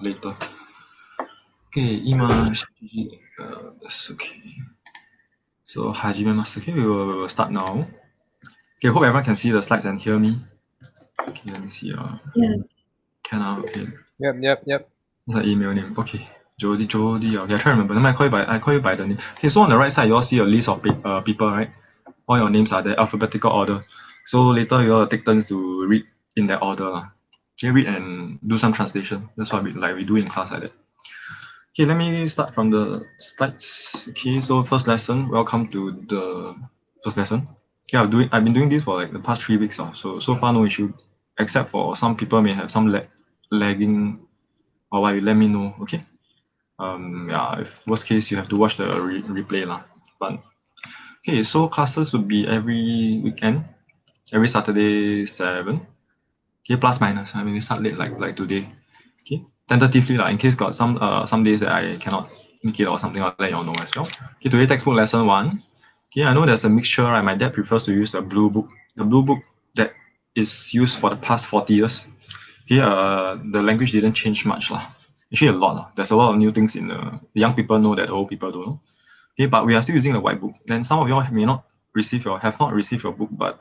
later. Okay, Ima, that's okay. So, Hajime Master, okay, we will start now. Okay, hope everyone can see the slides and hear me. Okay, let me see. Yeah. Can okay. Yep. What's the email name? Okay, Jody. Okay, I try to remember. Then I call you by the name. Okay, so on the right side, you all see a list of people, right? All your names are there, alphabetical order. So later you all take turns to read in that order. Okay, read and do some translation. That's what we do in class like that. Okay, let me start from the slides. Okay, so first lesson. Welcome to the first lesson. Okay, I've been doing this for like the past 3 weeks. So far no issue, except for some people may have some lagging or why you let me know. Okay. Yeah, if worst case you have to watch the replay lah. But okay, so classes would be every weekend, every Saturday 7. Okay, plus minus. I mean we start late like today. Okay, tentatively in case got some days that I cannot make it or something, I'll let you all know as well. Okay, today textbook lesson 1. Okay, I know there's a mixture, right? My dad prefers to use the blue book. The blue book that is used for the past 40 years. Okay, the language didn't change much lah. Actually a lot. There's a lot of new things in the young people know that old people don't know. Okay, but we are still using the white book. Then some of you all may not have not received your book, but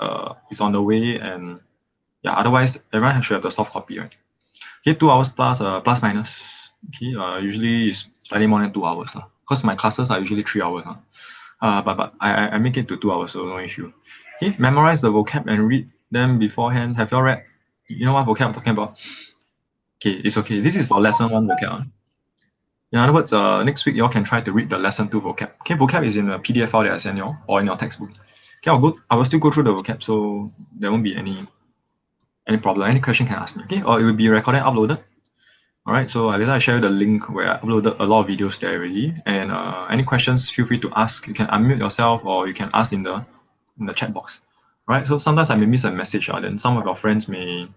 it's on the way, and yeah, otherwise everyone should have the soft copy, right? Okay, 2 hours plus minus. Okay, usually it's slightly more than 2 hours. Because my classes are usually 3 hours. But I make it to 2 hours, so no issue. Okay, memorize the vocab and read them beforehand. Have you all read? You know what vocab I'm talking about? Okay, it's okay. This is for lesson 1 vocab. In other words, next week you all can try to read the lesson 2 vocab. Okay, vocab is in the PDF file that I send you all or in your textbook. Okay, I will still go through the vocab, so there won't be any problem. Any question can ask me. Okay, or it will be recorded and uploaded. All right, so later I share you the link where I uploaded a lot of videos there already. And any questions, feel free to ask. You can unmute yourself or you can ask in the chat box. All right, so sometimes I may miss a message, then some of your friends may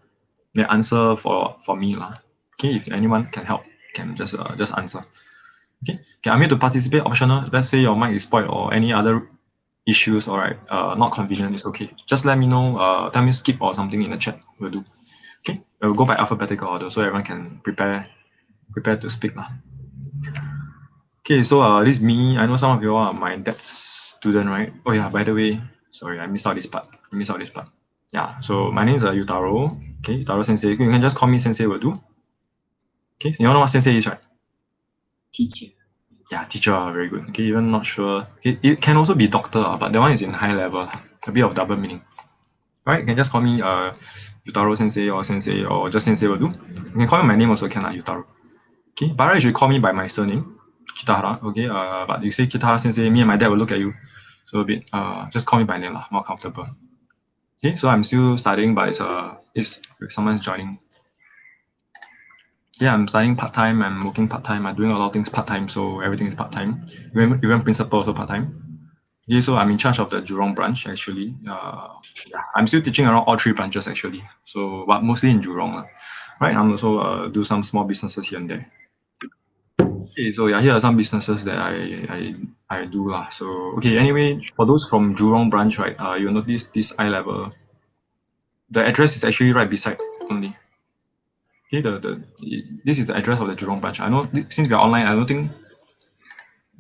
answer for me lah. Okay, if anyone can help, can just answer. Okay, unmute to participate optional. Let's say your mic is spoiled or any other issues, all right, not convenient, it's okay. Just let me know, tell me skip or something in the chat, will do. Okay, we'll go by alphabetical order so everyone can prepare to speak lah. Okay, so this is me. I know some of you are my dad's student, right? Oh yeah, by the way, sorry, I missed out this part. Yeah, so my name is Yutaro. Okay, Yutaro Sensei. You can just call me Sensei will do. Okay, you all know what Sensei is, right? Teacher. Yeah, teacher, very good. Okay, even not sure. Okay, it can also be doctor, but that one is in high level. A bit of double meaning. All right, you can just call me Yutaro Sensei or just Sensei will do. You can call me my name also can, Yutaro. Okay, by right, you should call me by my surname, Kitahara. Okay, but you say Kitahara Sensei, me and my dad will look at you. So a bit, just call me by name lah, more comfortable. Okay, so I'm still studying, but it's someone's joining. Yeah, I'm studying part-time, I'm working part-time, I'm doing a lot of things part-time, so everything is part-time. Even principal also part-time. Okay, so I'm in charge of the Jurong branch actually. Yeah, I'm still teaching around all 3 branches actually. So, but mostly in Jurong. Right, I'm also do some small businesses here and there. Okay, so yeah, here are some businesses that I do lah. So okay, anyway, for those from Jurong branch, right, you'll notice this eye level. The address is actually right beside only. Okay, this is the address of the Jurong branch. I know since we are online, I don't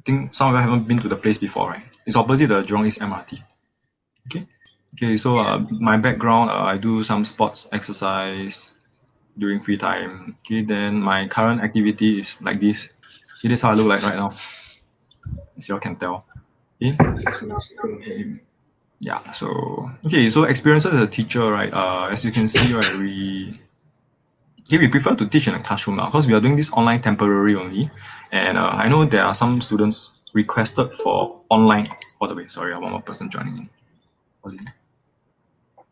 think some of you haven't been to the place before, right? It's opposite the Jurong East MRT. Okay, so my background, I do some sports exercise during free time. Okay, then my current activity is like this. See, this is how I look like right now, as you all can tell. Okay. Yeah, so okay, so experiences as a teacher, right? As you can see, right, we prefer to teach in a classroom now because we are doing this online temporary only. And I know there are some students requested for online. By the way, sorry, I have one more person joining in.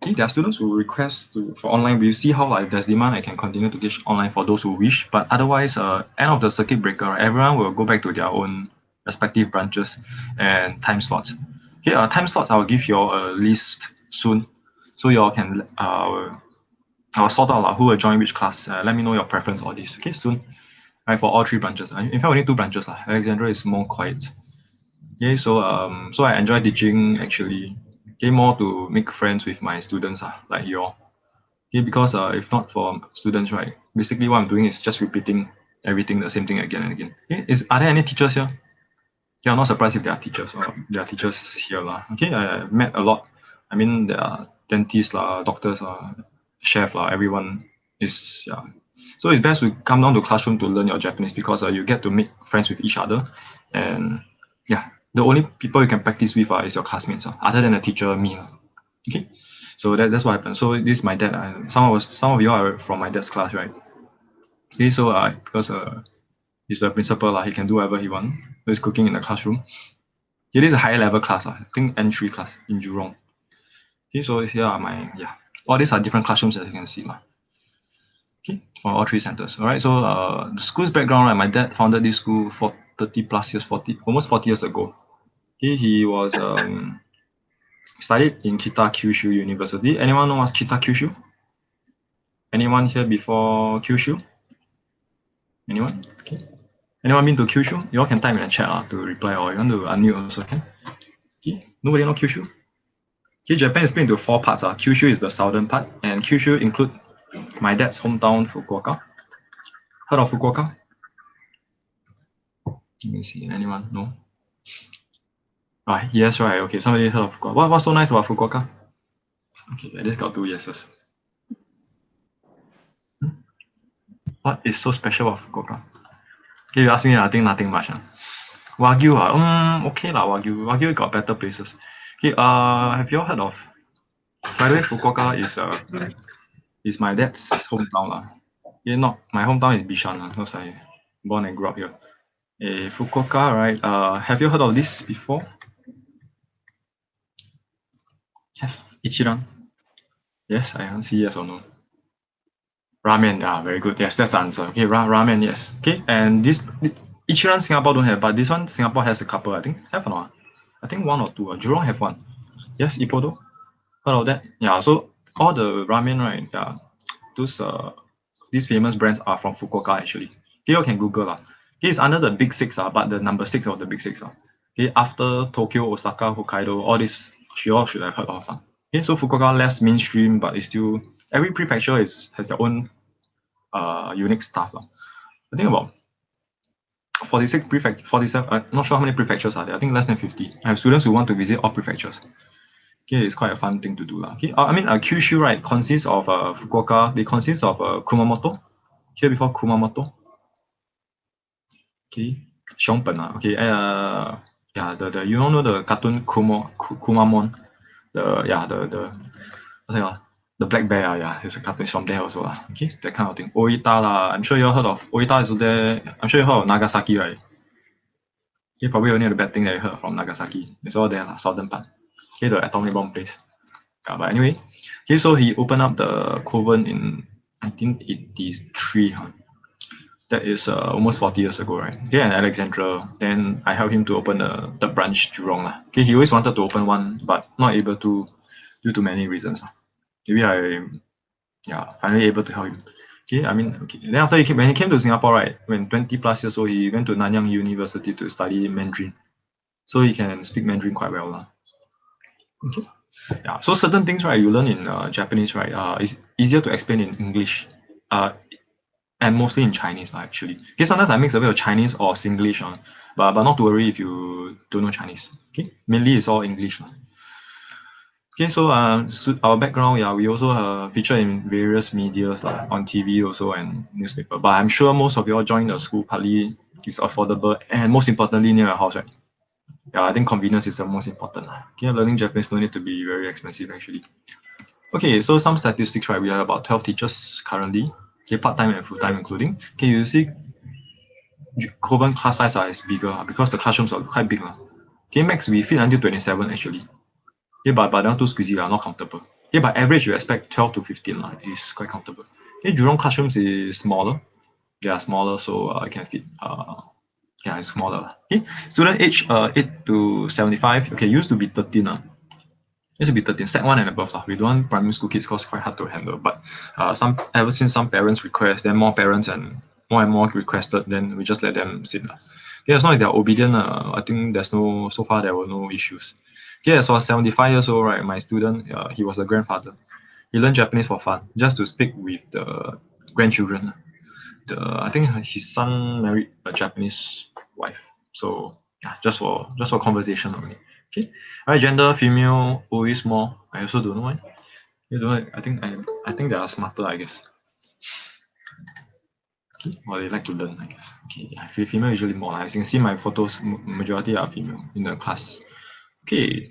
Okay, there are students who request for online. We'll see how like there's demand. I can continue to teach online for those who wish. But otherwise, end of the circuit breaker, right, everyone will go back to their own respective branches and time slots. Okay, time slots I'll give you a list soon, so you all can I'll sort out who will join which class. Let me know your preference all this. Okay, soon. Right, for all 3 branches. In fact, only 2 branches. Alexandra is more quiet. Okay, so so I enjoy teaching actually. Okay, more to make friends with my students like you all. Okay, because if not for students, right, basically what I'm doing is just repeating everything the same thing again and again. Okay, are there any teachers here? Yeah, I'm not surprised if there are teachers or there are teachers here lah. Okay, I met a lot. I mean, there are dentists lah, doctors lah, chef lah. Everyone is yeah. So it's best to come down to classroom to learn your Japanese because you get to make friends with each other, and yeah, the only people you can practice with is your classmates. Other than the teacher, me. Okay, so that's what happened. So this is my dad. Some of you are from my dad's class, right? Okay, so because he's the principal he can do whatever he wants. So he's cooking in the classroom. It is a higher level class, I think entry class in Jurong. Okay, so here are my all these are different classrooms as you can see Okay, for all three centers. All right, so the school's background, right? My dad founded this school for 30 plus years, almost 40 years ago. Okay, he was studied in Kita Kyushu University. Anyone know what's Kita Kyushu? Anyone here before Kyushu? Anyone? Okay. Anyone been to Kyushu? You all can type in the chat to reply, or you want to unmute also can. Okay. Nobody know Kyushu? Okay, Japan is split into 4 parts. Kyushu is the southern part, and Kyushu include my dad's hometown, Fukuoka. Heard of Fukuoka? Let me see. Anyone? No? Yes, right. Okay, somebody heard of Fukuoka. What's so nice about Fukuoka? Okay, I just got 2 yeses. What is so special about Fukuoka? Okay, you ask me, I think nothing much. Wagyu, okay lah, Wagyu. Wagyu got better places. Okay, have you all heard of? By the way, Fukuoka is my dad's hometown Yeah, not my hometown is Bishan because I born and grew up here. Fukuoka, right? Have you heard of this before? Have Ichiran? Yes, I can see yes or no. Ramen, very good. Yes, that's the answer. Okay, ramen, yes. Okay, and this Ichiran Singapore don't have, but this one Singapore has a couple. I think have or not? I think 1 or 2. Jurong have 1. Yes, Ippodo. Heard of that? Yeah. So all the ramen, right? Yeah, these famous brands are from Fukuoka actually. You can Google it's under the big 6 but the number 6 of the big 6 Okay, after Tokyo, Osaka, Hokkaido, all this you all should have heard of Okay, so Fukuoka less mainstream, but it's still every prefecture has their own unique stuff I think about 46 47. I'm not sure how many prefectures are there. I think less than 50. I have students who want to visit all prefectures. Okay, it's quite a fun thing to do Okay, I mean Kyushu, right, consists of Fukuoka. They consist of Kumamoto. Here before Kumamoto. Okay, Xiongpen okay, the you all know the cartoon Kumamon, the what's it called? The black bear it's a cartoon from there also okay, that kind of thing. Oita I'm sure you all heard of Oita is there. I'm sure you heard of Nagasaki, right? Okay, probably only the bad thing that you heard from Nagasaki. It's all there southern part. Okay, the atomic bomb place. But anyway, okay, so he opened up the Kovan in I think 83. That is almost 40 years ago, right? Okay, in Alexandra. Then I helped him to open the branch Jurong. Okay, he always wanted to open one, but not able to due to many reasons. Maybe I finally able to help him. Okay, I mean, okay. Then after when he came to Singapore, right, when 20 plus years old, he went to Nanyang University to study Mandarin. So he can speak Mandarin quite well. Okay. Yeah, so certain things, right, you learn in Japanese, right, it's easier to explain in English. And mostly in Chinese actually. Okay, sometimes I mix a bit of Chinese or Singlish, but not to worry if you don't know Chinese. Okay, mainly it's all English. Okay, so our background, we also feature in various medias on TV also and newspaper. But I'm sure most of you all join the school partly is affordable and most importantly near your house, right? Yeah, I think convenience is the most important. Okay, learning Japanese no need to be very expensive actually. Okay, so some statistics, right? We have about 12 teachers currently. Okay, part-time and full-time including. Okay, you see Kovan class size is bigger because the classrooms are quite big. Okay, max we fit until 27 actually. Okay, but not too squeezy, not comfortable. Okay, but average you expect 12 to 15 is quite comfortable. Okay, Jurong classrooms is smaller. They are smaller, so I can fit. It's smaller. Okay, student age 8 to 75. Okay, used to be 13. It should be 13, Sec 1 and above. We don't want primary school kids because it's quite hard to handle. But ever since some parents request, then more parents and more requested, then we just let them sit. Okay, as long as they're obedient, I think so far there were no issues. Okay, as for 75 years old, right, my student, he was a grandfather. He learned Japanese for fun, just to speak with the grandchildren. I think his son married a Japanese wife. So yeah, just for conversation only. Okay. Alright, gender female always more. I also don't know why. You don't know, I think they are smarter, I guess. Okay. Or they like to learn, I guess. Okay, yeah, female usually more. As you can see my photos, majority are female in the class. Okay.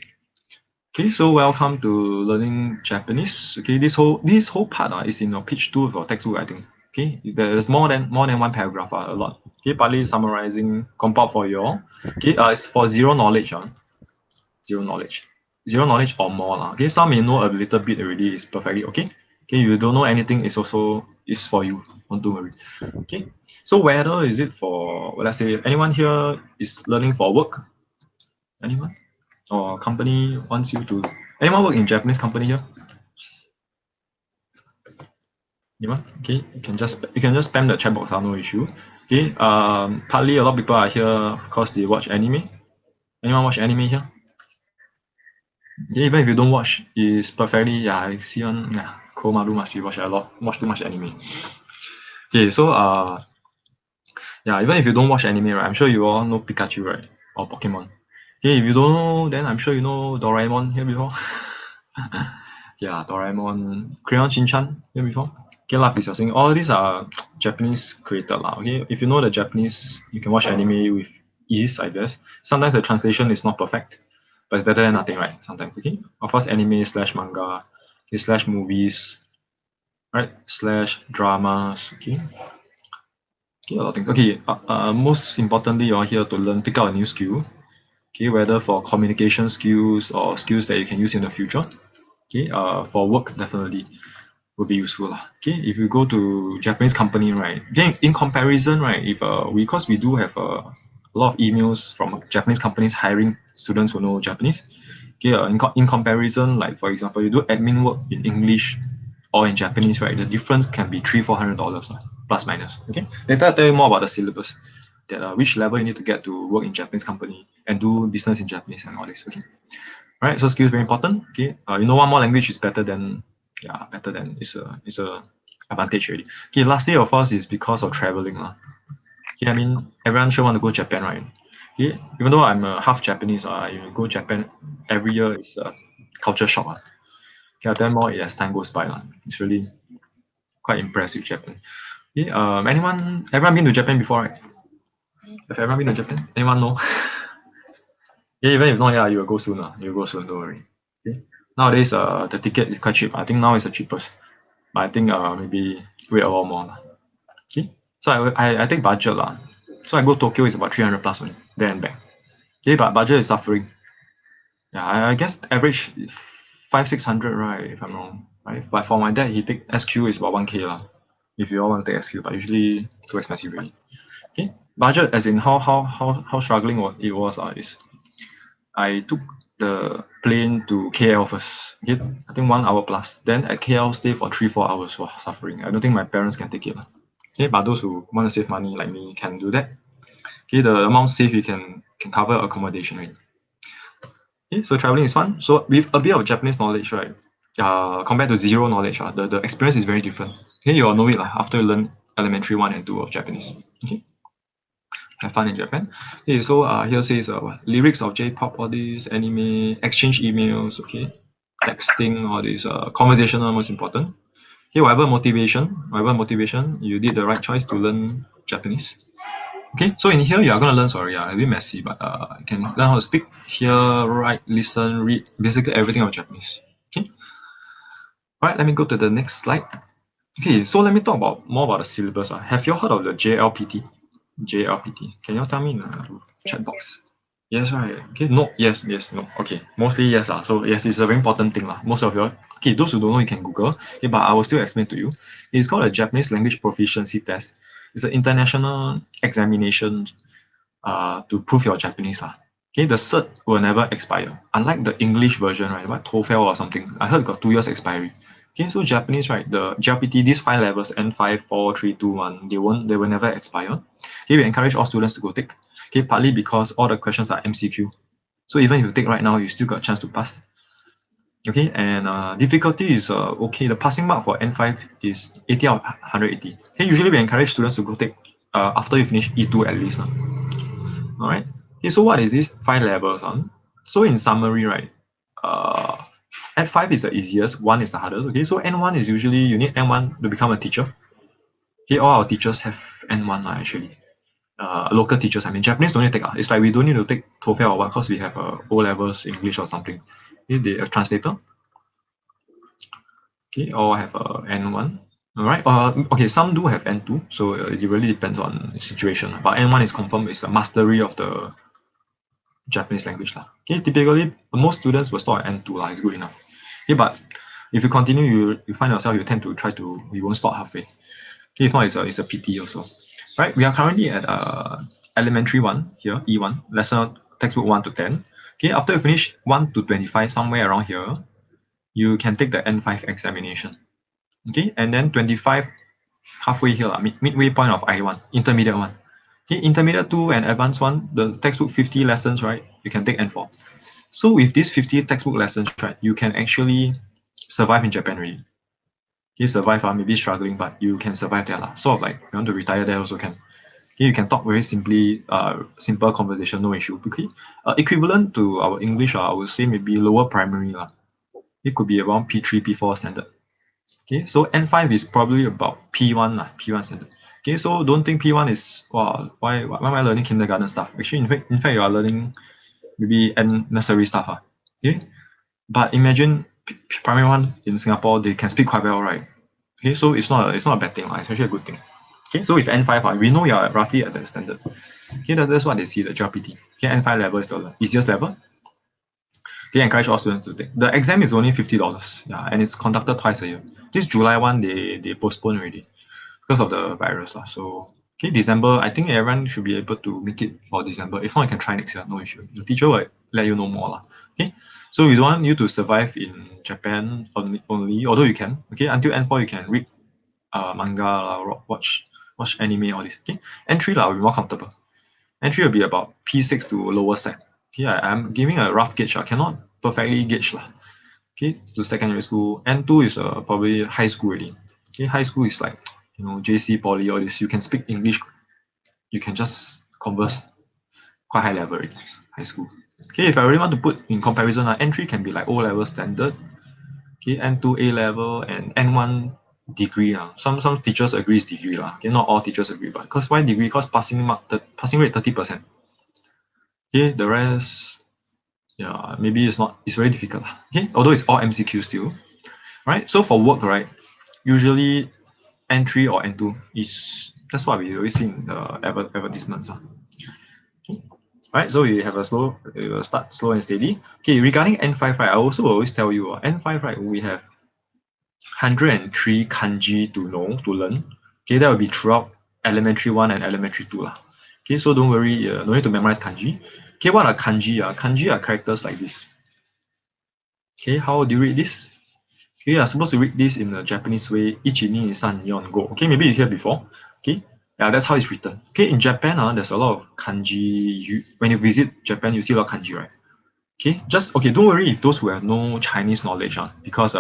Okay, so welcome to learning Japanese. Okay, this whole part is in your page 2 of your textbook, I think. Okay, there's more than one paragraph, a lot. Okay, partly summarizing, compiled for you all. Okay, it's for zero knowledge, zero knowledge, zero knowledge or more lah. Okay, some may know a little bit already, is perfectly okay. Okay, you don't know anything, is also is for you. Don't worry. Okay, so whether is it for, let's say anyone here is learning for work, anyone? Or company wants you to, anyone work in Japanese company here? Anyone? Okay, you can just spam the chat box, no issue. Okay, partly a lot of people are here because they watch anime. Anyone watch anime here? Yeah, even if you don't watch, it's perfectly, yeah, I see on, yeah, Komaru must be watch too much anime. Okay, so yeah, even if you don't watch anime, right, I'm sure you all know Pikachu, right, or Pokemon. Okay, if you don't know, then I'm sure you know Doraemon here before. Yeah, Doraemon, Crayon Shin-chan here before. Okay, Lapis you're saying all these are Japanese created lah. Okay, if you know the Japanese, you can watch anime with ease, I guess. Sometimes the translation is not perfect, but it's better than nothing, right? Sometimes, okay. Of course, anime slash manga, okay, slash movies, right? Slash dramas, okay. Okay, a lot of things. Okay, most importantly, you're here to learn, pick up a new skill. Okay, whether for communication skills or skills that you can use in the future. Okay, for work definitely will be useful lah. Okay, if you go to Japanese company, right? Again, in comparison, right? If because we do have a lot of emails from Japanese companies hiring students who know Japanese. Okay, in comparison, like for example, you do admin work in English or in Japanese, right? The difference can be $300-400 plus minus. Okay, later I'll tell you more about the syllabus, that which level you need to get to work in Japanese company and do business in Japanese and all this. Okay, all right. So skills very important. Okay, you know one more language is better than, yeah, better than it's a advantage already. Okay, lastly of course is because of traveling lah. Okay, I mean everyone sure want to go Japan, right? Okay, even though I'm half Japanese, you go Japan every year is a culture shock. Okay, I'll tell you more as time goes by lah. It's really quite impressed with Japan. Okay, everyone been to Japan before, right? Have everyone been to Japan? Anyone know? Yeah, even if not, yeah, you will go soon. You will go soon, don't worry. Okay. Nowadays, the ticket is quite cheap. I think now it's the cheapest. But I think maybe wait a while more. Okay. So I take budget lah. So I go Tokyo is about 300 plus only, there and back. Okay, but budget is suffering. Yeah, I guess average 500-600, right? If I'm wrong, right? But for my dad, he take SQ is about 1K lah. If you all want to take SQ, but usually too expensive really. Okay, budget as in how struggling it was is I took the plane to KL first. Okay, I think 1 hour plus. Then at KL stay for 3-4 hours. Wow, suffering. I don't think my parents can take it. Okay, but those who want to save money like me can do that. Okay, the amount saved you can cover accommodation. Right? Okay, so traveling is fun. So with a bit of Japanese knowledge, right? Compared to zero knowledge, the experience is very different. Okay, you all know it after you learn elementary 1 and 2 of Japanese. Okay. Have fun in Japan. Okay, so here says lyrics of J-pop, all these anime, exchange emails, okay, texting, all these conversational most important. Okay, whatever motivation, you did the right choice to learn Japanese. Okay, so in here you are gonna learn, sorry, a bit messy, but you can learn how to speak, hear, write, listen, read, basically everything of Japanese. Okay. Alright, let me go to the next slide. Okay, so let me talk more about the syllabus. Have you heard of the JLPT? JLPT. Can you tell me in the chat box? Yes, right. Okay, no, yes, no. Okay, mostly yes. So yes, it's a very important thing. Most of your, okay, those who don't know, you can Google. Okay, but I will still explain to you. It's called a Japanese language proficiency test. It's an international examination to prove your Japanese. Okay, the cert will never expire. Unlike the English version, right? What TOEFL or something. I heard got 2 years expiry. Okay, so Japanese, right? The JLPT, these 5 levels, N5, 4, 3, 2, 1, they will never expire. Okay, we encourage all students to go take. Okay, partly because all the questions are MCQ. So even if you take right now, you still got a chance to pass. Okay, and difficulty is okay. The passing mark for N5 is 80 out of 180. Okay, usually we encourage students to go take after you finish E2 at least. All right. Okay, so what is this 5 levels on? So in summary, right, N5 is the easiest, 1 is the hardest. Okay, so N1 is usually you need N1 to become a teacher. Okay, all our teachers have N1 actually. Local teachers, I mean, Japanese don't need to take. It's like we don't need to take TOEFL or what because we have O levels English or something. Okay, they a translator. Okay, or have a N1. All right. Okay, some do have N2, so it really depends on the situation. But N1 is confirmed is the mastery of the Japanese language lah. Okay, typically most students will start at N2 lah. It's good enough. Okay, but if you continue, you find yourself you tend to try to you won't stop halfway. Okay, if not it's a PT also. Right, we are currently at elementary 1 here, E1, lesson textbook 1 to 10. Okay, after you finish 1 to 25, somewhere around here, you can take the N5 examination. Okay, and then 25 halfway here, midway point of I1, intermediate 1. Okay, intermediate 2 and advanced 1, the textbook 50 lessons, right? You can take N4. So with these 50 textbook lessons, right, you can actually survive in Japan already. Okay, survive, maybe struggling, but you can survive there lah. Sort of like you want to retire there also can. Okay, you can talk very simply, simple conversation, no issue. Okay, equivalent to our English, I would say maybe lower primary lah. It could be around P3, P4 standard. Okay, so N5 is probably about P1 lah, P1 standard. Okay, so don't think P1 is wow, why am I learning kindergarten stuff? Actually, in fact, you are learning maybe nursery stuff. Okay, but imagine primary 1 in Singapore, they can speak quite well, right? Okay, so it's not a bad thing, it's actually a good thing. Okay, so with N5, we know you're roughly at that standard. Okay, that's what they see, the JLPT. Okay, N5 level is the easiest level. They encourage all students to take. The exam is only $50, yeah, and it's conducted twice a year. This July one, they postponed already because of the virus lah. So okay, December, I think everyone should be able to make it for December. If not, you can try next year, no issue. The teacher will let you know more lah. Okay, so we don't want you to survive in Japan only, although you can. Okay, until N4 you can read manga, watch anime, all this. Okay, N3 will be more comfortable. N3 will be about P6 to lower side. Okay, I'm giving a rough gauge. I cannot perfectly gauge lah. Okay, to secondary school. N2 is probably high school already. Okay, high school is like JC, Poly, all this. You can speak English. You can just converse quite high level already. High school. Okay, if I really want to put in comparison, N3 can be like O level standard. Okay, N2 A level and N1 degree. Some teachers agree it's degree. Okay, not all teachers agree, but because why degree? Because passing rate 30%. Okay, the rest, yeah, maybe it's very difficult. Okay, although it's all MCQ still. Right, so for work, right, usually N3 or N2 that's what we always see in the advertisements. Okay. Right, so you have start slow and steady. Okay, regarding N5, right, I also always tell you, N5, right, we have 103 kanji to learn. Okay, that will be throughout elementary 1 and elementary 2 lah. Okay, so don't worry, no need to memorize kanji. Okay, what are kanji? Kanji are characters like this. Okay, how do you read this? Okay, you are supposed to read this in the Japanese way. Ichi, ni, san, yon, go. Okay, maybe you heard before. Okay, yeah, that's how it's written. Okay, in Japan, there's a lot of kanji. When you visit Japan, you see a lot of kanji, right? Okay, don't worry if those who have no Chinese knowledge, because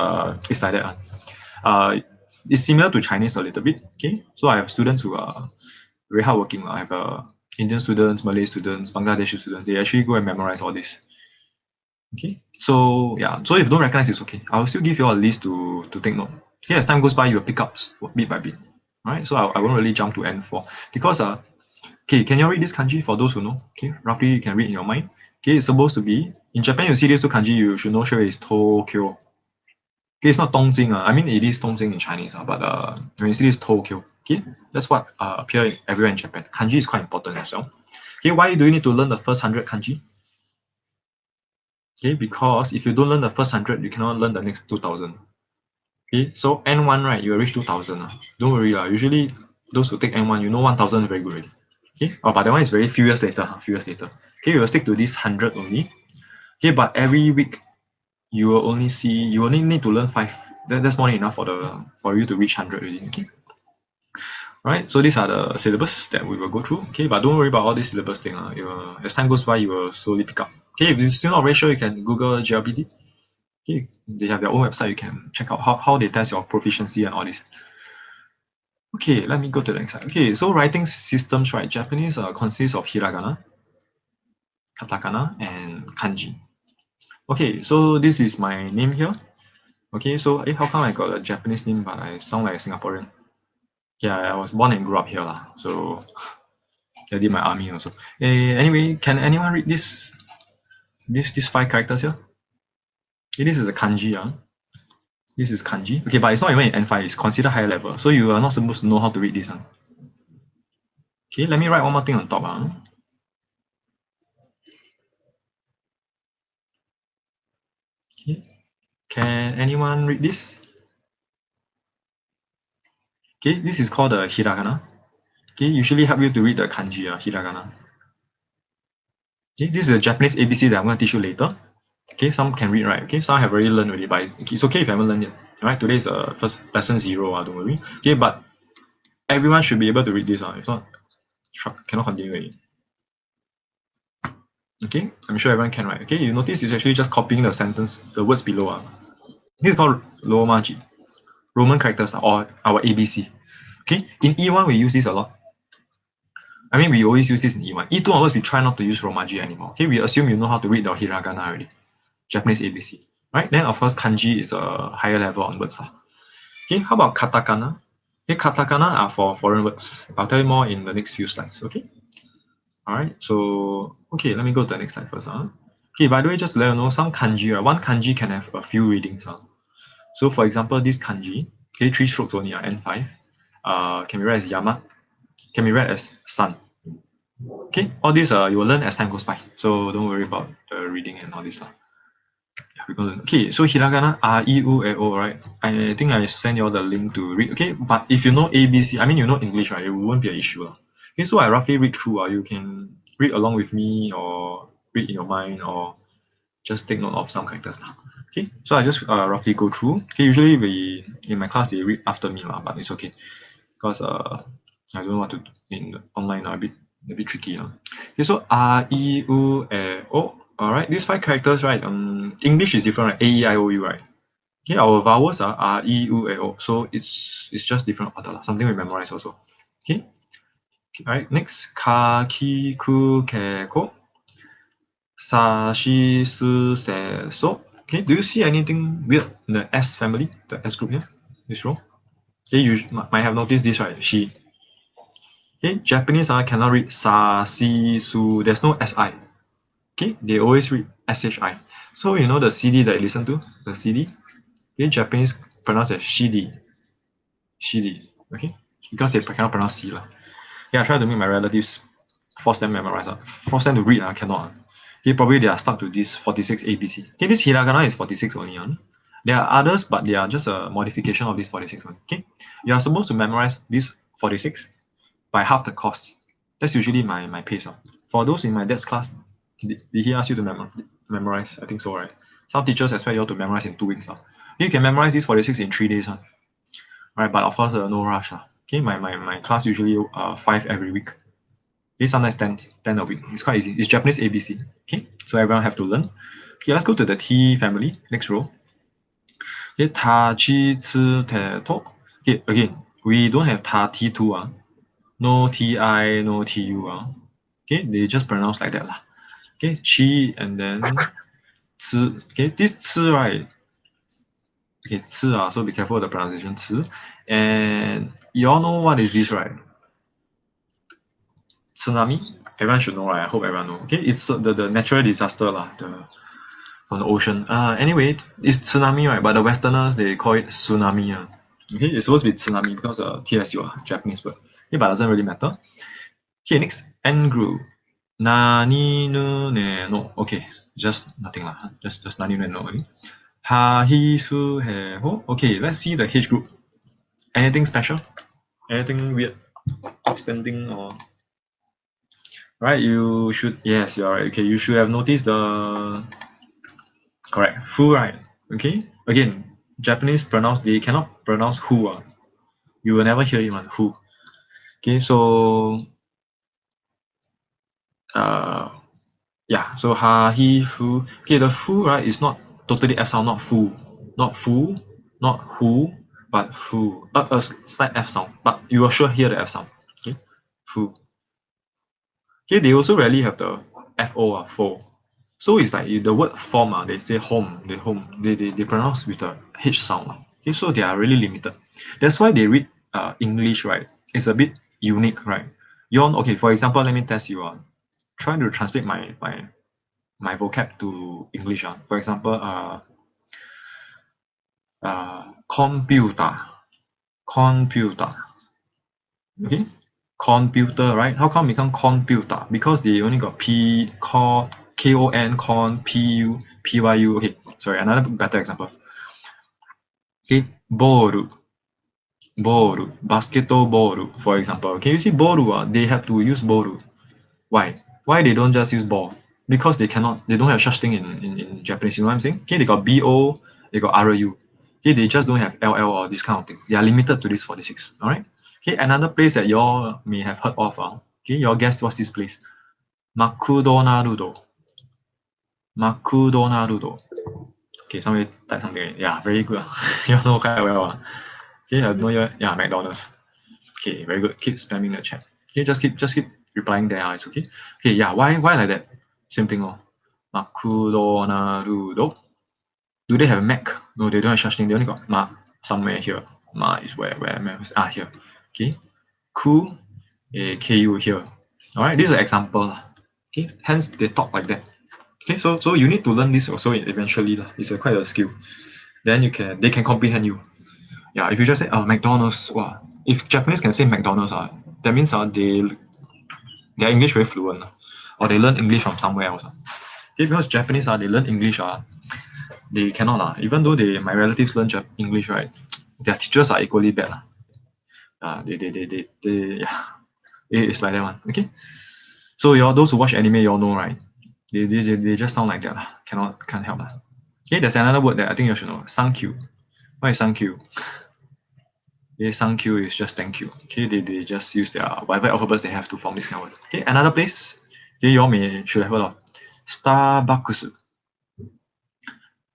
it's like that. It's similar to Chinese a little bit. Okay, so I have students who are very hardworking. I have Indian students, Malay students, Bangladeshi students. They actually go and memorize all this. Okay, so yeah, so if you don't recognize, it's okay. I'll still give you all a list to take note. Okay, as time goes by, you'll pick up bit by bit. All right, so I won't really jump to N4 because okay, can you read this kanji for those who know? Okay, roughly you can read in your mind. Okay, it's supposed to be in Japan. You see these two kanji, you should know sure it's Tokyo. Okay, it's not Dongjing. I mean, it is Dongjing in Chinese, but when you see this Tokyo, okay, that's what appear everywhere in Japan. Kanji is quite important as well. Okay, why do you need to learn the first 100 kanji? Okay, because if you don't learn the first 100, you cannot learn the next 2000. Okay, so N1, right, you will reach 2000. Don't worry, usually those who take N1, 1000 is very good already. Okay, but that one is very few years later. Okay, we will stick to this 100 only. Okay, but every week you will only need to learn 5. That's more than enough for you to reach 100 already. Okay. Right, so these are the syllabus that we will go through. Okay, but don't worry about all this syllabus thing. As time goes by, you will slowly pick up. Okay, if you're still not very sure, you can Google JLPT. Okay, they have their own website. You can check out how they test your proficiency and all this. Okay, let me go to the next slide. Okay, so writing systems, right? Japanese consists of hiragana, katakana, and kanji. Okay, so this is my name here. Okay, so how come I got a Japanese name but I sound like a Singaporean? Yeah, I was born and grew up here lah. So I did my army also. Anyway, can anyone read these 5 characters here? Okay, this is a kanji. This is kanji. Okay, but it's not even in N5. It's considered higher level. So you are not supposed to know how to read this. Okay, let me write one more thing on top. Okay. Can anyone read this? Okay, this is called the hiragana. Okay, usually help you to read the kanji, hiragana. Okay, this is a Japanese ABC that I'm going to teach you later. Okay, some can read, right? Okay, some have already learned already, but it's okay if you haven't learned yet. Alright, today is first lesson 0, don't worry. Okay, but everyone should be able to read this. If not, cannot continue already. Okay, I'm sure everyone can, right? Okay, you notice it's actually just copying the sentence, the words below. This is called Romaji, Roman characters, or our ABC. Okay, in E1 we use this a lot. I mean, we always use this in E1. E2 onwards, we try not to use Romaji anymore. Okay, we assume you know how to read the hiragana already, Japanese ABC. Right? Then of course kanji is a higher level onwards. Okay, how about katakana? Okay, katakana are for foreign words. I'll tell you more in the next few slides. Okay. Alright, so okay, let me go to the next slide first. Okay, by the way, just to let you know, some kanji, one kanji can have a few readings. So for example, this kanji, okay, 3 strokes only, N5, can be read as yama, can be read as sun. Okay, all these you will learn as time goes by. So don't worry about the reading and all this. Okay, so hiragana R E U A O, right? I think I sent you all the link to read. Okay, but if you know ABC, I mean you know English, right? It won't be an issue. Okay, so I roughly read through. You can read along with me or read in your mind or just take note of some characters. Okay, so I just roughly go through. Okay, usually we in my class they read after me, but it's okay because I don't know what to do in online, a bit tricky. Okay, so R E U A O. All right, these 5 characters, right? English is different, right? A E I O U, right? Okay, our vowels are R E U A O, so it's just different order, something we memorize also. Okay. All right. Next, ka ki ku ke ko sa shi su se so. Okay. Do you see anything weird in the S family, the S group here? This row. Okay, you might have noticed this, right? She. Okay, Japanese cannot read sa si su. There's no si. Okay, they always read shi. So you know the cd that you listen to, the cd. Okay, Japanese pronounce as shidi. Shidi. Okay, because they cannot pronounce c lah. Yeah, I try to make my relatives force them memorize. Force them to read. Cannot. Okay, probably they are stuck to this 46 ABC. Okay, this hiragana is 46 only. There are others, but they are just a modification of this 46 one. Okay, you are supposed to memorize this 46 by half the cost. That's usually my pace. For those in my dad's class, did he ask you to memorize? I think so, right? Some teachers expect you all to memorize in 2 weeks. You can memorize this 46 in 3 days. Right, but of course, no rush. Okay, my class usually 5 every week. Okay, sometimes 10 a week. It's quite easy. It's Japanese ABC. Okay, so everyone have to learn. Okay, let's go to the T family. Next row. Okay, ta, chi, ci, te, to. Okay, again, we don't have ta, t, tu. No ti, no tu. Okay, they just pronounce like that. Okay, chi and then ci. Okay, this ci, right? Okay, ci, so be careful of the pronunciation, ci. And you all know what is this, right? Tsunami. Everyone should know, right? I hope everyone know. Okay, it's the natural disaster from the ocean. Anyway, it's tsunami, right? But the Westerners they call it tsunami. Okay, it's supposed to be tsunami because TSU, Japanese word. Okay, but it doesn't really matter. Okay, next, N group. Nani no ne no. Okay, just nothing lah. Just nani no ne no. Ha hi su he ho. Okay, let's see the H group. Anything special? Anything weird, outstanding, or right? You should, yes, you're right. Okay, you should have noticed the correct fu, right? Okay, again, Japanese pronounce, they cannot pronounce who. You will never hear it on who. Okay, so yeah, so ha he fu. Okay, the fu, right, is not totally F sound, not foo, not foo, not who, but foo. A slight F sound, but you will sure hear the F sound. Okay, foo. Okay, they also rarely have the FO fo. So it's like the word form, they say home, they pronounce with the H sound. Okay, so they are really limited. That's why they read English, right? It's a bit unique, right? Okay, for example, let me test you on. Try to translate my vocab to English. For example, computer, computer. Okay, computer, right? How come become computer? Because they only got K-O-N, con, P-U, P-Y-U. Okay, sorry, another better example. Okay, ball, basketball, for example. Okay, you see ball, they have to use ball. Why? Why they don't just use ball? Because they don't have such thing in Japanese. You know what I'm saying? Okay, they got B-O, they got R-U. Okay, they just don't have L-L or this kind of thing. They are limited to this 46. All right. Okay, another place that y'all may have heard of. Okay, y'all guess what's this place? McDonald's. McDonald's. Okay, somebody type something. Yeah, very good. You know quite well. Okay, I know yeah, McDonald's. Okay, very good. Keep spamming the chat. Okay, just keep replying there. It's okay. Okay, yeah. Why like that? Same thing. McDonald's. Do they have Mac? No, they don't have such thing. They only got Ma somewhere here. Ma is where here. Okay. Ku, KU here. All right. This is an example. Okay. Hence they talk like that. Okay. So you need to learn this also eventually. It's quite a skill. Then they can comprehend you. Yeah. If you just say McDonald's, wow. If Japanese can say McDonald's, that means their English very fluent, or they learn English from somewhere else. Okay, because Japanese they learn English they cannot even though my relatives learn English, right? Their teachers are equally bad yeah, it's like that one. Okay, so those who watch anime, y'all know, right? They just sound like that can't help Okay, there's another word that I think you should know. Thank you. What is thank you? Okay, thank you is just thank you. Okay, they just use their whatever alphabets they have to form this kind of word. Okay, another place. Okay, y'all should have heard of Starbucks.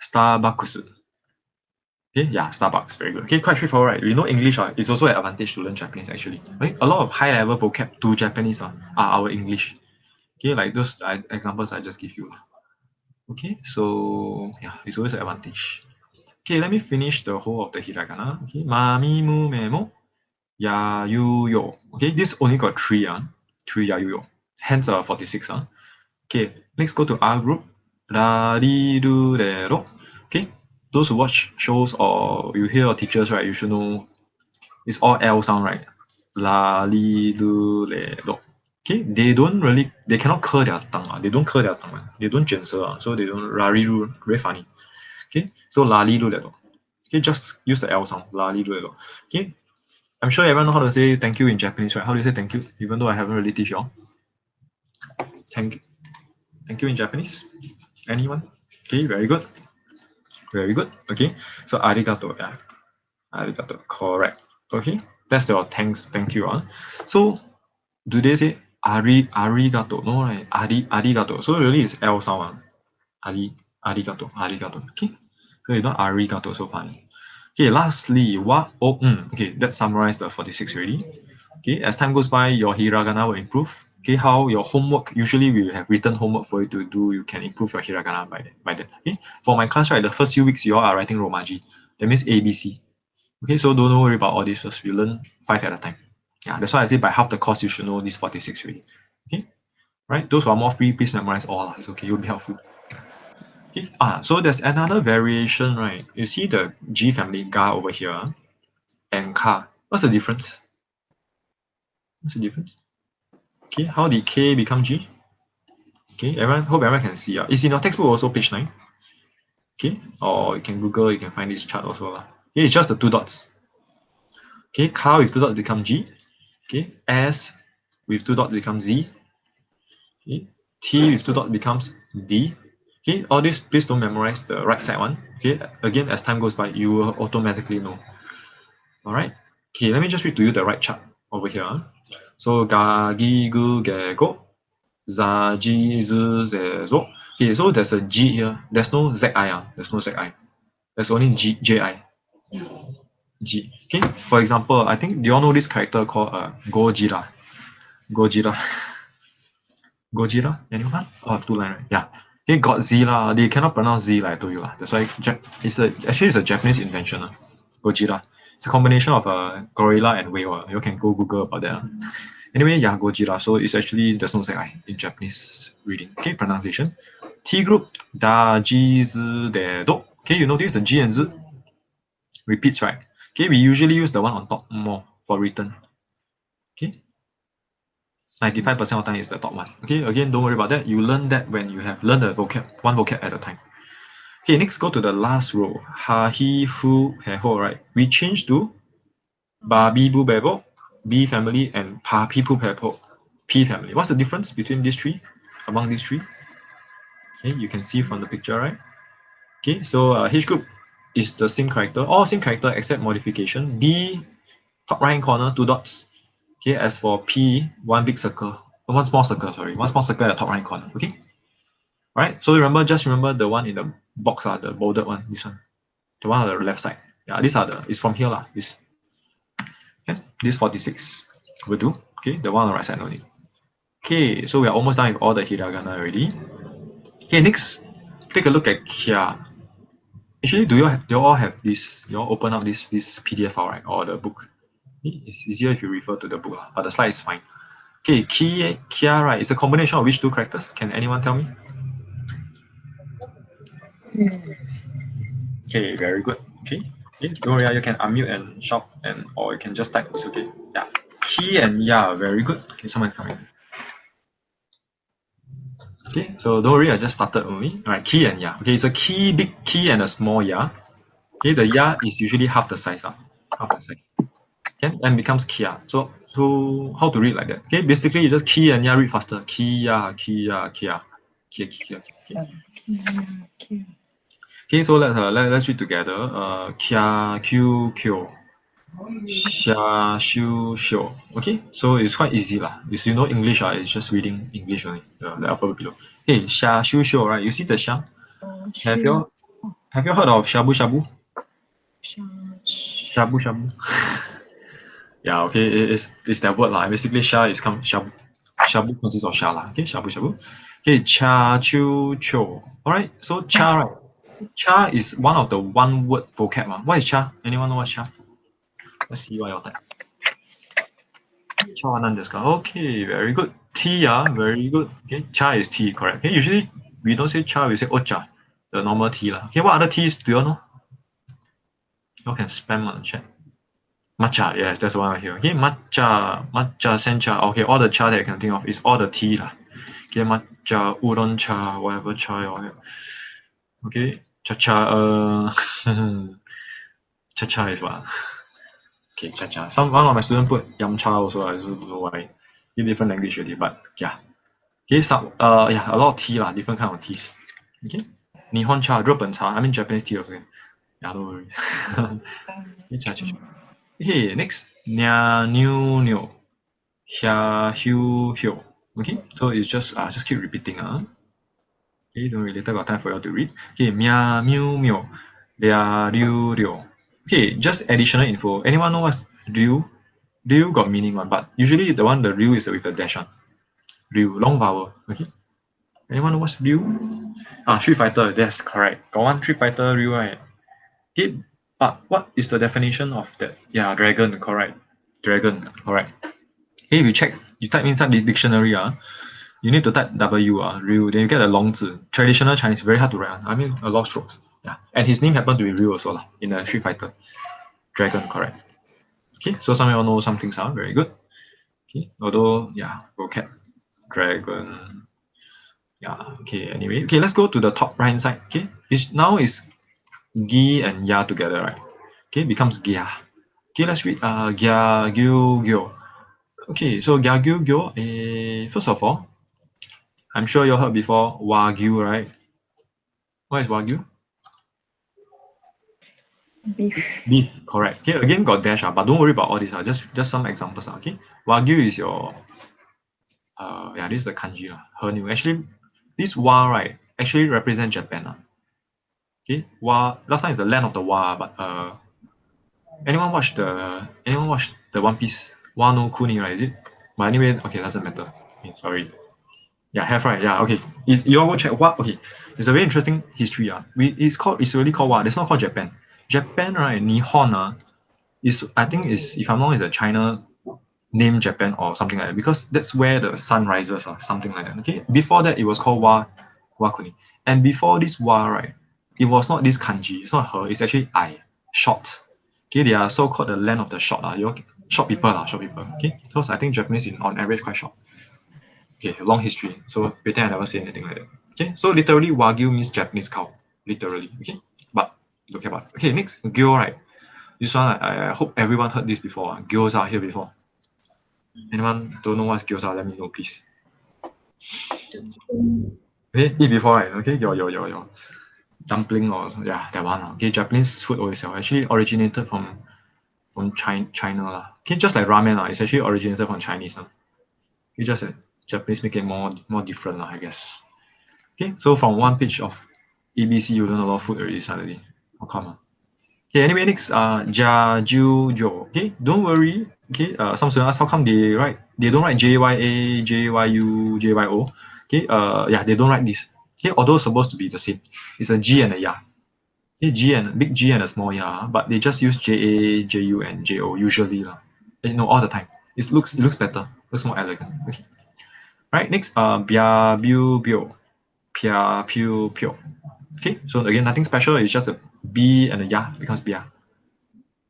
Starbucks. Okay, yeah, Starbucks, very good. Okay, quite straightforward, right? We know English is also an advantage to learn Japanese actually. Right? A lot of high level vocab to Japanese are our English. Okay, like those examples I just give you. Okay, so yeah, it's always an advantage. Okay, let me finish the whole of the hiragana. Okay, mami mu memo ya yu yo. Okay, this only got three ya yu yo. Hence 46 Okay, let's go to R group. La ri ru re ro. Okay, those who watch shows or you hear your teachers, right, you should know it's all L sound, right? La li lu le do. Okay, they cannot curl their tongue. They don't curl their tongue. They don't 卷舌 so they don't la ri ru, very funny. Okay, so la li lu le do. Okay, just use the L sound. La li lu le do. Okay, I'm sure everyone know how to say thank you in Japanese, right? How do you say thank you? Even though I haven't really teach y'all. Thank you in Japanese. Anyone? Okay, very good. Very good. Okay, so arigato. Yeah, arigato. Correct. Okay, that's your thank you. So do they say arigato? No, right? Arigato. So really it's L sound. Arigato. Okay, so it's not arigato. So funny. Okay, lastly, okay, let's summarize the 46 already. Okay, as time goes by, your hiragana will improve. Okay, how your homework, usually we have written homework for you to do, you can improve your hiragana by that. Okay, for my class, right, the first few weeks you all are writing romaji. That means ABC. Okay, so don't worry about all this first. We learn 5 at a time. Yeah, that's why I say by half the course you should know this 46 already. Okay, right? Those who are more free, please memorize all. It's okay, you'll be helpful. Okay, so there's another variation, right? You see the G family ga over here and ka. What's the difference? Okay, how did K become G? Okay, hope everyone can see. It's in your textbook also, page 9. Okay, or you can Google, you can find this chart also. Okay, it's just the 2 dots. Okay, K with 2 dots become G. Okay, S with 2 dots becomes Z. Okay, T with 2 dots becomes D. Okay, all this, please don't memorize the right side one. Okay, again, as time goes by, you will automatically know. All right. Okay, let me just read to you the right chart over here. So ga gi gu ge go za ji zu ze zo. Okay, so there's a G here. There's no ZI. There's no ZI. There's only JI. G. Okay. For example, I think do you all know this character called Gojira? Gojira. Gojira? Anyone? Oh, two line, right? Yeah. Okay, Godzilla. They cannot pronounce Z like I told you. That's why it's a Japanese invention. Gojira. It's a combination of a gorilla and whale. You can go Google about that. Anyway, yeah, Gojira. So it's actually there's no ZI in Japanese reading. Okay, pronunciation. T group da ji zi de do. Okay, you notice the G and Z repeats, right? Okay, we usually use the one on top more for written. Okay, 95% of the time is the top one. Okay, again, don't worry about that. You learn that when you have learned the vocab, one vocab at a time. Okay, next go to the last row. Ha, he, fu, he, ho, right? We change to ba, bi, bu, be, bo, B family, and pa, pi, pu, pe, po, P family. What's the difference between these three? Among these three? Okay, you can see from the picture, right? Okay, so H group is the same character, all same character except modification. B, top right hand corner, two dots. Okay, as for P, one big circle, one small circle, sorry, one small circle at the top right corner. Okay, all right. So just remember the one in the box, the bolded one, this one, the one on the left side. Yeah, these are it's from here lah. This 46 will do. Okay, the one on the right side no need. Okay, so we are almost done with all the hiragana already. Okay, next, take a look at Kia. Actually, do you all have this? You all open up this PDF file, right, or the book? It's easier if you refer to the book, but the slide is fine. Okay, Kia, right, it's a combination of which two characters? Can anyone tell me? Okay, very good. Okay, don't worry, you can unmute and shout, or you can just type. It's okay. Yeah, Ki and Ya, very good. Okay, someone's coming. Okay, so don't worry, I just started only. All right, Ki and Ya. Okay, it's a big Ki and a small Ya. Okay, the Ya is usually half the size, half the size. Okay, and becomes Kia. So how to read like that? Okay, basically you just Ki and Ya, read faster. Kia, Kia, Kia, Kia, Kia. Okay. Okay, so let's read together. Kia, Q, Q. Xia, Xiu, Xiu. Okay, so it's quite easy lah. If you know English, it's just reading English only, the alphabet below. Hey, Xia, Xiu, Xiu, right? You see the Xia? Have you heard of Shabu Shabu? Shabu Shabu. Yeah, okay, it's that word lah. Basically, Xia is come Shabu. Shabu consists of Xia lah. Okay, Shabu Shabu. Okay, Cha, Chu, Cho. Alright, so Cha, right? Cha is one of the one word vocab. What is Cha? Anyone know what's Cha? Let's see what you type. Cha nan desu ka? Okay, very good. T, very good. Okay, Cha is T, correct. Okay, usually we don't say Cha, we say Ocha, the normal T lah. Okay, what other T's do you know? You can spam on the chat. Matcha, yes, that's the one right here. Okay, matcha, sencha. Okay, all the cha that you can think of is all the T lah. Okay, matcha, udon cha, whatever cha you have. Okay, cha-cha, cha-cha is what? Okay, cha-cha. One of my students put yum cha also. I don't know why. In different language already, but yeah. Okay, yeah, a lot of tea lah, different kind of teas. Okay, Nihon cha, 日本茶. I mean Japanese tea also. Yeah, don't worry. Okay, cha-cha. Okay, next, nya, new, new, hia, hiu, hiu. Okay, so it's just keep repeating. Okay, don't really got time for you to read. Okay, mia, miu, miu, lia, liu, liu. Okay, just additional info. Anyone know what's liu? Liu got meaning one, but usually the liu is with a dash on. Liu, long vowel. Okay. Anyone know what's liu? Street Fighter. That's correct. Got one Street Fighter liu, right? Okay, but what is the definition of that? Yeah, dragon, correct. Dragon, correct. Okay, if you check, you type inside this dictionary, you need to type W, Ryu, then you get a long zi. Traditional Chinese, very hard to write. I mean, a lot of strokes. Yeah, and his name happened to be Ryu also in the Street Fighter. Dragon, correct. Okay, so some of you all know some things, very good. Okay, although, yeah, vocab, dragon. Yeah, okay, anyway. Okay, let's go to the top right hand side. Okay, now is gi and ya together, right? Okay, becomes gia. Okay, let's read gia, gyu, gyo. Okay, so gia, gyu, gyo. First of all, I'm sure you heard before wagyu, right? What is wagyu? Beef. Beef, correct. Okay, again got dash, but don't worry about all this. Just some examples. Okay, wagyu is your yeah, this is the kanji. Her new. Actually, this wa, right, actually represent Japan. Okay, Wa last time is the land of the Wa, but anyone watch the One Piece? Wa no Kuni, right? Is it? But anyway, okay, doesn't matter. Okay, sorry. Yeah, have right. Yeah, okay. Is you all go check what? Okay, it's a very interesting history. It's really called what? It's not called Japan. Japan, right? Nihon, is I think is if I'm wrong, is a China name Japan or something like that because that's where the sun rises or something like that. Okay, before that it was called Wakuni, and before this Wa, right, it was not this kanji. It's not her. It's actually I short. Okay, they are so called the land of the short. Short people short people. Okay, because I think Japanese in on average quite short. Okay, long history. So pretend I never say anything like that. Okay, so literally Wagyu means Japanese cow. Literally. Okay, but don't care about. Okay, next Gyo, right. This one I hope everyone heard this before. Gyoza here before. Anyone don't know what's gyoza? Let me know, please. Okay, eat before, right? Okay, your dumpling or yeah, that one. Okay, Japanese food always actually originated from China lah. Okay, just like ramen it's actually originated from Chinese It's just that Japanese make it more different I guess. Okay, so from one page of ABC, you learn a lot of food already suddenly. How come? Okay, anyway, next, Jo. Okay, don't worry. Okay, some students ask how come they don't write JYA, JYU, JYO. Okay, yeah, they don't write this. Okay, although it's supposed to be the same. It's a G and a ya. Okay, big G and a small ya, but they just use JA, JU, and JO usually lah. No, all the time. It looks better. Looks more elegant. Okay. Right, next, Bia, Biu, Bio. Pia, Piu, Pio. Okay, so again, nothing special. It's just a B and a ya becomes Bia.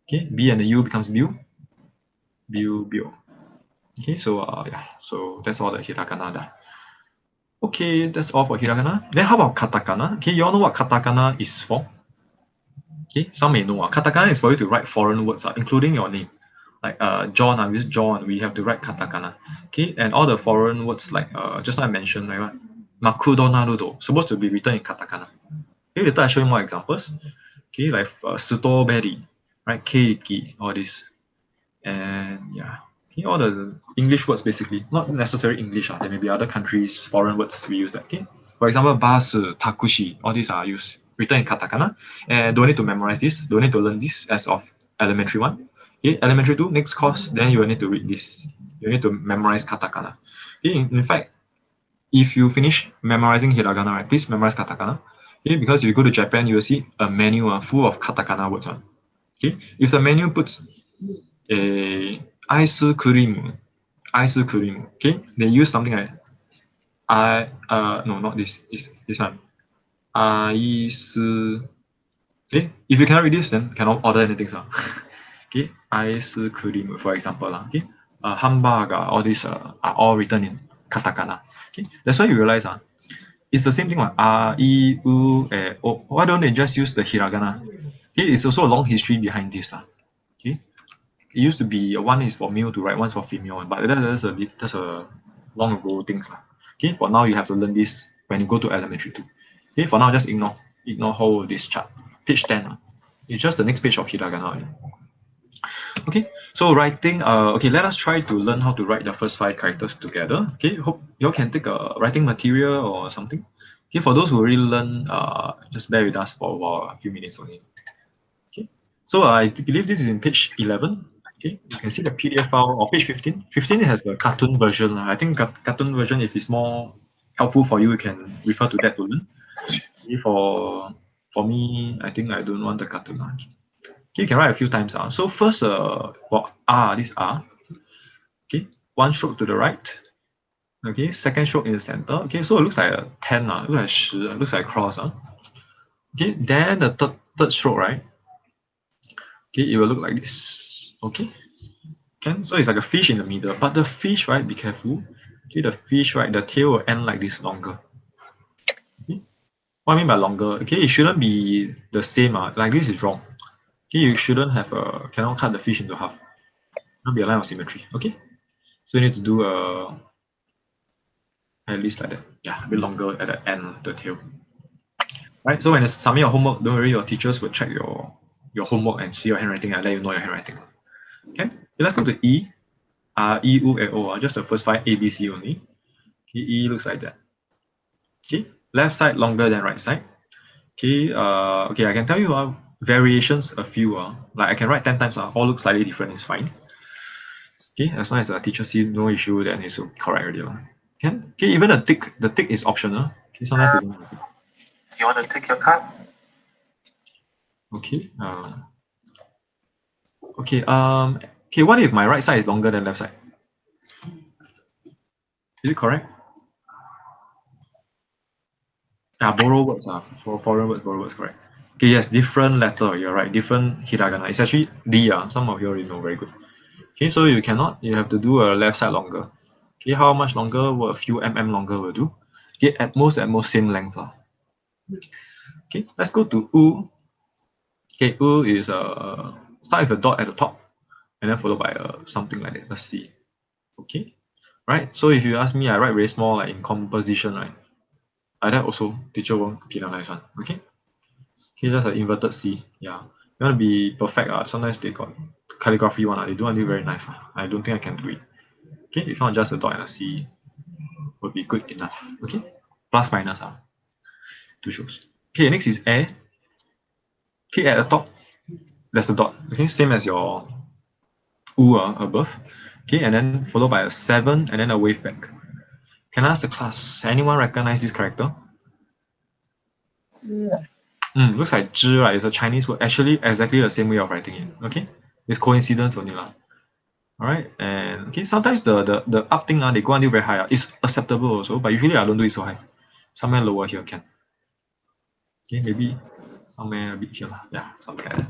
Okay, B and the U becomes Biu. Biu, Biu. Okay, so yeah, so that's all the hiragana. Okay, that's all for hiragana. Then how about katakana? Okay, you all know what katakana is for? Okay, some may know. Katakana is for you to write foreign words, including your name. Like John, with John, we have to write katakana. Okay, and all the foreign words like just now I mentioned, like what? Makudo supposed to be written in katakana. Okay, later I show you more examples. Okay, like strawberry, right? Keiki, all this. And yeah, okay, all the English words basically, not necessarily English. There may be other countries, foreign words we use that. Okay, for example, basu, takushi, all these are used written in katakana, and don't need to memorize this. Don't need to learn this as of elementary one. Okay, elementary two, next course, then you will need to read this. You need to memorize katakana. Okay, in fact, if you finish memorizing hiragana, right, please memorize katakana. Okay, because if you go to Japan, you will see a menu full of katakana words. Okay, if the menu puts ice cream, okay, they use something like no, not this, is this one, ice. Okay, if you cannot read this, then cannot order anything. Okay, ice cream, for example. Okay, hamburger, all these are all written in katakana. Okay, that's why you realize it's the same thing. I, U, E, O. Why don't they just use the hiragana? Okay, it's also a long history behind this. Okay, it used to be one is for male to write, one's for female, but that's a long ago things. Okay, for now you have to learn this when you go to elementary too. Okay, for now just ignore whole this chart. Page 10. It's just the next page of hiragana. Okay, so writing, okay, let us try to learn how to write the first 5 characters together. Okay, hope you all can take a writing material or something. Okay, for those who really learn, just bear with us for a few minutes only. Okay, so I believe this is in page 11. Okay, you can see the PDF file or page 15. 15 has the cartoon version. I think cartoon version, if it's more helpful for you, you can refer to that to learn. Okay, for me, I think I don't want the cartoon. Okay, you can write a few times. So first, for R, this R. Okay, one stroke to the right. Okay, second stroke in the center. Okay, so it looks like a 10. It looks like 10. It looks like a cross. Okay, then the third stroke, right? Okay, it will look like this. Okay, so it's like a fish in the middle. But the fish, right? Be careful. Okay, the fish, right? The tail will end like this longer. Okay, what I mean by longer? Okay, it shouldn't be the same. Like this is wrong. Okay, you shouldn't have cannot cut the fish into half. Not be a line of symmetry. Okay, so you need to do at least like that. Yeah, a bit longer at the end of the tail. Right. So when you submit your homework, don't worry, your teachers will check your homework and see your handwriting and let you know your handwriting. Okay. Let's go to E. E, U, A, O. Just the first 5 ABC only. Okay, E looks like that. Okay. left side longer than right side. Okay, okay, I can tell you variations a few. Like I can write 10 times, all look slightly different, it's fine. Okay, as long as the teacher sees no issue, then it's correct already. Can? Okay, even the tick is optional. Okay, sometimes they don't have a tick. Do you want to take your card? Okay. Okay. Okay. What if my right side is longer than left side? Is it correct? Borrow words for foreign words, borrow words, correct. Okay, yes, different letter. You're right. Different hiragana. It's actually D. Some of you already know. Very good. Okay, so you cannot. You have to do a left side longer. Okay, how much longer? Well, a few longer will do. Okay, at most same length. Okay, let's go to U. Okay, U is start with a dot at the top, and then followed by something like that. Let's see. Okay, right. So if you ask me, I write very small, like in composition, right? Like that also, teacher won't penalize one. Okay. Okay, that's an inverted C. Yeah, you want to be perfect. Sometimes they got calligraphy one. They do until very nice. I don't think I can do it. Okay, if not just a dot and a C would be good enough. Okay, plus minus two shows. Okay, next is air. Okay, at the top, there's a dot. Okay, same as your U above. Okay, and then followed by a 7 and then a wave back. Can I ask the class, anyone recognize this character? Looks like zhi, right? It's a Chinese word. Actually, exactly the same way of writing it. Okay, it's coincidence only lah. All right, and okay, sometimes the up thing they go until very high. It's acceptable also, but usually I don't do it so high. Somewhere lower here can. Okay, maybe somewhere a bit here. Yeah, something like that.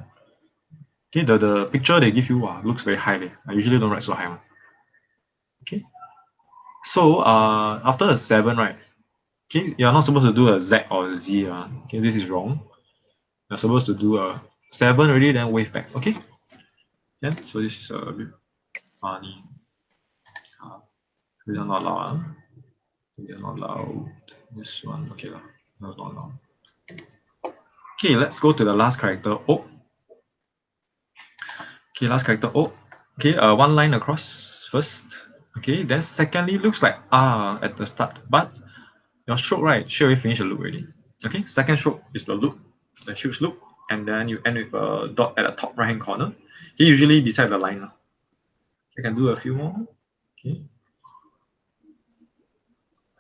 Okay, the picture they give you looks very high. I usually don't write so high one. Okay, so after a 7, right? Okay, you're not supposed to do a Z or a Z. Okay, this is wrong. You're supposed to do a 7 already, then wave back. Okay. Then so this is a bit funny. This one not loud. This is not loud. This one okay lah. No, not loud. Okay, let's go to the last character O. Okay, last character O. Okay, one line across first. Okay, then secondly looks like R at the start, but your stroke right, sure we finish the loop already. Okay, second stroke is the loop, the huge loop, and then you end with a dot at the top right hand corner. Okay, usually beside the line. You can do a few more. Okay.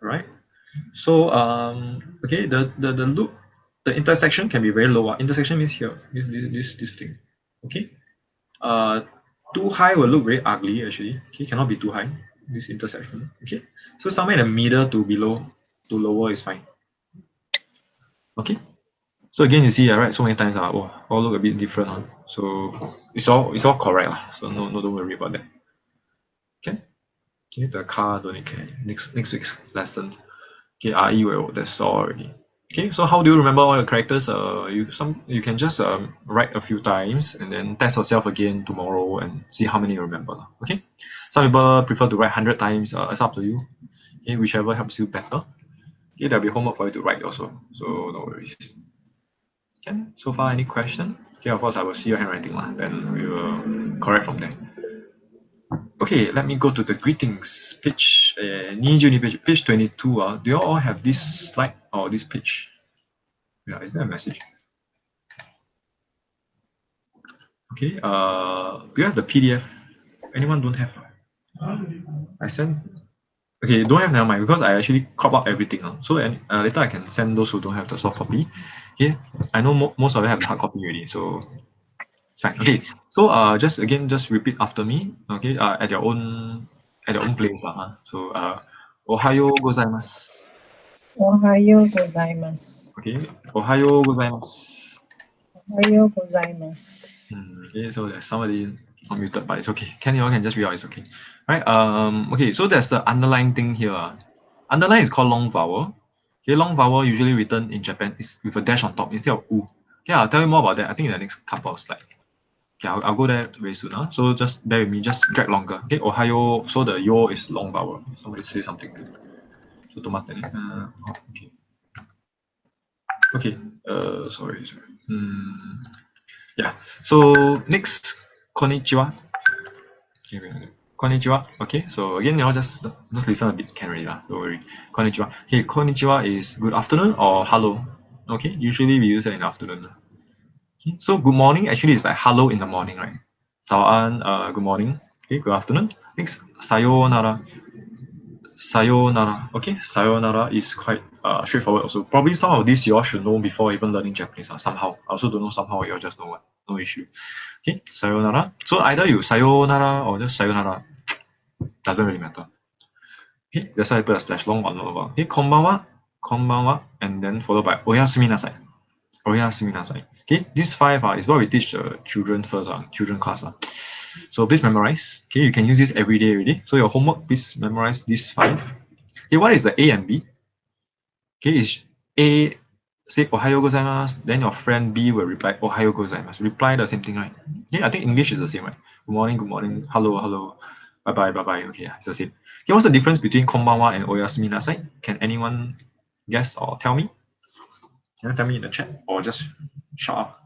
Right. So okay, the loop, the intersection can be very low. Intersection means here, this thing. Okay. Too high will look very ugly actually. Okay, cannot be too high. This intersection. Okay. So somewhere in the middle to below to lower is fine. Okay. So again, you see, I write so many times, all look a bit different. So it's all correct. So no, don't worry about that. Okay. Okay, the car don't need care. Next week's lesson. Okay, RE well, that's all already. Okay, so how do you remember all your characters? You can just write a few times and then test yourself again tomorrow and see how many you remember. Okay, some people prefer to write 100 times. It's up to you. Okay, whichever helps you better. Okay, there'll be homework for you to write also, so no worries. Okay, so far any question? Okay, of course I will see your handwriting lah. Then we will correct from there. Okay, let me go to the greetings page. Page 22. Do you all have this slide or this page? Yeah, is there a message? Okay, do you have the PDF? Anyone don't have? I sent. Okay, don't have, never mind, because I actually crop out everything. So later I can send those who don't have the soft copy. Okay, I know most of you have the hard copy already, so fine. Okay, so just repeat after me. Okay, at your own place. So Ohayo gozaimasu. Ohayo gozaimasu. Okay, Ohayo gozaimasu. Ohayo gozaimasu. Okay, so there's somebody unmuted, but it's okay. You all can just read out, it's okay. Right, okay, so there's the underline thing here. Underline is called long vowel. Okay, long vowel usually written in Japan is with a dash on top instead of U. Okay, I'll tell you more about that, I think in the next couple of slides. Okay, I'll go there very soon. So just bear with me, just drag longer. Okay, Ohayo, so the yo is long vowel. Somebody say something. So tomate. Okay. Okay, sorry. Yeah, so next, konnichiwa. Okay, Konnichiwa. Okay, so again, just listen a bit, can already, don't worry. Konnichiwa. Okay, konnichiwa is good afternoon or hello. Okay, usually we use it in the afternoon. Okay, so good morning actually is like hello in the morning, right? 早安, good morning. Okay, good afternoon. Next, sayonara. Sayonara. Okay, sayonara is quite straightforward also. Probably some of these you all should know before even learning Japanese somehow. I also don't know somehow, you all just know it. No issue. Okay, sayonara. So either you sayonara or just sayonara. Doesn't really matter. Okay, that's why I put a slash long one over. Okay, konbanwa, and then followed by oyasumi nasai. Oyasumi nasai. Okay, these five is what we teach the children first, children class. So please memorize. Okay, you can use this every day already. So your homework, please memorize these five. Okay, what is the A and B? Okay, is A say ohayo gozaimasu, then your friend B will reply ohayo gozaimasu. Reply the same thing, right? Okay, I think English is the same, right? Good morning, hello, hello, bye bye, okay, it's the same. Okay, what's the difference between konbanwa and oyasumi nasai? Can anyone guess or tell me? Can you tell me in the chat or just shout out?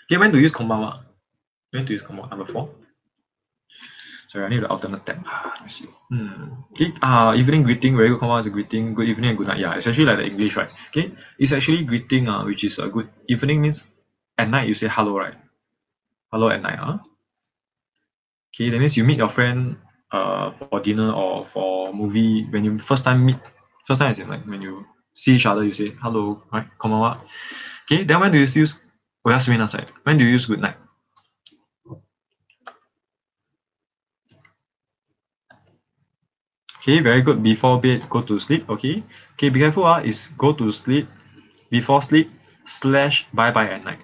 Okay, when to use konbanwa? When to use konbanwa? Number 4. Sorry, I need the alternate tab. Let me see. Okay. Evening greeting, very good. Konbanwa is a greeting. Good evening and good night. Yeah, it's actually like the English, right? Okay. It's actually greeting, which is a good evening means at night you say hello, right? Hello at night, Okay, that means you meet your friend for dinner or for movie. When you first time is like when you see each other, you say hello, right? Konbanwa. Okay, then when do you use oyasumi nasai? When do you use good night? Okay, very good. Before bed, go to sleep. Okay. Okay, be careful. Is go to sleep, before sleep, / bye at night.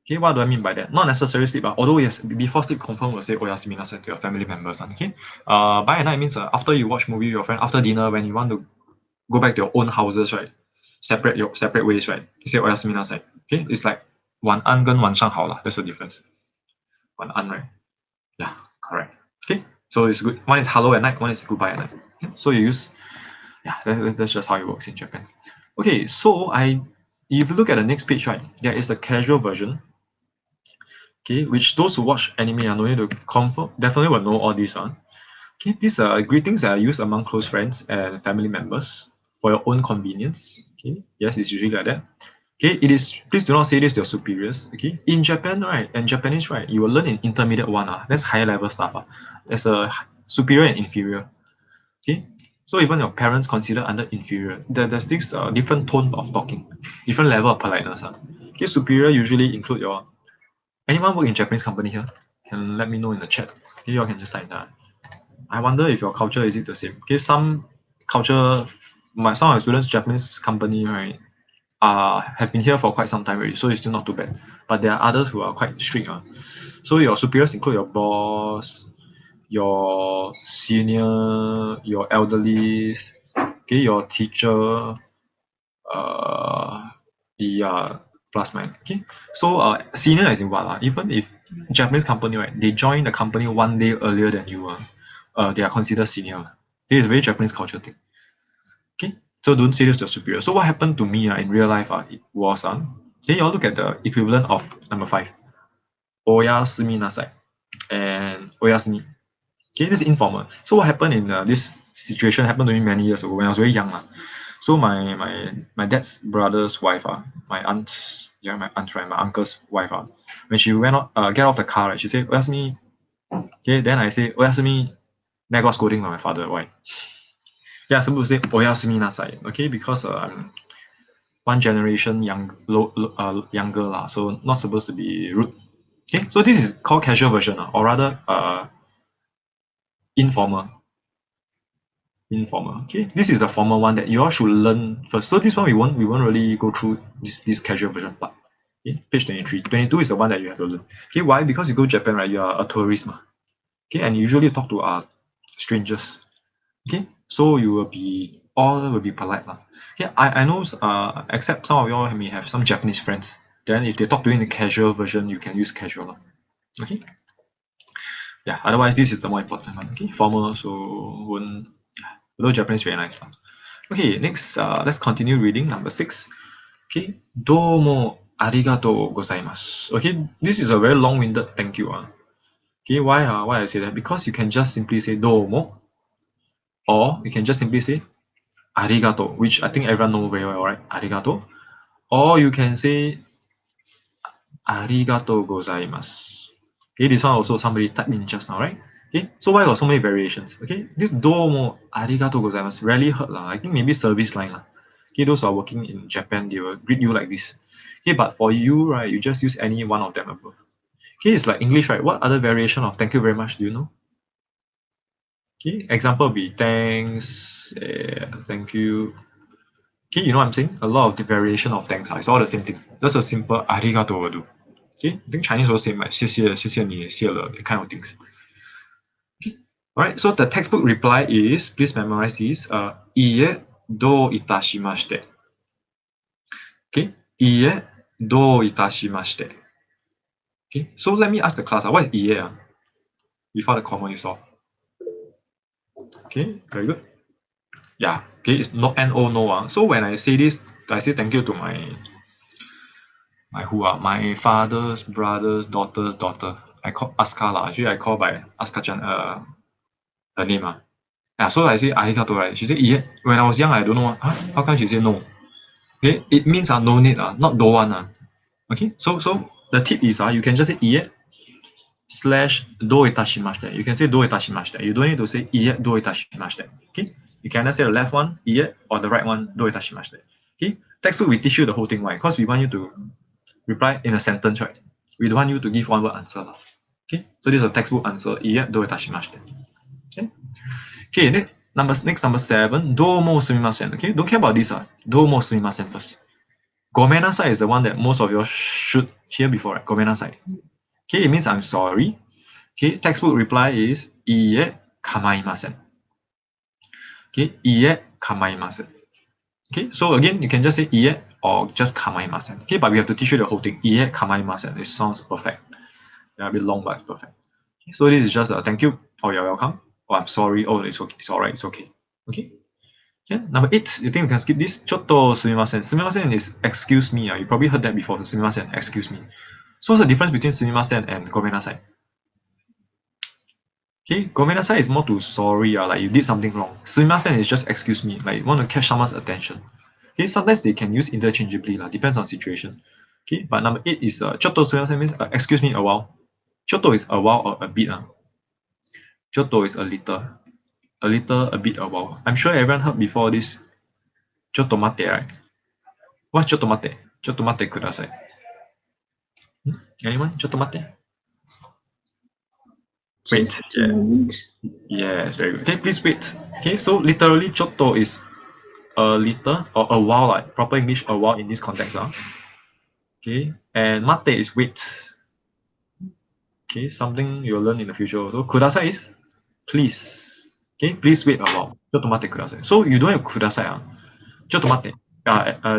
Okay, what do I mean by that? Not necessarily sleep. Although yes, before sleep, confirm will say oyasumi nasai to your family members. Okay. Bye at night means after you watch movie with your friend, after dinner, when you want to go back to your own houses, right? Separate ways, right? You say oyasumi nasai. Okay, it's like 晚安跟晚上好啦. That's the difference. 晚安, right? Yeah, correct. Okay, so it's good. One is hello at night, one is goodbye at night. Okay? So you use, yeah, that's just how it works in Japan. Okay, so if you look at the next page, right, there is the casual version. Okay, which those who watch anime are no need to confirm, definitely will know all these. Okay, these are greetings that are used among close friends and family members for your own convenience. Okay, yes, it's usually like that. Okay, it is, please do not say this to your superiors. Okay, in Japan, right, and Japanese, right, you will learn in intermediate one. That's higher level stuff. There's a superior and inferior. Okay, so even your parents consider under inferior. There's this different tone of talking, different level of politeness. Okay, superior usually include your, anyone work in Japanese company here? Can let me know in the chat. Okay, you all can just type that. I wonder if your culture is it the same. Okay, some culture, some of my students Japanese company, right, have been here for quite some time already, so it's still not too bad. But there are others who are quite strict. So your superiors include your boss, your senior, your elderly, okay, your teacher, yeah, plus mine. Okay, so senior is in what? Even if Japanese company, right, they join the company one day earlier than you, they are considered senior. This is a very Japanese culture thing. Okay, so don't say this to your superior. So what happened to me in real life it was okay, you all look at the equivalent of number 5, oyasumi nasai and oyasumi. Okay, this is informal. So what happened in this situation happened to me many years ago when I was very young. So my dad's brother's wife, my aunt, yeah, my aunt, right, my uncle's wife, when she went out, get off the car, right, she said, oyasumi. Okay, then I say, oyasumi. Then I got scolding by my father. Why? Yeah, I'm supposed to say oyasumi nasai. Okay, because I'm one generation younger lah, so not supposed to be rude. Okay, so this is called casual version, or rather informal. Okay, this is the formal one that you all should learn first. So this one we won't really go through this casual version part. Okay, page 23. 22 is the one that you have to learn. Okay, why? Because you go Japan, right, you are a tourist, okay, and you usually talk to strangers. Okay, so you will be polite. Okay, I know except some of you all may have some Japanese friends. Then if they talk to you in the casual version, you can use casual. Okay. Yeah, otherwise this is the more important one. Okay, formal, so won't, yeah, although Japanese very nice. Okay, next let's continue reading number 6. Okay, domo arigatou gozaimasu. Okay, this is a very long-winded thank you. Okay, why I say that? Because you can just simply say domo, or you can just simply say arigato, which I think everyone know very well, right? Arigato. Or you can say arigato gozaimasu. Okay, this one also somebody typed in just now, right? Okay, so why got so many variations? Okay, this domo arigato gozaimasu rarely heard lah. I think maybe service line lah. Okay, those who are working in Japan, they will greet you like this. Okay, but for you, right, you just use any one of them above. Okay, it's like English, right? What other variation of thank you very much do you know? Okay, example will be thanks, thank you. Okay, you know what I'm saying? A lot of the variation of thanks. It's all the same thing. Just a simple arigato will do. Okay, I think Chinese also same, like 谢谢你谢了, that kind of things. Okay, all right. So the textbook reply is, please memorize this. いいえ、どういたしまして. Okay, いいえ、どういたしまして. Okay, so let me ask the class. What is いいえ? Before the comma you saw. Okay, very good. Yeah, okay, it's no no no. So when I say this, I say thank you to my my father's brother's daughter's daughter. I call Aska lah. Actually I call by Aska-chan her name. Yeah, so I say arigato, right? She said yeah. When I was young, I don't know. How come she say no? Okay, it means no need not don't want. Okay, so the tip is you can just say yeah slash do itashimashite. You can say do itashimashite. You don't need to say yeah do itashimashite. Okay, you can either say the left one yeah or the right one do itashimashite. Okay, textbook we teach you the whole thing. Why? Because we want you to reply in a sentence, right? We don't want you to give one word answer. Okay, so this is a textbook answer. Yeah do itashimashite. Okay. Okay, next number 7. Domo sumimasen. Okay, don't care about this. Domo sumimasen first. Gomenasai is the one that most of you should hear before, right? Gomenasai. Okay, it means I'm sorry. Okay, textbook reply is iie kamaimasen. Okay, iie kamaimasen. Okay, so again, you can just say iie or just kamaimasen. Okay, but we have to teach you the whole thing. Iie kamaimasen. It sounds perfect. Yeah, a bit long, but it's perfect. Okay, so this is just a thank you or you're welcome. Oh, I'm sorry. Oh, it's okay. It's all right. It's okay. Okay. Yeah. Number 8. You think we can skip this? Chotto sumimasen. Sumimasen is excuse me. You probably heard that before. So sumimasen, excuse me. So what's the difference between sumimasen and gomenasai? Okay, gomenasai is more to sorry. Like you did something wrong. Sumimasen is just excuse me. Like you want to catch someone's attention. Okay, sometimes they can use interchangeably. Depends on situation. Okay, but number 8 is chotto sumimasen means excuse me a while. Chotto is a while or a bit. Chotto is a little, a bit, a while. I'm sure everyone heard before this. Chotto mate, right? What's chotto mate? Chotto mate kudasai. Anyone? Chotto mate? Wait. Just a moment. Yes, very good. Okay, please wait. Okay, so literally chotto is a little or a while, like proper English, a while in this context. Okay, and mate is wait. Okay, something you'll learn in the future. So kudasai is please. Okay, please wait a while. Chotto mate kudasai. So you don't have kudasai. Chotto mate.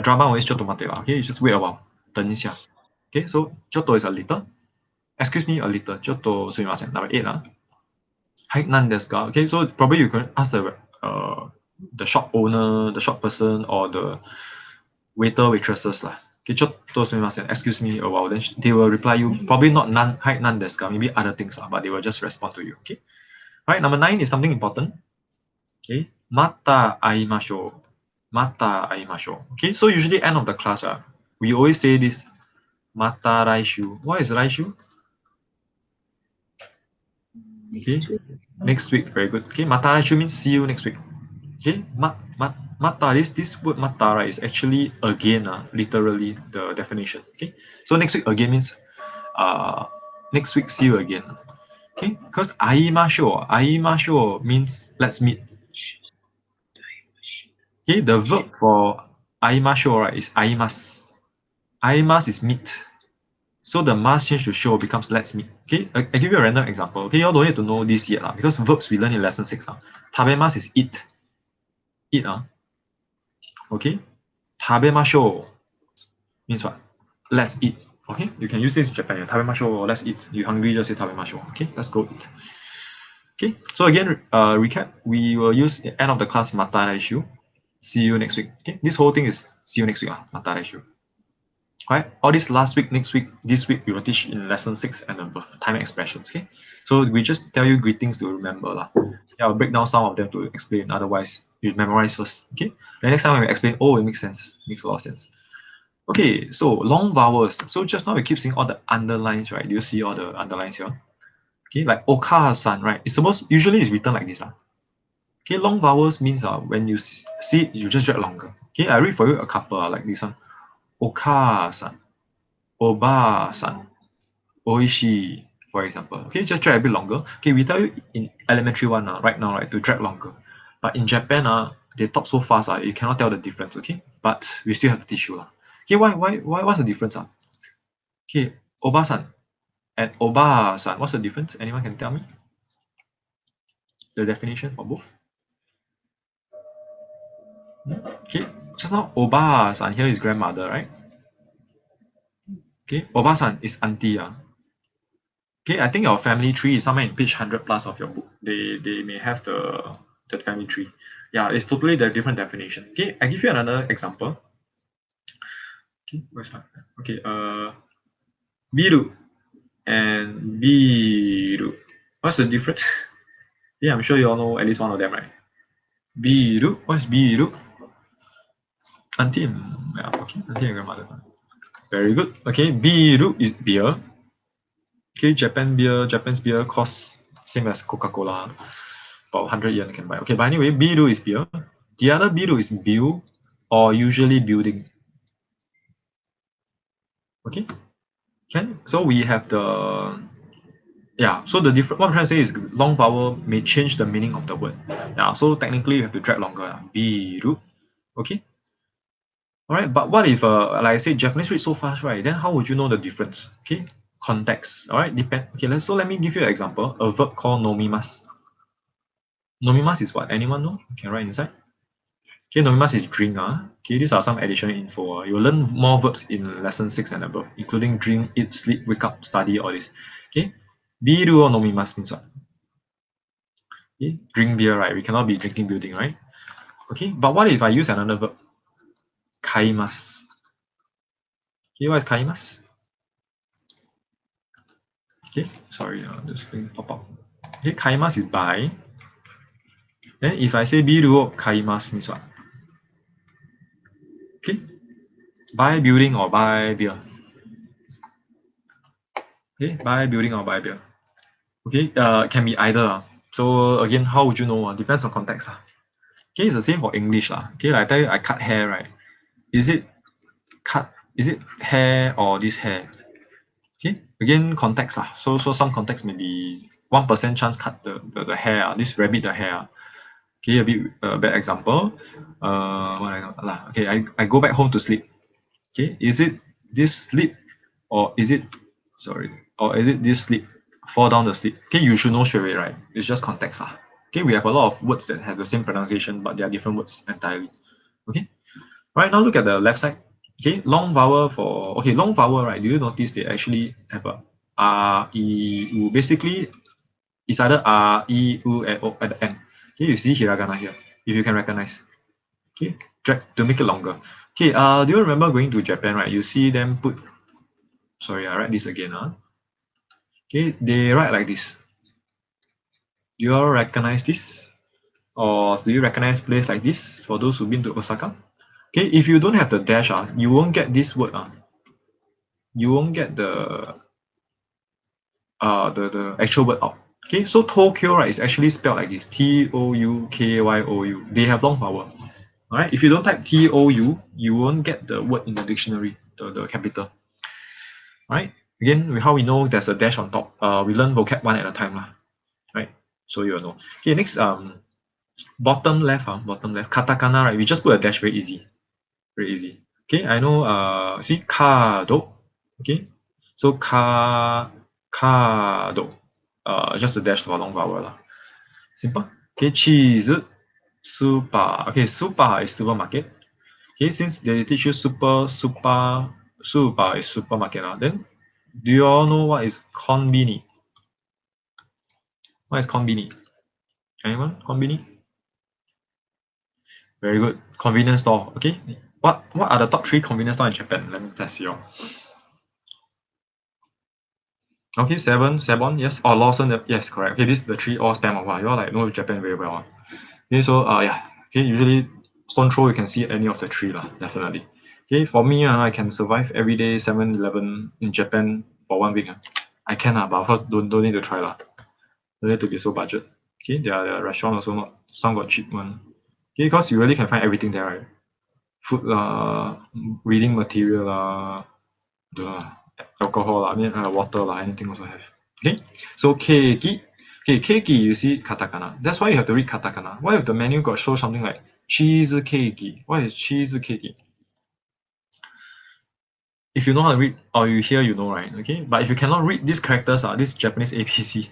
Drama always chotto mate. Okay, you just wait a while. 等一下. Okay, so chotto is a little. Excuse me, a little. Chotto sumimasen. Number 8. Hai nan desu ka? Okay, so probably you can ask the shop owner, the shop person, or the waiter, waitresses lah. Okay, chotto sumimasen. Excuse me a while. Then they will reply you. Probably not nan, hai nan desu ka? Maybe other things but they will just respond to you. Okay. All right, number 9 is something important. Okay, mata aimashou. Mata aimashou. Okay, so usually end of the class, we always say this. Mata raishu. What is raishu? Next week. Next week. Very good. Okay, mata raishu means see you next week. Okay, mata, this word mata, right, is actually again, literally the definition. Okay, so next week again means next week see you again. Okay, because aimashou means let's meet. Okay, the verb for aimashou, right, is aimasu. Aimasu is meet. So the mas change to show becomes let's meet. Okay, I give you a random example. Okay, you all don't need to know this yet because verbs we learn in lesson 6. Tabemasu is eat. Eat. Okay, tabemashou means what? Let's eat. Okay, you can use this in Japan. Tabemashou or let's eat. You hungry, just say tabemashou. Okay, let's go eat. Okay, so again, recap. We will use the end of the class mata raishu. See you next week. Okay, this whole thing is see you next week. Mata raishu. Right? All this last week, next week, this week we will teach in lesson 6 and above, time expressions. Okay, so we just tell you greetings to remember lah. Yeah, I'll break down some of them to explain. Otherwise, you memorize first. Okay, the next time when we explain, oh, it makes sense, makes a lot of sense. Okay, so long vowels. So just now we keep seeing all the underlines, right? Do you see all the underlines here? Okay, like Oka-san, right? It's supposed usually it's written like this. Okay, long vowels means when you see it, you just drag longer. Okay, I read for you a couple like this one. Oka-san, Oba-san, Oishi, for example. Okay, just drag a bit longer. Okay, we tell you in elementary one right now, right, to drag longer. But in Japan, they talk so fast, you cannot tell the difference, okay? But we still have to teach you. Okay, what's the difference? Okay, Oba-san and Oba-san, what's the difference? Anyone can tell me? The definition for both? Okay, just now Oba-san here is grandmother, right? Okay, Oba-san is auntie. Okay, I think your family tree is somewhere in page 100 plus of your book. They may have the family tree. Yeah, it's totally the different definition. Okay, I give you another example. Okay, where's my okay, biru and biru. What's the difference? Yeah, I'm sure you all know at least one of them, right? Biru. What's biru? Auntie and yeah, okay, auntie and grandmother. Very good. Okay, biru is beer. Okay, Japan's beer costs same as Coca-Cola. About 100 yen can buy. Okay, but anyway, biru is beer. The other biru is build or usually building. Okay, can so we have the yeah. So the different what I'm trying to say is long vowel may change the meaning of the word. Yeah, so technically you have to drag longer. Biru. Okay. All right, but what if like I said, Japanese read so fast, right? Then how would you know the difference? Okay, context. All right, depend. Okay, let me give you an example. A verb called nomimasu. Nomimasu is what? Anyone know? You can write inside. Okay, nomimasu is drink. Okay, these are some additional info. You'll learn more verbs in lesson 6 and above, including drink, eat, sleep, wake up, study, all this. Okay, biru or nomimasu means what? Okay, drink beer, right? We cannot be drinking building, right? Okay, but what if I use another verb? Kaimasu. Okay, what is kaimasu? Okay, sorry, this thing pop up. Okay, kaimasu is buy. Then if I say biru o kaimasu means what? Okay, buy building or buy beer. Okay, buy building or buy beer. Okay, can be either. So again, how would you know? Depends on context. Okay, it's the same for English. Okay, like I tell you, I cut hair, right? Is it cut? Is it hair or this hair? Okay, again, context. So some context may be 1% chance cut the hair. This rabbit the hair. Okay, a bit bad example. Okay, I go back home to sleep. Okay, is it this sleep or is it this sleep fall down the sleep? Okay, you should know straight away, right? It's just context. Okay, we have a lot of words that have the same pronunciation, but they are different words entirely. Okay, right now look at the left side. Okay, long vowel long vowel, right? Do you notice they actually have a R, E, U? Basically, it's either R, E, U, and O at the end. Okay, you see hiragana here, if you can recognize. Okay, drag to make it longer. Okay, do you remember going to Japan, right? You see them put, sorry, I write this again. Okay, they write like this. Do you all recognize this? Or do you recognize place like this for those who've been to Osaka? Okay, if you don't have the dash, you won't get this word. You won't get the actual word out. Okay, so Tokyo, right, is actually spelled like this. Toukyo. They have long vowel. Alright, if you don't type TOU, you won't get the word in the dictionary, the capital. Alright, again, how we know there's a dash on top. We learn vocab one at a time, right? So you'll know. Okay, next, bottom left, katakana, right? We just put a dash, very easy. Very easy. Okay, I know, see, kado. Okay, so kado. Just a dash for long vowel. Simple. Okay, cheese, super. Okay, super is supermarket. Okay, since they teach you super is supermarket. Then do you all know what is konbini? What is konbini? Anyone? Konbini? Very good. Convenience store. Okay. What are the top 3 convenience stores in Japan? Let me test you. Okay, Sebon, yes. Or Lawson, yes, correct. Okay, this the 3 all spam. Wow, you all like know Japan very well. Okay, so yeah. Okay, usually stone throw you can see any of the 3 lah, definitely. Okay, for me, I can survive every day 7-Eleven in Japan for 1 week. I can, but of course don't need to try lah. Don't need to be so budget. Okay, their restaurant also not, some got cheap one. Okay, because you really can find everything there, right? Food reading material the alcohol I mean water anything also have. Okay, so keiki. Okay, keiki you see katakana. That's why you have to read katakana. Why if the menu got show something like cheese keiki? What is cheese keiki? If you know how to read or you hear, you know, right? Okay, but if you cannot read these characters, this Japanese ABC,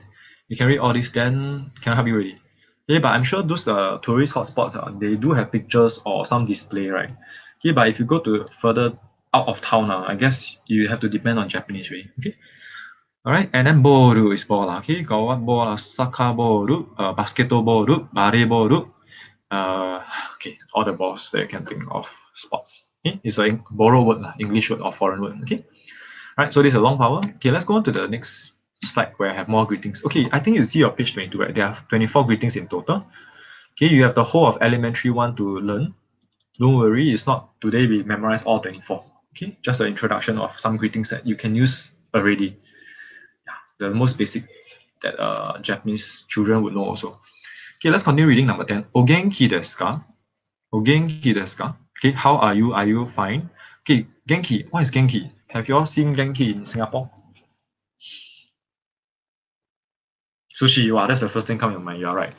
you can read all this, then cannot help you already. Okay, but I'm sure those tourist hotspots, they do have pictures or some display, right? Okay, but if you go to further out of town, I guess you have to depend on Japanese way. Okay, all right, and then boru is ball. Okay, got what ball? Soccer ball, basketball, volleyball. Okay, all the balls that you can think of sports. Okay, it's a borrowed word, English word or foreign word. Okay, all right, so this is a long power. Okay, let's go on to the next slide where I have more greetings. Okay, I think you see your page 22, right? There are 24 greetings in total. Okay, you have the whole of elementary 1 to learn. Don't worry, it's not today we memorize all 24. Okay, just an introduction of some greetings that you can use already. Yeah, the most basic that Japanese children would know also. Okay, let's continue reading number 10. Ogenki desu ka? Ogenki desu ka? Okay, how are you? Are you fine? Okay, Genki. What is Genki? Have you all seen Genki in Singapore? Sushi. Wow, that's the first thing coming to mind. You're right.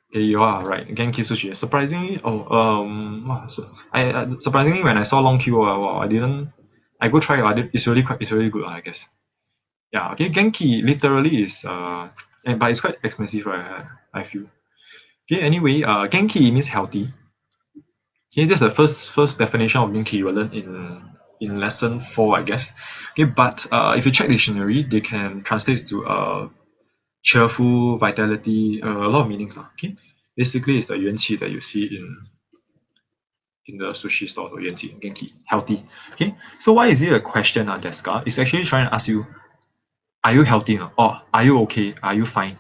Okay, you are right. Genki sushi. Surprisingly, surprisingly when I saw long queue, I go try. It's really good. I guess. Yeah. Okay, Genki literally is but it's quite expensive, right? I feel. Okay. Anyway, Genki means healthy. Okay, that's the first definition of Genki you will learn in lesson 4, I guess. Okay, but if you check dictionary, they can translate to cheerful, vitality, a lot of meanings. Okay, basically it's the 元气 that you see in the sushi store. So 元气, Genki, healthy. Okay, so why is it a question, Deska? It's actually trying to ask you, are you healthy or are you okay? Are you fine?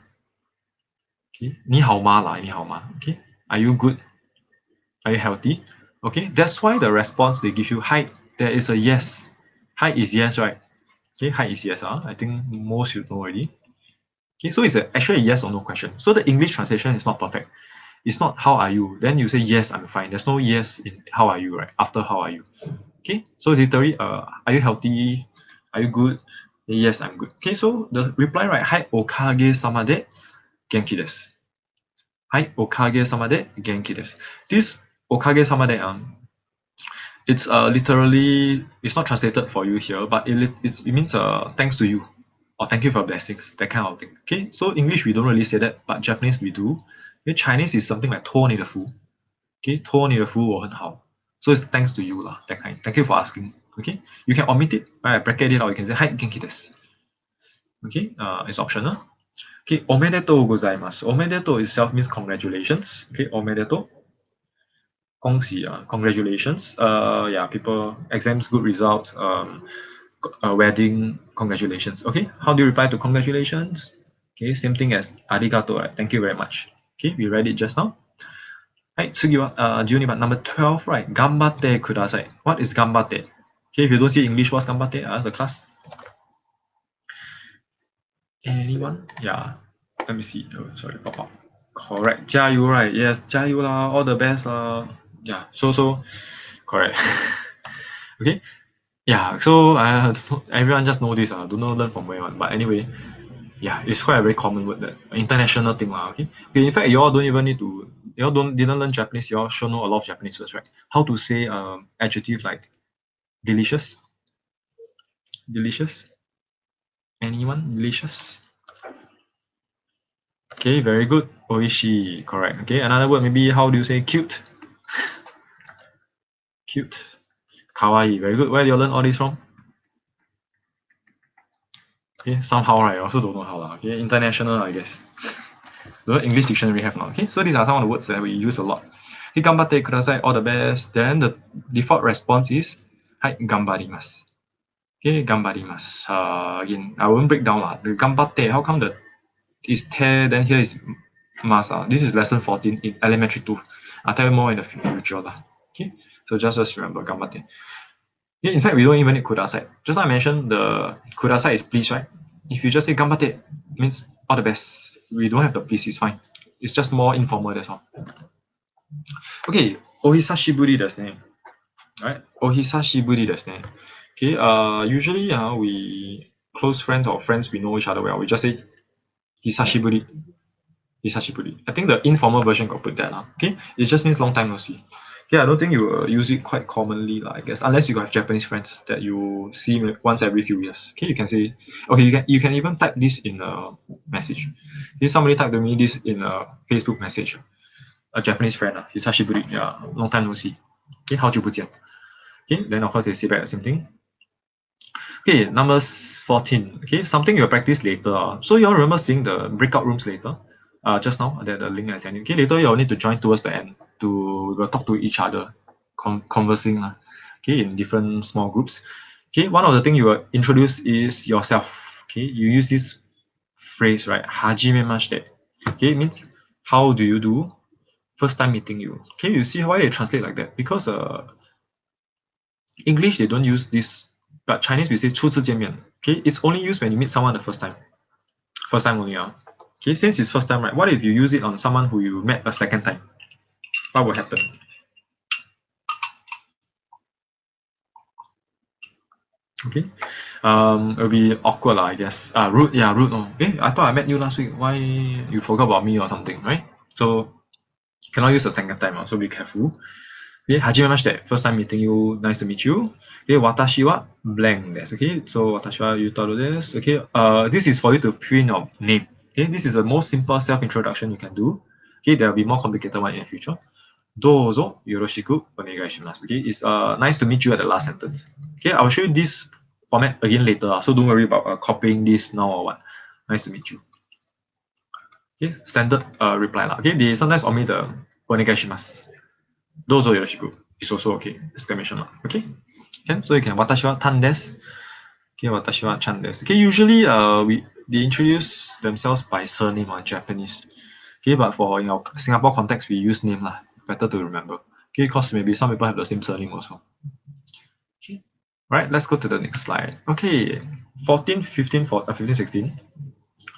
Okay, 你好吗啦，你好吗? Okay, are you good? Are you healthy? Okay, that's why the response they give you height, there is a yes. Height is yes, right? Okay, height is yes. I think most you know already. Okay, so it's actually a yes or no question. So the English translation is not perfect. It's not how are you? Then you say yes, I'm fine. There's no yes in how are you, right? After how are you? Okay, so literally, are you healthy? Are you good? Yes, I'm good. Okay, so the reply, right? Hai okage sama de genki desu. Hai okage sama de genki desu. This okage sama de it's literally, it's not translated for you here, but it means thanks to you or thank you for blessings, that kind of thing. Okay, so English we don't really say that, but Japanese we do. Okay, Chinese is something like 托你的福. Okay, 托你的福我很好. So it's thanks to you lah, that kind. Thank you for asking. Okay, you can omit it, right? Bracket it, or you can say hi genki desu. Okay, it's optional. Okay, omedetou gozaimasu. Omedetou itself means congratulations. Okay, omedetou. 恭喜 congratulations. Yeah, people exams good results. Wedding congratulations. Okay, how do you reply to congratulations? Okay, same thing as arigato, right? Thank you very much. Okay, we read it just now. Right, 次は12番 number 12, right? 頑張ってください. What is 頑張って? Okay, if you don't see English, what's 頑張って? Ask the class. Anyone? Yeah. Let me see. Oh, sorry, pop up. Correct. 加油, right? Yes, 加油 lah. All the best. Yeah. So. Correct. Okay. Yeah. So everyone just know this. Don't know learn from where one. But anyway, yeah, it's quite a very common word, that international thing lah. Okay. In fact, you all don't even need to. You all didn't learn Japanese. You all sure know a lot of Japanese words, right? How to say adjective like delicious. Delicious. Anyone? Delicious. Okay, very good. Oishi, correct. Okay, another word maybe how do you say cute? Cute. Kawaii, very good. Where do you learn all this from? Okay, somehow, right? I also don't know how. Okay, international, I guess. The English dictionary have now. Okay, so these are some of the words that we use a lot. Hey, gambate kudasai, all the best. Then the default response is hai gambarimasu. Okay, gambarimasu. Again, I won't break down lah. The gambate, how come the is te, then here is mas. This is lesson 14 in elementary 2. I'll tell you more in the future lah. Okay, so just remember gambate. Yeah, in fact, we don't even need kudasai. Just like I mentioned, the kudasai is please, right? If you just say gambate, means all the best. We don't have the please, it's fine. It's just more informal, that's all. Okay, ohisashiburi desu ne. Right? Ohisashiburi desu ne. Okay, usually we close friends or friends we know each other well. We just say hisashiburi. Hisashiburi. I think the informal version got put that. Okay, it just means long time no see. Okay, I don't think you use it quite commonly, I guess, unless you have Japanese friends that you see once every few years. Okay, you can say, okay, you can even type this in a message. Okay, somebody typed to me this in a Facebook message. A Japanese friend, hisashiburi, yeah, long time no see. Okay, 好久不见. Okay, then of course they say back the same thing. Okay, number 14. Okay, something you'll practice later. So you all remember seeing the breakout rooms later? Just now, the link I sent you. Okay, later you'll need to join towards the end to talk to each other, conversing. Okay, in different small groups. Okay, one of the things you will introduce is yourself. Okay, you use this phrase, right? Hajimemashite. Okay, it means how do you do? First time meeting you. Okay, you see why they translate like that? Because English they don't use this, but Chinese we say 初次见面. Okay, it's only used when you meet someone the first time. First time only. Okay, since it's first time, right? What if you use it on someone who you met a second time? What will happen? Okay, it'll be awkward, I guess. Rude, yeah, rude. Okay, I thought I met you last week. Why you forgot about me or something, right? So cannot use a second time. So be careful. Okay, hajimemashite. First time meeting you. Nice to meet you. Okay, watashi wa blank desu. Okay, so watashi wa yutaru desu. Okay, this is for you to print your name. Okay, this is the most simple self-introduction you can do. Okay, there will be more complicated one in the future. Dozo yoroshiku onegai shimasu. Okay, it's nice to meet you at the last sentence. Okay, I will show you this format again later. So don't worry about copying this now or what. Nice to meet you. Okay, standard reply lah. Okay, they sometimes omit the onegai shimasu. Dozo yoroshiku is also okay. Exclamation mark. Okay. Can so you can watashi wa tan desu. Okay, watashi wa chan desu. Okay, usually they introduce themselves by surname or Japanese. Okay, but for in our Singapore context we use name lah. Better to remember. Okay, because maybe some people have the same surname also. Okay. Right, let's go to the next slide. Okay, 14, 15, 16.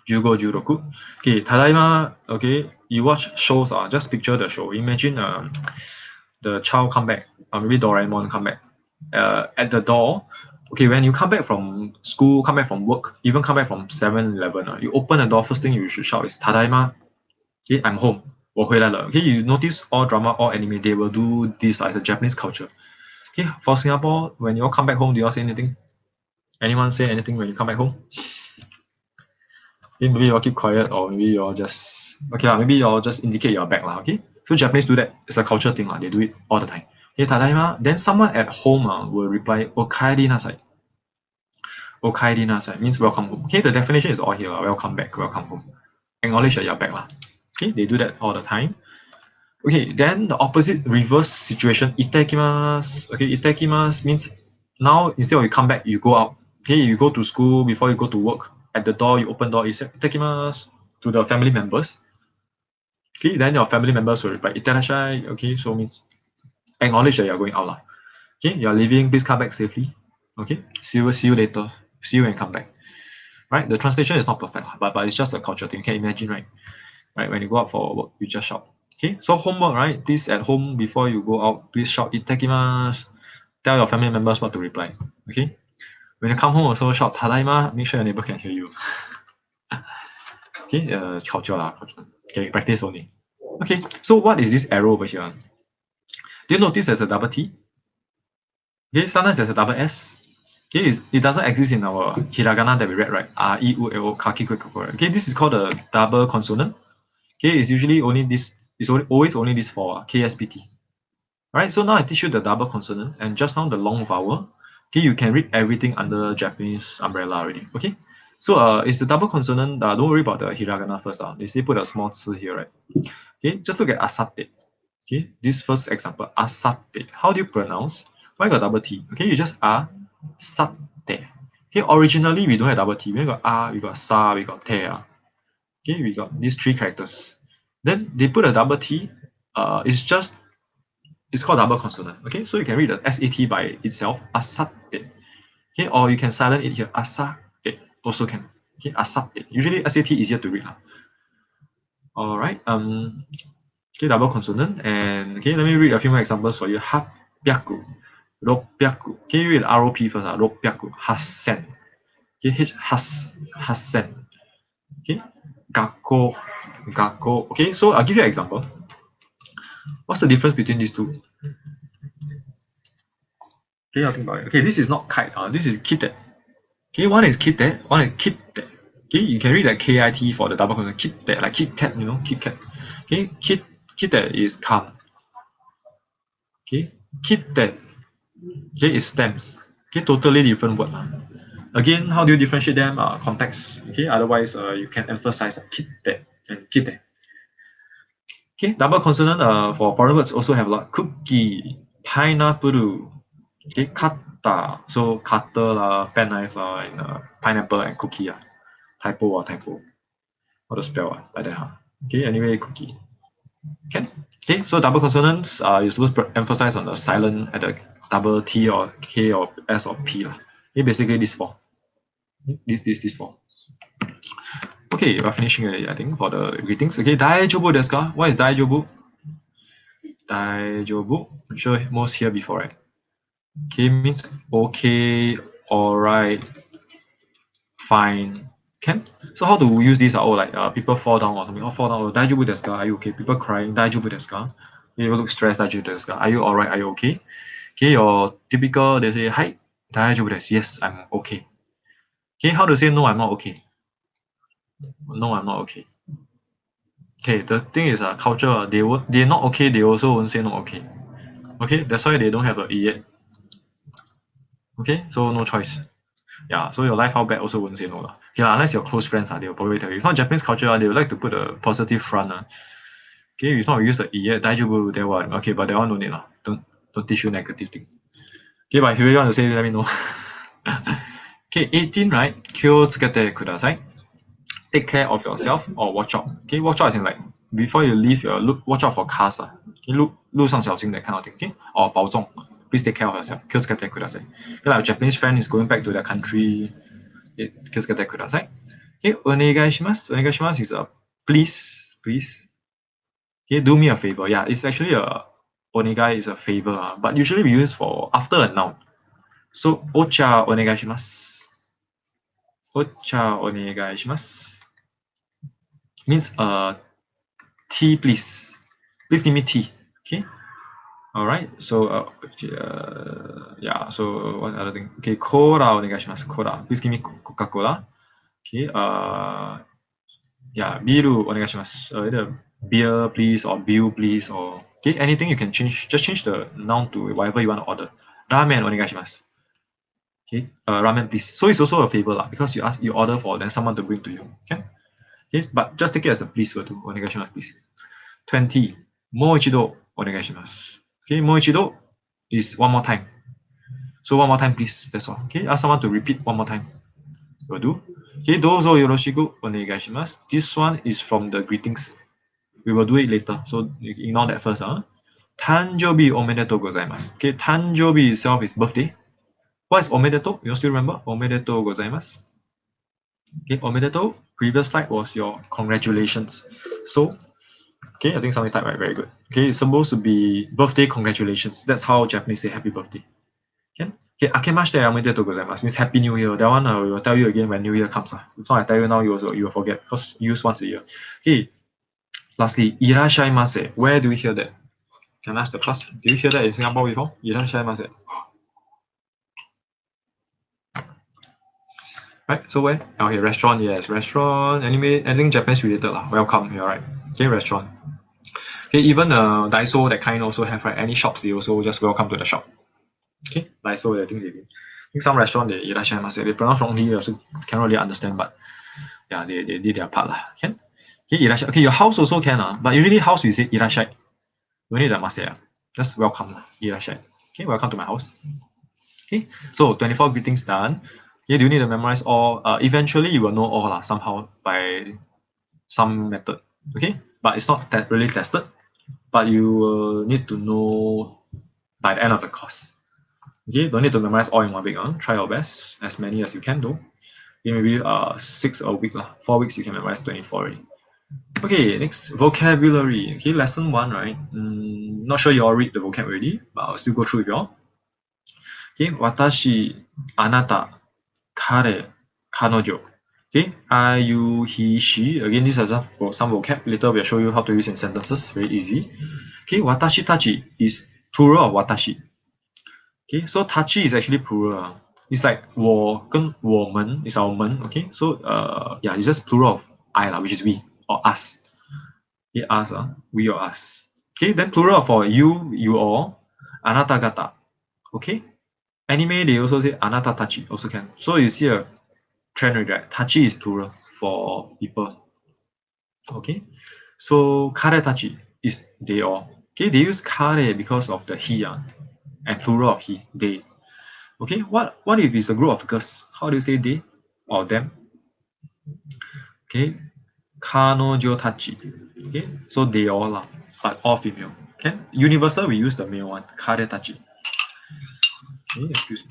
Jugo Juroku. Okay, tadaima. Okay, you watch shows. Just picture the show. Imagine the child come back, or maybe Doraemon come back. At the door. Okay, when you come back from school, come back from work, even come back from 7-Eleven, you open the door. First thing you should shout is "Tadaima." Okay, I'm home. 我回来了. Okay, you notice all drama, all anime, they will do this as a Japanese culture. Okay, for Singapore, when you all come back home, do you all say anything? Anyone say anything when you come back home? Okay, maybe you all keep quiet, or maybe you all just maybe you all just indicate you're back lah. Okay, so Japanese do that. It's a culture thing lah. They do it all the time. Okay, tadaima. Then someone at home will reply okaeri nasai. Okaeri nasai means welcome home. Okay, the definition is all here. Welcome back, welcome home. Acknowledge that you're back lah. Okay, they do that all the time. Okay, then the opposite reverse situation, itakimasu. Okay, itakimasu means now instead of you come back, you go out. Okay, you go to school before you go to work. At the door, you open door, you say itakimasu to the family members. Okay, then your family members will reply itterashai. Okay, so means acknowledge that you're going out lah. Okay, you're leaving, please come back safely. Okay, see you later. See you when you come back. Right, the translation is not perfect, but it's just a culture thing. You can imagine, right? Right, when you go out for work, you just shout. Okay, so homework, right? Please at home before you go out, please shout itakimasu. Tell your family members what to reply. Okay, when you come home, also shout tadaima. Make sure your neighbor can hear you. Okay, culture lah, culture. Okay, practice only. Okay, so what is this arrow over here? Do you notice there's a double T? Okay, sometimes there's a double S. Okay, it doesn't exist in our hiragana that we read, right? A, I, U, E, O, kaki, koi, koko. Okay, this is called a double consonant. Okay, it's usually only this. It's always only this for KSPT. Alright, so now I teach you the double consonant and just now the long vowel. Okay, you can read everything under Japanese umbrella already. Okay, so it's the double consonant. Don't worry about the hiragana first. They say put a small tsu here, right? Okay, just look at asate. Okay, this first example, asate. How do you pronounce? Why got double T? Okay, you just asate. Okay, originally we don't have double T. We got we got sa, we got te. Okay, we got these three characters. Then they put a double T. It's called double consonant. Okay, so you can read the SAT by itself, asate. Okay, or you can silent it here, asate. Also can. Okay, asate. Usually SAT easier to read. All right. Okay, double consonant. And okay, let me read a few more examples for you. Hapyaku, ropyaku. Okay, you read ROP first. Ropyaku, hasen. Okay, hasen. Okay, gakko. Okay, so I'll give you an example. What's the difference between these two? Okay, I'll think about it. Okay, this is not kite. This is kite. Okay, one is kite, one is kite. Okay, you can read that KIT for the double consonant. Kite, like Kit Kat, Kit Kat. Okay, kite is calm. Okay, kite. Okay, is stems. Okay, totally different word. Again, how do you differentiate them? Context. Okay, otherwise you can emphasize kite and kite. Okay, double consonant for foreign words also have a lot. Cookie, pineapple. Okay, kata. So cutter lah, pen knife lah, and pineapple and cookie lah. Typo. How to spell like that. Okay, anyway, cookie. Okay, so double consonants, you're supposed to emphasize on the silent at the double T or K or S or P lah. Okay, basically these four. These four. Okay, we're finishing already, I think, for the greetings. Okay, daijoubu desu ka? What is daijoubu? Daijoubu. I'm sure most hear before, right? Okay, means okay, alright, fine. Can? So how to use these? Like people fall down or something. Fall down. Daijoubu desu ka? Are you okay? People crying. Daijoubu desu ka? People look stressed. Daijoubu desu ka? Are you alright? Are you okay? Okay, your typical, they say, hi, daijoubu desu. Yes, I'm okay. Okay, how to say no, I'm not okay? No, I'm not okay. Okay, the thing is culture, they're not okay, they also won't say not okay. Okay, that's why they don't have a yet. Okay, so no choice. Yeah, so your life how bad also won't say no. Okay, unless your close friends, they will probably tell you. If not Japanese culture, they would like to put a positive front. Okay, if not we use the yet, daijoubu, then what? Okay, but that one no need. Don't teach you negative thing. Okay, but if you really want to say, let me know. Okay, 18, right? Kyo tsukete kudasai. Take care of yourself or watch out. Okay, watch out is in like before you leave watch out for cars. Okay, 路上小心 that kind of thing. Okay, or 保重. Please take care of yourself. 気をつけてください. Okay, like a Japanese friend is going back to their country. 気をつけてください. Okay, お願いします. お願いします is a please. Okay, do me a favor. Yeah, it's actually a お願い is a favor, but usually we use for after a noun. So お茶お願いします. お茶お願いします. Means tea please. Please give me tea. Okay. All right. So yeah. So what other thing? Okay. Cola お願いします. Cola. Please give me Coca-Cola. Okay. Yeah. ビールお願いします. Either beer please or bill please or okay, anything you can change. Just change the noun to whatever you want to order. Ramen お願いします. Okay. Ramen please. So it's also a favor because you order for then someone to bring to you. Okay. Okay, but just take it as a please word to お願いします please. 20. もう一度お願いします. Okay, もう一度 is one more time. So one more time please. That's all. Okay, ask someone to repeat one more time. Will do. Okay, どうぞよろしくお願いします. This one is from the greetings. We will do it later. So ignore that first. 誕生日おめでとうございます. Okay, 誕生日 itself is birthday. What is おめでとう? You still remember? おめでとうございます. Okay, おめでとう. Previous slide was your congratulations. So, okay, I think somebody typed right, very good. Okay, it's supposed to be birthday congratulations. That's how Japanese say happy birthday. Okay, akemashite omedetou gozaimasu means happy new year. That one I will tell you again when new year comes. If not I tell you now, you will forget because you use once a year. Okay, lastly, irashaimase. Where do we hear that? Can I ask the class? Do you hear that in Singapore before? Irashaimase. Right, so where? Okay, restaurant, yes, restaurant, anyway, anything Japanese related. Welcome, you're right. Okay, restaurant. Okay, even Daiso, that kind also have, right? Any shops, they also just welcome to the shop. Okay, Daiso, I think they do. I think some restaurant, they pronounce wrongly, also cannot really understand, but yeah, they did their part. Can? Okay, irashai. Okay, your house also can, but usually house we say irashai. No need the must say. Just welcome lah. Okay, welcome to my house. Okay, so 24 greetings done. Okay, do you need to memorize all? Eventually you will know all lah, somehow by some method. Okay, but it's not really tested. But you will need to know by the end of the course. Okay, don't need to memorize all in 1 week. Try your best, as many as you can though. Okay, maybe 6 a week lah. 4 weeks you can memorize 24 already. Okay, next vocabulary. Okay, lesson 1, right? Not sure you all read the vocab already, but I'll still go through with you all. Okay, watashi, anata, kare, kanojo. Okay, I, you, he, she. Again, these are some vocab. Later we'll show you how to use in sentences. Very easy. Okay, watashi tachi is plural of watashi. Okay, so tachi is actually plural. It's like 我跟我们 is our 们. Okay, so yeah, it's just plural of I lah, which is we or us. Okay, us, we or us. Okay, then plural for you, you all, anata gata. Okay, anime they also say anata tachi also can. So you see a trend right? Tachi is plural for people. Okay, so kare tachi is they all. Okay, they use kare because of the he and plural of he, they. Okay, what if it's a group of girls? How do you say they or them? Okay, kanojo tachi. Okay, so they all lah, but all female. Okay, universal we use the male one, kare tachi. Okay, excuse me.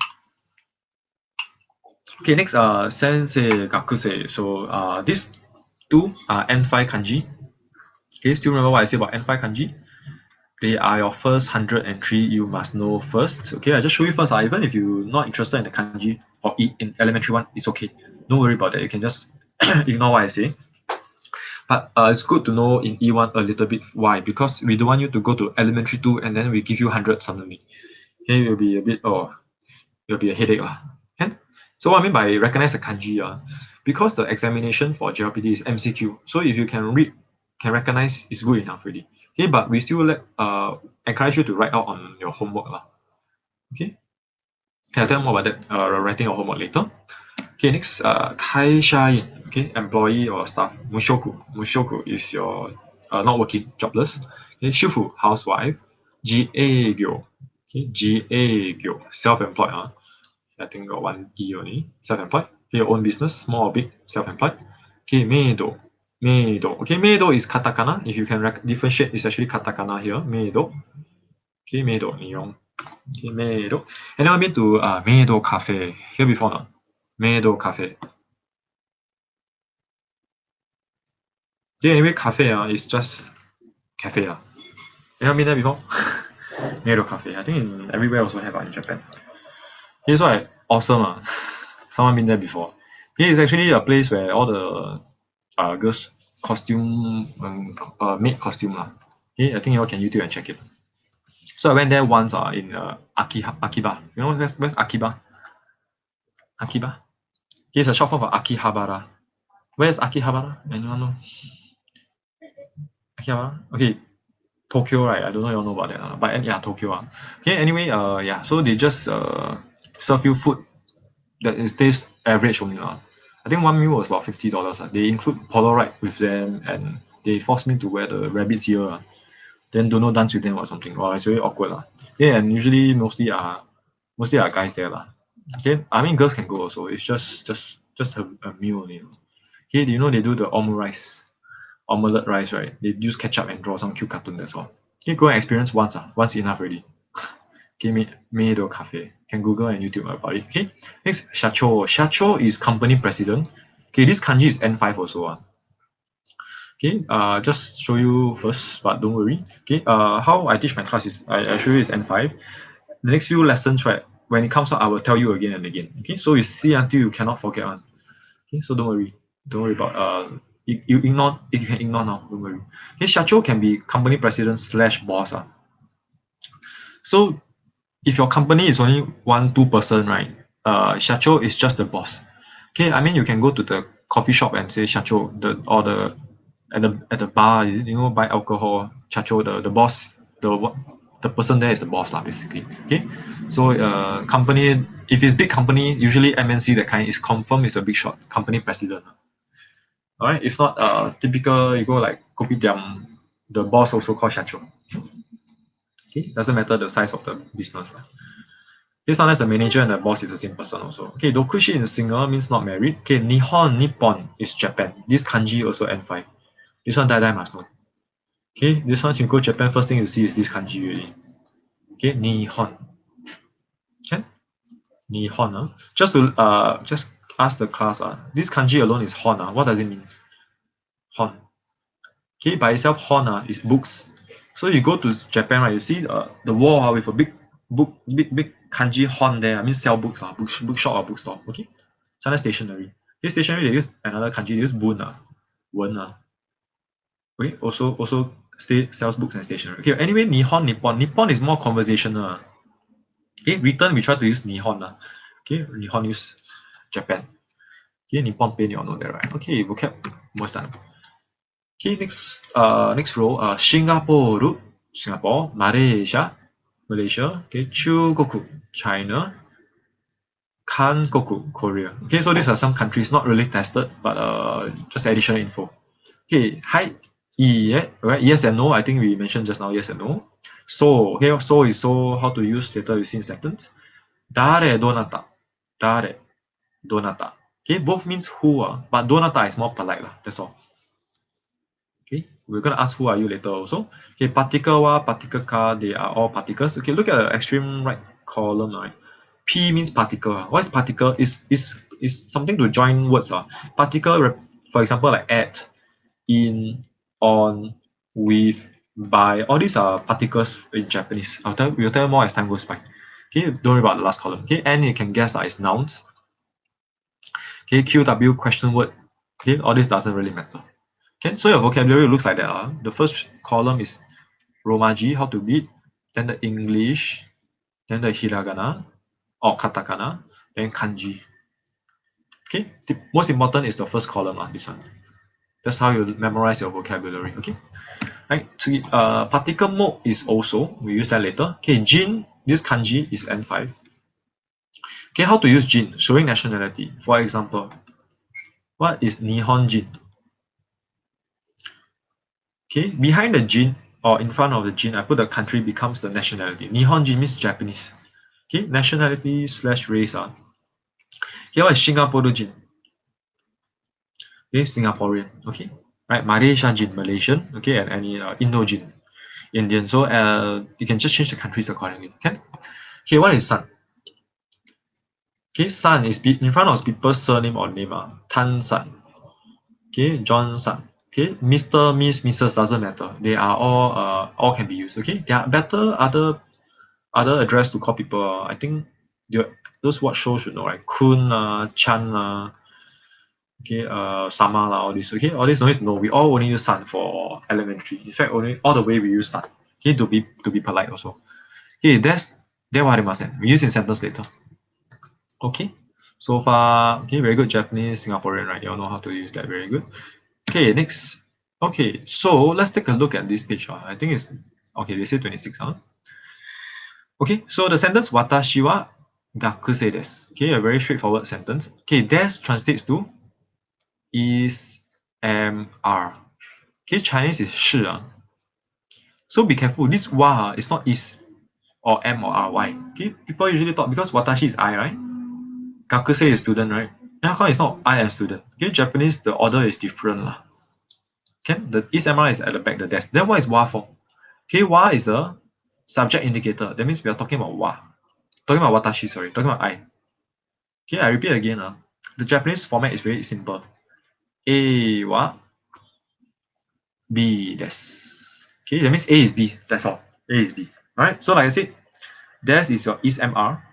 Okay, next sensei gakusei. So these two are N5 kanji. Okay, still remember what I said about N5 kanji? They are your first 103 you must know first. Okay, I just show you first. Even if you're not interested in the kanji for in elementary one, it's okay. Don't worry about that. You can just ignore what I say. But it's good to know in E1 a little bit. Why? Because we don't want you to go to elementary 2 and then we give you 100 suddenly. Okay, it will be a bit, it'll be a headache. Okay? So what I mean by recognize a kanji, because the examination for JLPT is MCQ. So if you can read, can recognize, it's good enough already. Okay, but we still encourage you to write out on your homework. Okay? I'll tell you more about that writing your homework later. Okay, next, kaishain, okay, employee or staff. Mushoku. Mushoku is your not working, jobless. Okay, shufu, housewife. Jiegyo. Okay, jiegyo, self-employed. I think got one E only. Self-employed. Okay, your own business, small or big, self-employed. Okay, meido. Meido. Okay, meido is katakana. If you can differentiate, it's actually katakana here. Meido. Okay, meido. Okay, meido. And now I've been to meido cafe. Here before now. Meido cafe. Okay, anyway, cafe is just cafe. You never been there before? Meido cafe. I think in everywhere also have in Japan. Okay, so awesome. Someone been there before. Okay, it's actually a place where all the girls costume made costume Okay, I think you all can YouTube and check it. So I went there once in Akiba. You know where's Akiba? Akiba? Okay, it's a short form for Akihabara. Where's Akihabara? Anyone know? Akihabara? Okay, Tokyo, right? I don't know you all know about that. But yeah, Tokyo. Okay, anyway, yeah, so they just serve you food that is taste average only. I think one meal was about $50. They include Polaroid with them and they forced me to wear the rabbit's ear. Then don't know dance with them or something. Well, it's very awkward. Yeah, and usually mostly are guys there. Okay, I mean girls can go also. It's just a meal only. Okay, do you know they do the omelette rice, right? They use ketchup and draw some cute cartoon, that's all. Okay, go and experience once. Once enough already. Okay, Meido Cafe. Can Google and YouTube about it. Okay, next, Shacho. Shacho is company president. Okay, this kanji is N5 also. Okay, just show you first, but don't worry. Okay, how I teach my class is I show you is N5. The next few lessons, right, when it comes out, I will tell you again and again. Okay, so you see until you cannot forget one. Okay, so don't worry about you ignore, if you can ignore now, don't worry. Okay, Shacho can be company president / boss. So if your company is only 1-2 person, right, Shacho is just the boss. Okay, I mean you can go to the coffee shop and say Shacho, at the bar, you know, buy alcohol, Shacho, the boss, the person there is the boss basically. Okay, so company, if it's big company, usually MNC that kind is confirmed is a big shot, company president. All right, if not typical, you go like kopitiam, the boss also called Shacho. Okay, doesn't matter the size of the business. Okay, sometimes the manager and the boss is the same person also. Okay, dokushi in single means not married. Okay, Nihon, Nippon is Japan. This kanji also N5. This one die must know. Okay, this one you go Japan, first thing you see is this kanji already. Okay, Nihon. Okay, Nihon. Just ask the class. This kanji alone is hon. What does it mean? Hon. Okay, by itself hon is books. So you go to Japan, right? You see the wall with a big kanji hon there. I mean sell books, bookshop or bookstore. Okay, sometimes stationery. Okay, stationery they use another kanji. They use bun wen Okay, also sells books and stationery. Okay, anyway, Nihon, Nippon. Nippon is more conversational. Okay, written we try to use Nihon. Okay, Nihon use Japan. Okay, Nippon pain you all know that, right? Okay, vocab almost done. Okay, next row, Singapore, Malaysia, okay, Chugoku, China, Kankoku, Korea. Okay, so these are some countries not really tested, but just additional info. Okay, hi, right? Yes and no. I think we mentioned just now yes and no. So, okay, so is so how to use later you see in sentence. Dare donata, dare donata. Okay, both means who, but donata is more polite, that's all. Okay, we're gonna ask who are you later also. Okay, particle wa, particle ka, they are all particles. Okay, look at the extreme right column, right? P means particle. What is particle? Is something to join words. Particle, for example, like at, in, on, with, by. All these are particles in Japanese. We'll tell you more as time goes by. Okay, don't worry about the last column. Okay, and you can guess that it's nouns. Okay, QW question word. Okay, all this doesn't really matter. Okay, so your vocabulary looks like that. The first column is Romaji, how to read, then the English, then the Hiragana or Katakana, then Kanji. Okay, the most important is the first column, this one. That's how you memorize your vocabulary. Okay, right. So, particle mode is also, we use that later. Okay, Jin, this Kanji is N5. Okay, how to use Jin, showing nationality. For example, what is Nihon Jin? Okay, behind the Jin or in front of the Jin, I put the country becomes the nationality. Nihon Jin means Japanese. Okay, nationality / race. Okay, what is Singapore Jin? Okay, Singaporean. Okay, right. Malaysia Jin, Malaysian. Okay, and any Indo Jin, Indian. So you can just change the countries accordingly. Okay. Okay, what is San? Okay, San is in front of people's surname or name. Tan San. Okay, John San. Okay, Mr., Miss, Mrs. doesn't matter. They are all can be used. Okay, there are better other address to call people. I think those watch shows should know, right? Kun, Chan, okay, Sama, all this. Okay, all this no need to know. We all only use San for elementary. In fact, only all the way we use San. Okay, to be polite also. Okay, that's what I must say. We use in sentence later. Okay, so far, okay, very good. Japanese, Singaporean, right? You all know how to use that. Very good. Okay, next. Okay, so let's take a look at this page. I think it's okay. They say 26. Okay, so the sentence watashi wa gakusei desu. Okay, a very straightforward sentence. Okay, desu translates to is, am, are. Okay, Chinese is shi. So be careful. This wa is not is or am or are. Why? Okay, people usually thought because watashi is I, right? Gakusei is student, right? And how come it's not I am student? Okay, Japanese the order is different. Okay, the is, am, are is at the back, the desk. Then what is wa for? Okay, wa is the subject indicator. That means we are talking about wa. Talking about watashi, sorry. Talking about I. Okay, I repeat again. The Japanese format is very simple. A wa B desu. Okay, that means A is B. That's all. A is B. Alright, so like I said, desu is your is, am, are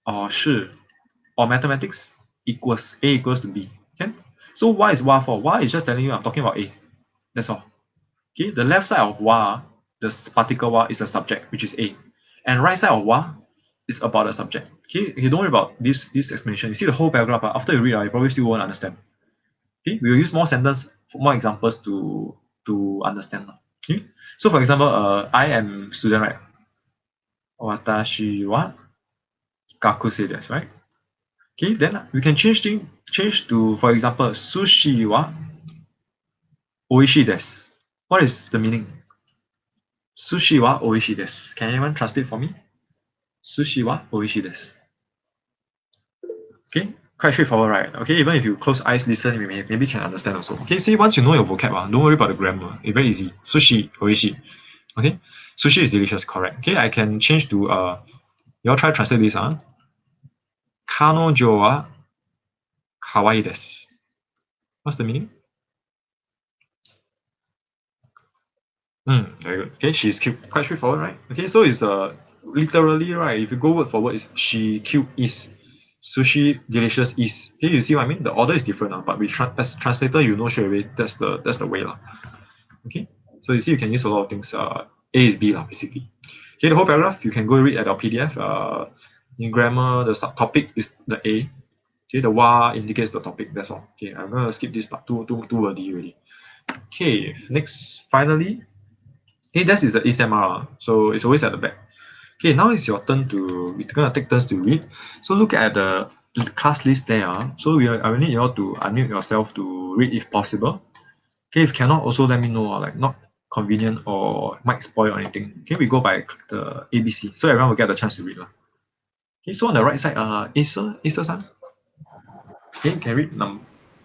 or shi or mathematics equals A equals to B. Okay? So why is wa for? Wa is just telling you I'm talking about A. That's all. Okay, the left side of wa, the particle wa is a subject, which is A. And right side of wa is about the subject. Okay, you don't worry about this explanation. You see the whole paragraph, after you read, you probably still won't understand. Okay, we will use more more examples to understand. Okay, so for example, I am student, right? Watashi wa gakusei desu, right? Okay, then we can change to, for example, sushi wa oishii desu. What is the meaning? Sushi wa oishi desu. Can anyone translate for me? Sushi wa oishi desu. Okay, quite straightforward, right? Okay, even if you close eyes, listen, you maybe can understand also. Okay, see, once you know your vocab, don't worry about the grammar. It's very easy. Sushi, oishi. Okay, sushi is delicious, correct. Okay, I can change to you all try to translate this. Kanojo wa kawaii desu. What's the meaning? Very good. Okay, she's cute. Quite straightforward, right? Okay, so it's literally right. If you go word for word, is she cute is. Sushi delicious is. Okay, you see what I mean? The order is different, but we as translator, you know straight away that's the way lah. Okay, so you see you can use a lot of things. A is B lah, basically. Okay, the whole paragraph you can go read at our PDF. In grammar, the subtopic is the A. Okay, the wa indicates the topic. That's all. Okay, I'm gonna skip this part. Too wordy already. Okay, next, finally. Okay, that is the ASMR, so it's always at the back. Okay, now it's your turn to, we're gonna take turns to read. So look at the class list there. So I will need you all to unmute yourself to read if possible. Okay, if cannot, also let me know, like not convenient or might spoil or anything. Okay, we go by the ABC, so everyone will get the chance to read. Okay, so on the right side, Asa-san. Okay, can read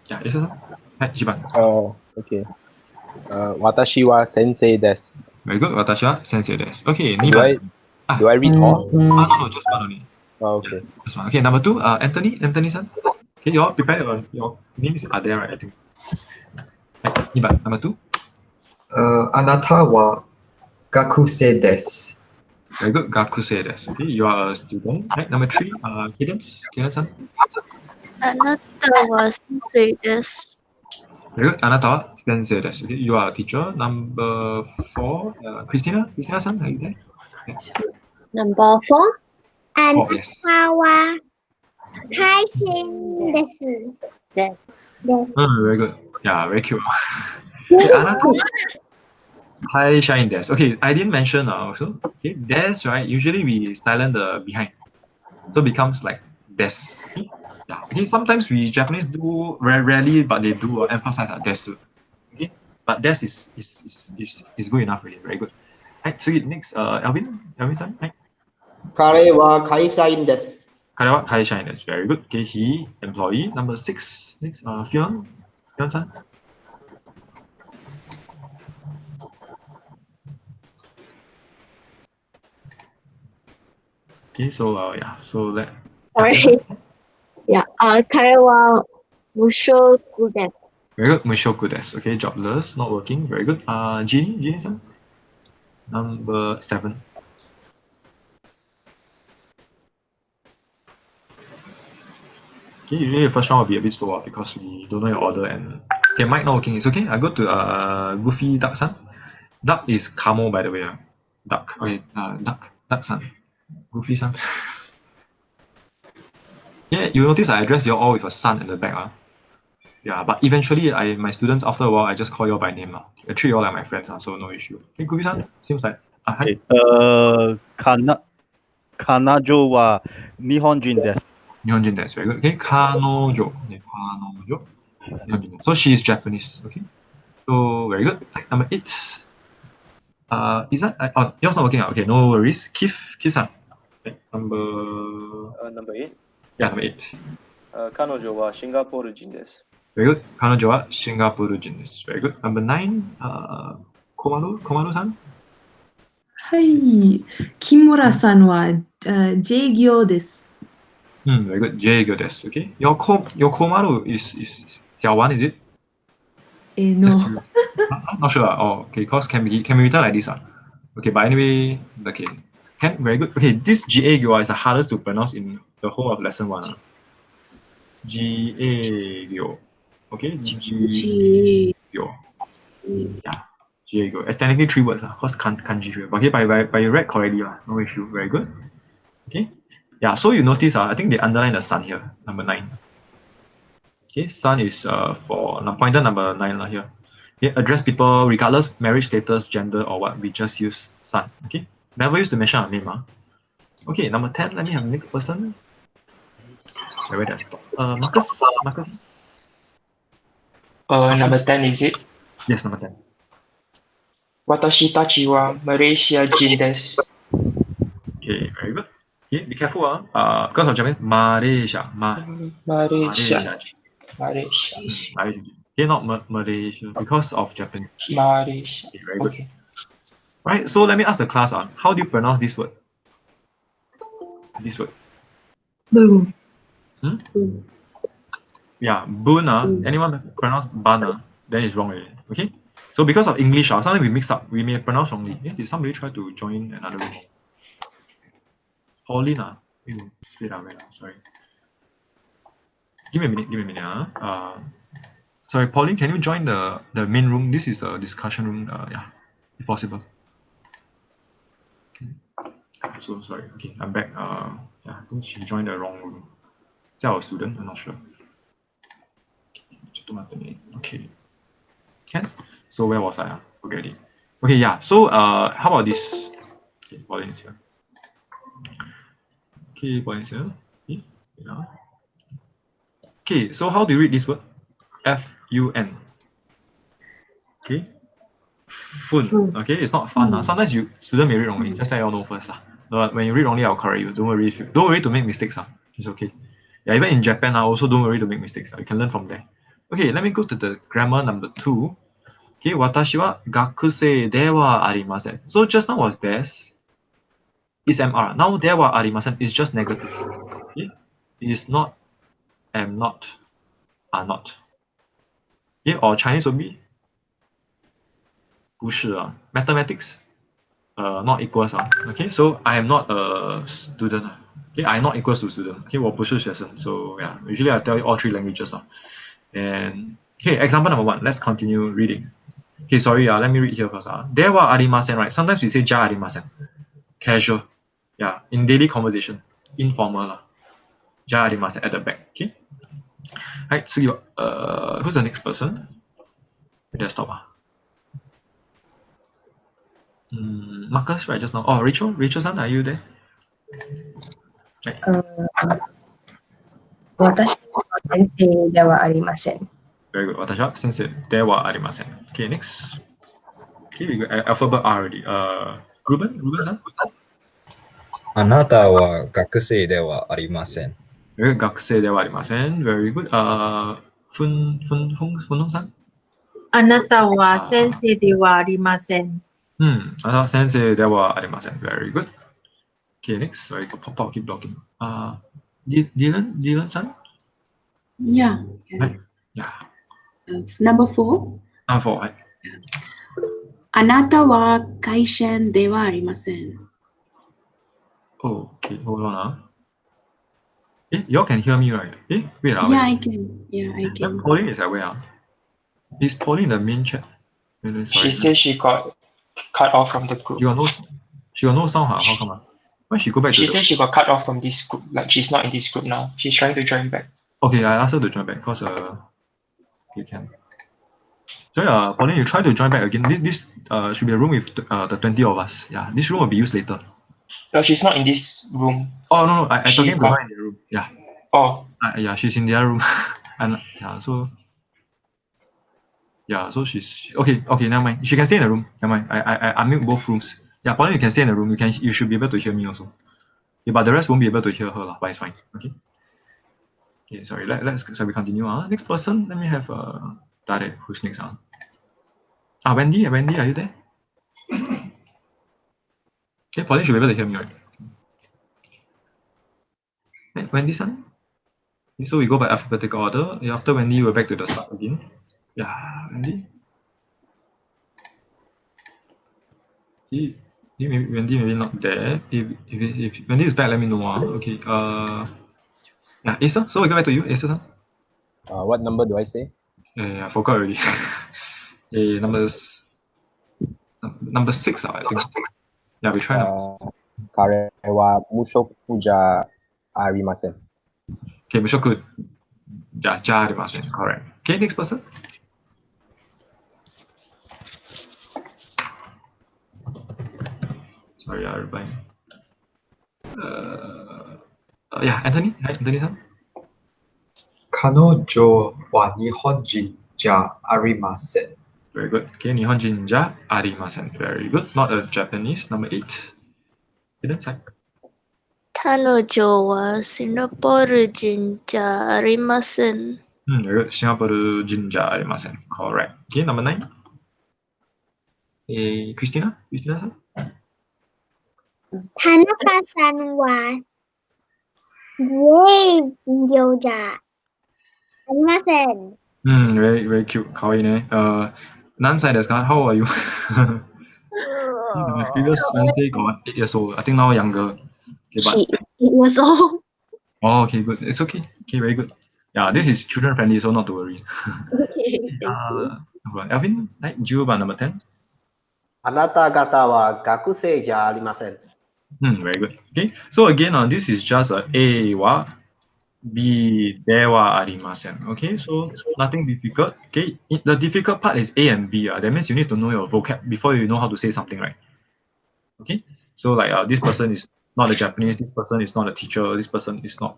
yeah, Asa-san. Hi, Jiban. Oh, okay. Watashi wa sensei desu. Very good, watashi wa sensei desu. Okay, Do Niban. I read all? No, just one only. Oh, okay. Yeah, just one. Okay, number 2, Anthony-san. Okay, you all prepare your names are there, right? I think. Right, Niban, number 2. Anata wa gakusei desu. Very good, gakusei desu. Okay, you are a student. Right, number 3, Kidan-san. Anata wa sensei desu. Very good, anata wa sensei desu. Okay, you are a teacher. Number 4, Christina-san, are you there? Number 4. Oh, yes. Anata wa kaishin desu. Very good. Yeah, very cute. Okay, anata hi shine desu. Okay, I didn't mention also. Okay, desu, right? Usually we silent the behind, so becomes like desu. Okay? Yeah. Okay. Sometimes we Japanese do very rarely, but they do emphasize desu. Okay, but desu is good enough already. Very good. Right. So next, Alvin-san. Right. 彼は会社員です。彼は会社員です. Very good. Okay, he employee. Number 6. Next, Fion-san. Okay, so yeah, so that. Sorry. Yeah. 彼は無職です. Very good, mushoku desu. Okay, jobless, not working. Very good. Jeannie-san. Number 7. Okay, usually the first round will be a bit slower because we don't know your order and okay, mic not working. It's okay. I go to Goofy Duck-san. Duck is Kamo, by the way. Duck. Okay, Duck-san. Goofy-san. Yeah, you notice I address you all with a sun in the back. Yeah, but eventually my students after a while I just call you all by name. I treat you all like my friends, so no issue. Okay, Goofy-san, seems like hi. Kanajo wa Nihonjin desu. Nihonjin desu. Very good. Okay, Kanojo. Okay, Kanojo. Nihonjin desu. So she is Japanese. Okay. So very good. Number 8. Is that yours not working out? Okay, no worries. Keith-san. Okay, number 8? Yeah, number 8. 彼女はシンガポール人です。Very good. 彼女はシンガポール人です. Very good. Number 9. Komaru-san. はい。木村さんは、J 業です。Very good. J 業です. Okay. Your Komaru is Xiaowan, is it? No. Not sure. Oh, okay. Cause can be written like this. Okay, but anyway, okay. Very good. Okay, this GA Gyo is the hardest to pronounce in the whole of lesson 1. GA Gyo. Okay, GA Gyo. Yeah, GA Gyo. Technically 3 words, cause kanji 3. Okay, but you read correctly, no issue. Very good. Okay. Yeah, so you notice, I think they underline the sun here, number 9. Okay, sun is for pointer number 9 here. Okay, address people regardless marriage status, gender, or what. We just use sun. Okay, never used to mention our name. Okay, number 10. Let me have the next person. Where did I stop? Marcus. Number 10 is it? Yes, number 10. Watashi tachi wa Malaysia jin desu. Okay, very good. Okay, be careful. Because of Japanese, Malaysia. Malaysia. Malaysia. Okay, not Malaysia because of Japan. Malaysia. Okay, very good. Okay. Right, so let me ask the class, how do you pronounce this word? This word. Boom. Yeah, boon. Anyone pronounce bun, then it's wrong already. Okay? So because of English, sometimes we mix up. We may pronounce wrongly. Did somebody try to join another room? Pauline. Wait, sorry. Give me a minute. Sorry, Pauline, can you join the main room? This is a discussion room. Yeah, if possible. Okay. So sorry. Okay, I'm back. Yeah, I think she joined the wrong room. Is that our student? I'm not sure. Okay. Can. So where was I? Forget it. Okay, yeah. So how about this? Okay, Pauline is here. Okay, Pauline is here. Okay, yeah. Okay, so how do you read this word? F-U-N. Okay. Fun. Okay, it's not fun. Sometimes student may read wrongly. Just let you all know first. When you read wrongly, I'll correct you. Don't worry. Don't worry to make mistakes. It's okay. Yeah, even in Japan, also don't worry to make mistakes. You can learn from there. Okay, let me go to the grammar number 2. Okay, watashi wa gakusei de wa arimasen. So just now was des. Is MR. Now de wa arimasen is just negative. Okay? It is not, am not, are not. Okay, or Chinese would be 不是 mathematics not equals okay, so I am not a student. Okay, I am not equals to student. Okay, 我不是学生. So yeah, usually I tell you all 3 languages. And okay, example number 1. Let's continue reading. Okay, sorry, let me read here first. De wa arimasen, right? Sometimes we say ja arimasen. Casual. Yeah, in daily conversation. Informal. Ja arimasen at the back. Okay. Right, so who's the next person? Desktop. Marcus, right, just now. Oh, Rachel-san, are you there? Right. 私は先生ではありません。 Very good. 私は先生ではありません. Okay, next. Okay, we got alphabet R already. Ruben-san? あなたは学生ではありません。 Very good. 学生ではありません. Very good. Fun-hong-san? あなたは先生ではありません。あなたは先生ではありません. Very good. Okay, next. Sorry, pop out, keep blocking. Dylan-san? Yeah. Yeah. Number 4. Number 4, はい。あなたは会社員ではありません。Okay, hold on. Y'all can hear me, right? Wait. Yeah, I can. Yeah, I can. Pauline is at where? Is Pauline in the main chat? Sorry. She said she got cut off from the group. She got no sound, How come? When she go back She to said she got cut off from this group. Like she's not in this group now. She's trying to join back. Okay, I asked her to join back because okay, can. So Pauline, you try to join back again. This should be a room with the 20 of us. Yeah, this room will be used later. No, she's not in this room. Oh no, I talking to her in the room. Yeah. Oh. Yeah, she's in the other room. And so she's okay. Never mind. She can stay in the room. Never mind. I mute both rooms. Yeah, Pauline, you can stay in the room. You should be able to hear me also. Yeah, but the rest won't be able to hear her, but it's fine. Okay. Okay, sorry. Shall we continue? Next person. Let me have Tarek. Who's next? Wendy, are you there? Okay, Pauline should be able to hear me, right? Okay, Wendy-san. So we go by alphabetical order. After Wendy, we're back to the start again. Yeah, Wendy. Wendy maybe not there. If Wendy is back, let me know. Okay. Yeah, Asa. So we go back to you, Asa-san. What number do I say? I forgot already. Number 6, I think. Yeah, we try now. Kare wa mushoku ja arimasen. Okay, mushoku ja arimasen. Correct. Okay, next person. Sorry, everybody. Yeah, Anthony. Hi, Anthony-san. 彼女は日本人じゃありません。Very Very good. Okay, Nihonjin ja arimasen. Very good. Not a Japanese. Number 8. Hidden side. 彼女はシンガポール人じゃありません。Very good. Singapore jinja arimasen. Correct. Okay, number 9. Christina? Christina-san? 田中さんは家業じゃありません。Very, very cute. かわいいね。何歳ですか? How are you? My previous Wednesday got 8 years old. I think now younger. Okay, but... She is 8 years old. Oh, okay, good. It's okay. Okay, very good. Yeah, this is children friendly, so not to worry. Okay, thank you. Alvin, right? 10番 number 10. あなた方は学生じゃありません。Very good. Okay, so again, this is just a A wa B de wa arimasen. Okay, so nothing difficult. Okay, the difficult part is A and B. That means you need to know your vocab before you know how to say something, right? Okay, so like this person is not a Japanese, this person is not a teacher, this person is not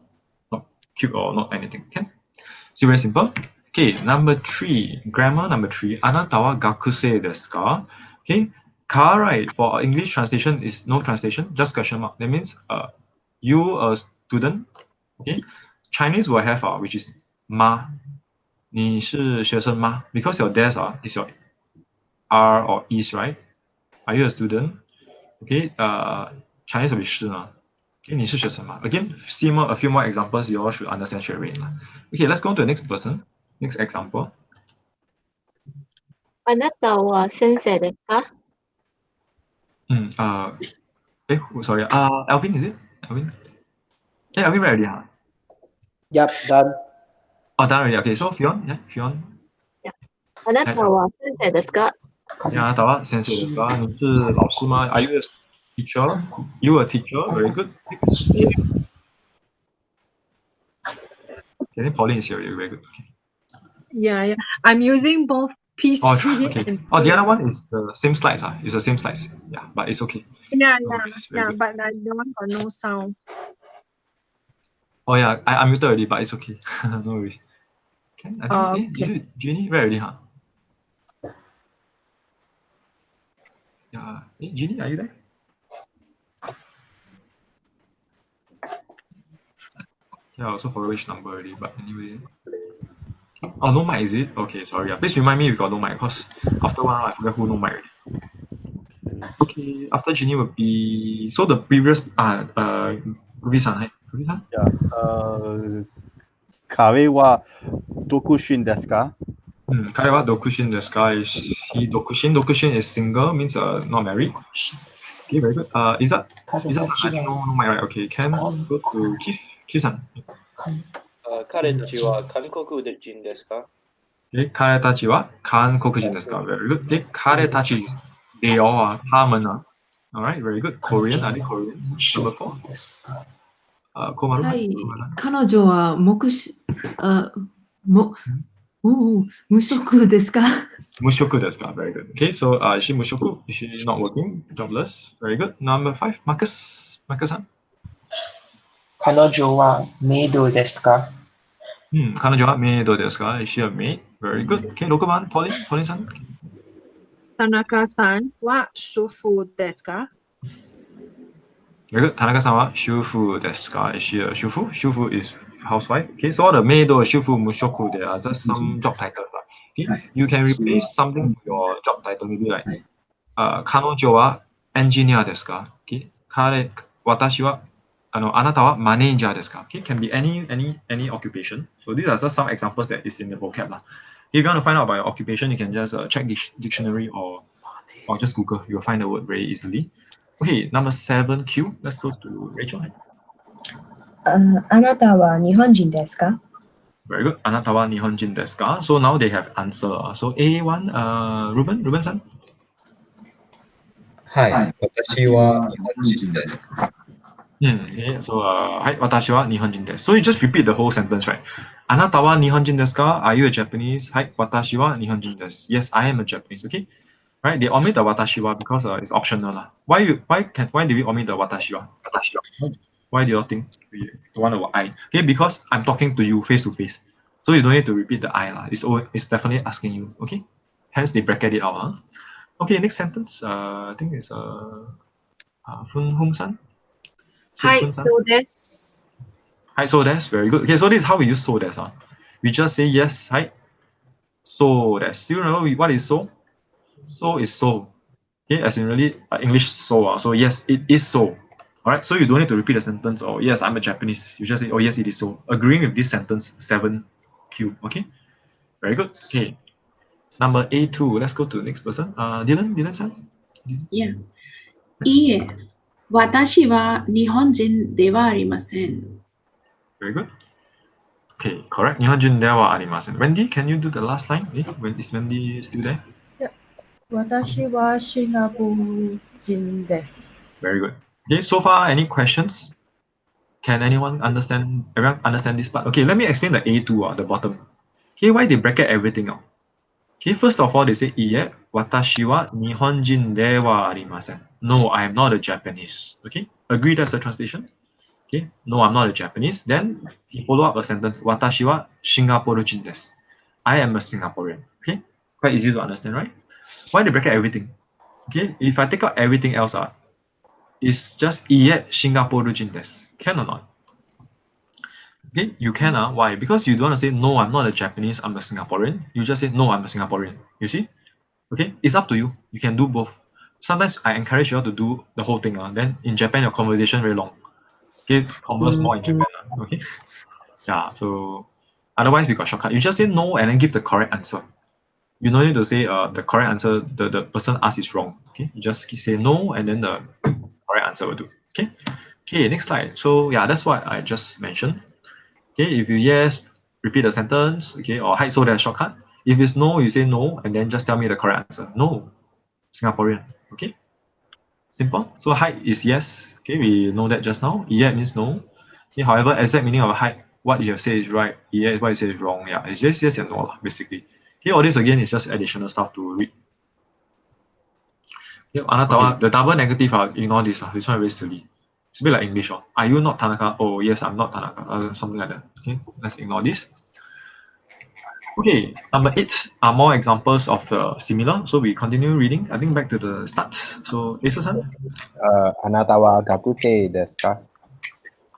cute or not anything. Okay, so very simple. Okay, number 3, grammar number 3. Anata wa gakusei desu ka? Okay, ka, right, for English translation is no translation, just question mark. That means you a student. Okay, Chinese will have which is ma. 你是学生吗? Because your des is your R or is, right? Are you a student? Okay, Chinese will be 是 Okay, 你是学生吗? Again, see a few more examples, you all should understand straight away. Okay, let's go on to the next person. Next example. あなたは先生ですか? Sorry. Alvin, is it? Alvin? Yeah, Alvin read already, huh? Yep, done. Oh, done already. Okay, so Fion, yeah, Fion. あなたは先生ですか? Yeah, あなたは先生ですか? 你是老师吗? Are you a teacher? You a teacher? Very good. Next. Okay, then Pauline is here. Very good. Okay. Yeah. I'm using both PC okay. and The other one is the same slides. It's the same slides. Yeah, but it's okay. Yeah, good. but that one got no sound. Oh yeah, I muted already, but it's okay. No worries. Okay, I think, is it Jeannie? Read already, huh? Yeah. Jeannie, are you there? Yeah, I also forgot which number already, but anyway. Oh, no mic, is it? Okay, sorry. Yeah. Please remind me we got no mic, because after one I forgot who no mic already. Okay, after Jeannie will be... So the previous... Guvi-san, right? Guvi-san? Yeah. Kare wa dokushin desu ka? Kare wa dokushin desu ka? Is he dokushin? Dokushin is single, means not married. Okay, very good. Isa-san, I think no mic, right? Okay, can go to Keith-san. 彼たちは韓国人ですか? Okay, 彼たちは韓国人ですか? Very good. Okay, 彼たち they all 他们 Alright, very good. Korean, are they Koreans? Number 4. Komaru. はい、彼女は無職ですか? 無職ですか? Very good. Okay, so is she 無職? Is she not working? Jobless? Very good. Number 5, Marcus. Marcus-san. 彼女はメイドですか? 彼女はメイドですか? Is she a maid? Very good. Okay, 6番 Pauline-san. 田中さんは主婦ですか? Very good. 田中さんは主婦ですか? Is she a 主婦? 主婦 is housewife. Okay, so all the maid or 主婦、無職 they are just some job titles. Okay, you can replace something to your job title, maybe like 彼女はエンジニアですか? Okay, 私はあなたはマネージャーですか? Okay, can be any occupation. So these are just some examples that is in the vocab. If you want to find out about your occupation, you can just check dictionary or just Google. You'll find the word very easily. Okay, number 7, Q. Let's go to Rachel. あなたは日本人ですか? Very good. あなたは日本人ですか? So now they have answer. So A1, Ruben-san. はい、私は日本人です。Okay, so はい、私は日本人です。So you just repeat the whole sentence, right? あなたは日本人ですか? Are you a Japanese? はい、私は日本人です。Yes, I am a Japanese. Okay, right? They omit the watashi wa because it's optional. Why do we omit the watashi wa? Why do you think we want the I? Okay, because I'm talking to you face to face. So you don't need to repeat the I. It's definitely asking you. Okay. Hence they bracket it out. Huh? Okay, next sentence. I think it's Fun Hong San. Hi, so that's Hi, so that's very good. Okay, so this is how we use so that's. We just say yes, hi. So that's. Do you remember what is so? So is so. Okay, as in really English so. So yes, it is so. Alright, so you don't need to repeat the sentence or yes, I'm a Japanese. You just say, oh yes, it is so. Agreeing with this sentence, 7Q. Okay, very good. Okay, number A2. Let's go to the next person. Dylan-san? yeah. いいえ、私は日本人ではありません。 Very good. Okay, correct. 日本人ではありません. Wendy, can you do the last line? Is Wendy still there? 私はシンガポール人です。 Very good. Okay, so far, any questions? Can everyone understand this part? Okay, let me explain the A2, the bottom. Okay, why they bracket everything out? Okay, first of all, they say, いいえ、私は日本人ではありません. No, I am not a Japanese. Okay, agree that's the translation? Okay, no, I'm not a Japanese. Then he follow up a sentence, 私はシンガポール人です. I am a Singaporean. Okay, quite easy to understand, right? Why they bracket everything? Okay, if I take out everything else, it's just いいえ、シンガポール人です. Can or not? Okay, you can. Why? Because you don't want to say, no, I'm not a Japanese, I'm a Singaporean. You just say, no, I'm a Singaporean. You see? Okay, it's up to you. You can do both. Sometimes I encourage you all to do the whole thing. Then in Japan, your conversation very long. Okay, converse more in Japan. Okay? Yeah, so otherwise we got shortcut. You just say no and then give the correct answer. You don't need to say the correct answer the person asked is wrong. Okay, you just say no and then the correct answer will do. Okay. Okay, next slide. So yeah, that's what I just mentioned. Okay, if you yes, repeat the sentence. Okay, or hi, so there's shortcut. If it's no, you say no and then just tell me the correct answer. No, Singaporean. Okay, simple. So hi is yes. Okay, we know that just now. Yeah means no. Okay, however, exact meaning of hi, what you have said is right. Yeah, what you say is wrong. Yeah, it's just yes and no basically. Okay, all this again is just additional stuff to read. Okay, the double negative, ignore this. This one very silly. It's a bit like English. Are you not Tanaka? Oh, yes, I'm not Tanaka. Something like that. Okay, let's ignore this. Okay, number 8 are more examples of similar. So we continue reading. I think back to the start. So, Asa-san? あなたは学生ですか?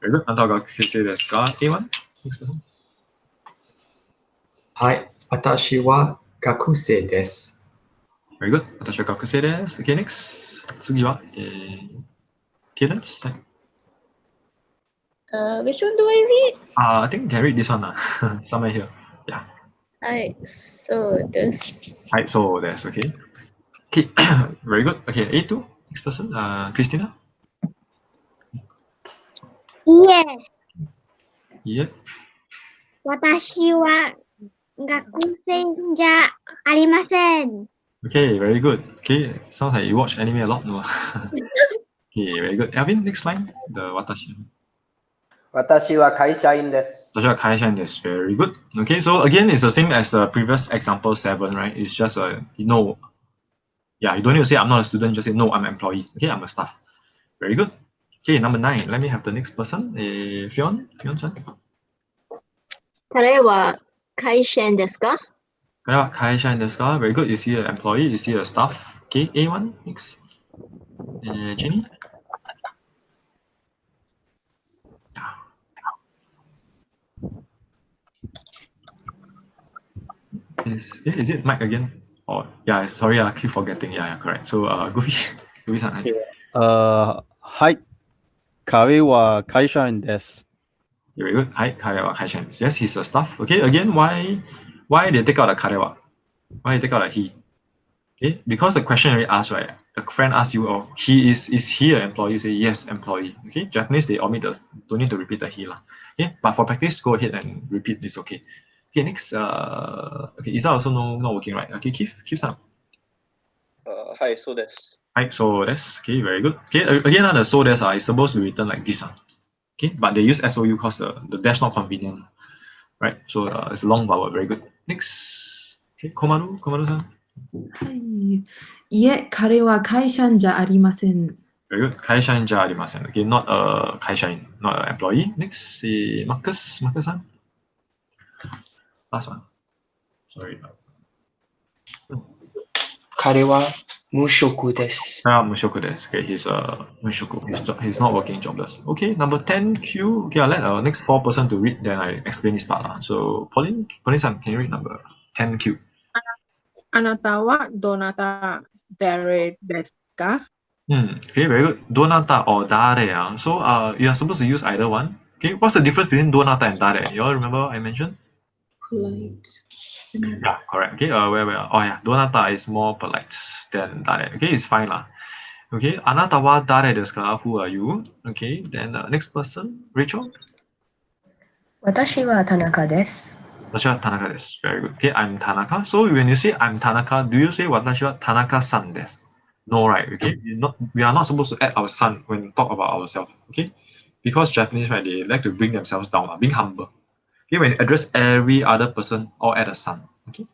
Very good. あなたは学生ですか? A1? Next person. はい、私は学生です。 Very good. 私は学生です。Okay, next. 次は、Cadence? Which one do I read? I think you can read this one. Somewhere here. Yeah. Hi, so this. Right, so that's okay. Okay, very good. Okay, A2. Next person. Christina? いえ、 Yeah. 私は学生じゃありません。 Okay, very good. Okay, sounds like you watch anime a lot. No. Okay, very good. Alvin, next line. The watashi. 私は会社員です。 Very good. Okay, so again, it's the same as the previous example 7, right? It's just no. Yeah, you don't need to say I'm not a student. Just say no, I'm an employee. Okay, I'm a staff. Very good. Okay, number 9. Let me have the next person. Fion-san. 彼は会社員ですか? Very good. You see an employee, you see a staff. Okay, A1 next. Jenny. Is it Mike again? Oh yeah, sorry, I keep forgetting. Yeah, correct. So Goofy-san. はい。彼は会社員です。 Very good. Hi, karewa kaishan. Yes, he's a staff. Okay, again, why they take out a karewa? Why they take out a he? Okay, because the question already asked, right? The friend asks you, oh, is he an employee? You say yes, employee. Okay, Japanese they omit don't need to repeat the he lah. Okay, but for practice, go ahead and repeat this. Okay. Okay, next. Okay, Isa also not working, right? Okay, Keith-san. Hi, so that's. Hi, so that's okay. Very good. Okay, again, the so that's is supposed to be written like this. Okay, but they use SOU because the dash not convenient, right? So it's a long vowel. Very good. Next. Okay, Komaru-san. はい。いえ、彼は会社員じゃありません。 Very good. 会社員じゃありません. Okay, not a 会社員, not an employee. Next, Marcus-san. Last one. Sorry. 彼は無職です。Mushoku desu. Okay, he's mushoku. He's not working, jobless. Okay, number 10Q. Okay, I'll let our next 4 person to read, then I explain this part. So Pauline-san, can you read number 10Q? あなたはどなた誰ですか? Okay, very good. Donata or dare. So you are supposed to use either one. Okay, what's the difference between donata and dare? You all remember I mentioned? Polite. Yeah, correct. Okay, where? Oh yeah, donata is more polite than dare. Okay, it's fine lah. Okay, anata wa dare desu ka? Who are you? Okay, then next person, Rachel. 私は田中です。私は田中です。Very good. Okay, I'm Tanaka. So when you say I'm Tanaka, do you say 私は田中さんです? No, right? Okay, we are not supposed to add our son when we talk about ourselves. Okay, because Japanese, right, they like to bring themselves down, being humble. Okay, when you address every other person, or add a son. Okay.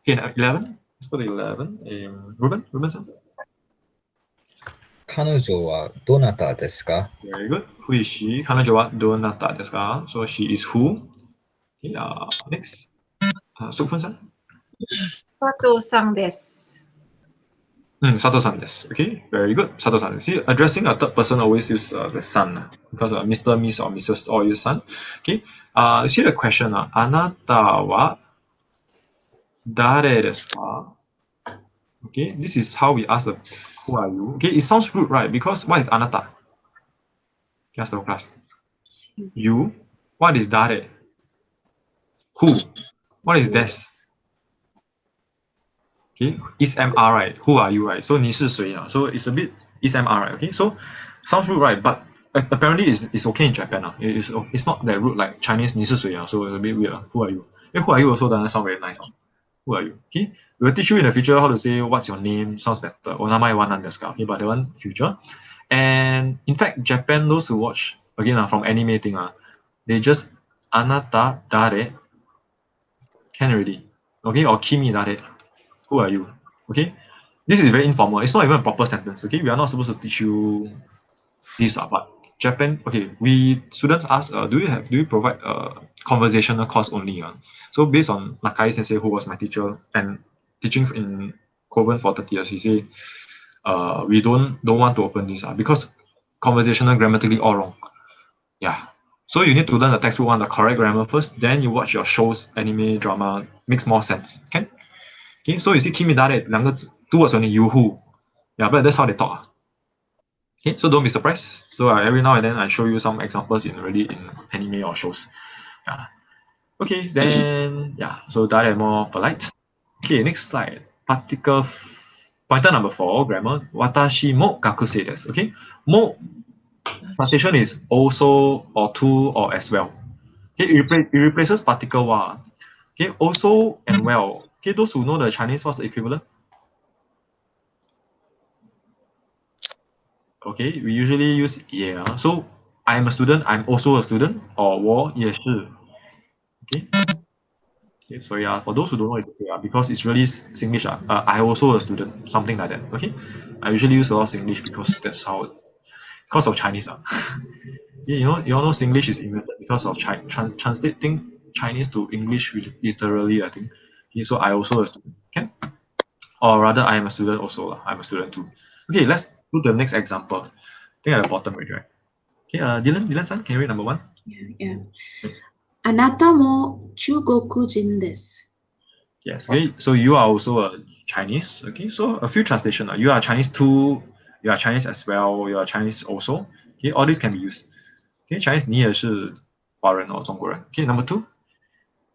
Okay, now 11. Let's go to 11. Ruben, 彼女はどなたですか? Very good. Who is she? 彼女はどなたですか? So she is who? Okay, next. Sukfun-san. 佐藤さんです。Sato-san desu. Okay, very good. Sato-san. See, addressing a third person always use the son because Mr., Miss, or Mrs. all use son. Okay. See the question. Anata wa dare desu ka? Okay, this is how we ask who are you. Okay, it sounds rude, right? Because what is anata? Ask the class. You. What is dare? Who? What is des? Okay, is MR, right? Who are you, right? So 你是谁? So it's a bit is MR, right? Okay, so sounds rude, right? But apparently it's okay in Japan. It's not that rude like Chinese 你是谁? So it's a bit weird. Who are you? Who are you also doesn't sound very nice. Who are you? Okay, we'll teach you in the future how to say what's your name. Sounds better. Onamae wa nan desu ka? Okay, but that one future. And in fact, Japan, those who watch again from anime thing, they just anata dare can already. Okay, or kimi dare. Who are you? Okay, this is very informal. It's not even a proper sentence. Okay, we are not supposed to teach you this. But Japan, okay, we students ask, do you provide a conversational course only? So based on Nakai Sensei, who was my teacher and teaching in Kovan for 30 years, he said, we don't want to open this because conversational grammatically all wrong. Yeah. So you need to learn the textbook one, the correct grammar first, then you watch your shows, anime, drama, makes more sense. Okay, so you see kimi dare, 两个字, 2 words only, you who. Yeah, but that's how they talk. Okay, so don't be surprised. So every now and then I show you some examples in anime or shows. Yeah. Okay, then yeah, so dare more polite. Okay, next slide. Pointer number 4, grammar. Watashi mo gakusei desu. Okay, mo translation is also or to or as well. Okay, it replaces particle wa. Okay, also and well. Okay, those who know the Chinese, what's the equivalent? Okay, we usually use yeah. So I'm a student, I'm also a student, or 我也是. Okay. Okay, so yeah, for those who don't know, it's okay, because it's really Singlish. I also a student, something like that. Okay, I usually use a lot of Singlish because because of Chinese. Yeah, you all know Singlish is invented because of translating Chinese to English literally, I think. Okay, so I also a student. Okay, or rather, I am a student also. I'm a student too. Okay, let's do the next example. I think at the bottom already, right? Okay, Dylan-san, can you read number 1? Yeah. あなたも中国人です。 Yes. Okay. So you are also a Chinese. Okay. So a few translation. You are Chinese too. You are Chinese as well. You are Chinese also. Okay. All these can be used. Okay. Chinese 你也是华人or 中国人. Okay. Number 2.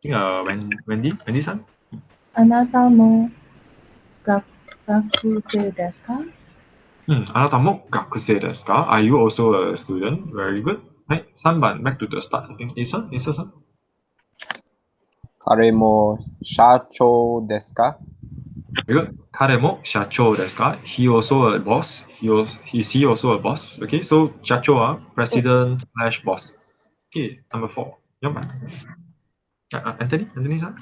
I think Wendy-san. あなたも学生ですか? あなたも学生ですか? Are you also a student? Very good. はい。3番 back to the start. I think Issa-san. 彼も社長ですか? Very good. 彼も社長ですか? He also a boss. Is he also a boss? Okay. So 社長 president / boss. Okay. Number 4. 4番. Anthony-san.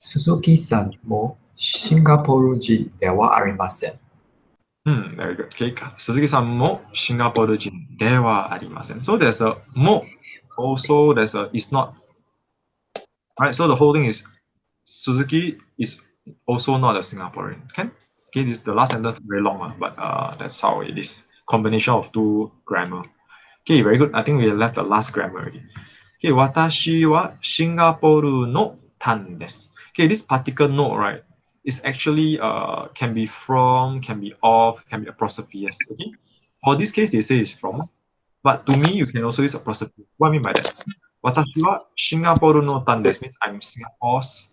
鈴木さんもシンガポール人ではありません。Very good. Okay. 鈴木さんもシンガポール人ではありません. So there's a も also there's a is not. Right. So the whole thing is Suzuki is also not a Singaporean. Can? Okay, this the last sentence very long, but that's how it is. Combination of two grammar. Okay, very good. I think we left the last grammar already. Okay, watashi wa Shingaporu no tan desu. Okay, this particle no, right, is actually can be from, can be of, can be apostrophe. Yes. Okay. For this case, they say it's from, but to me, you can also use apostrophe. What I mean by that? Watashi wa Shingaporu no tan desu means I'm Singapore's.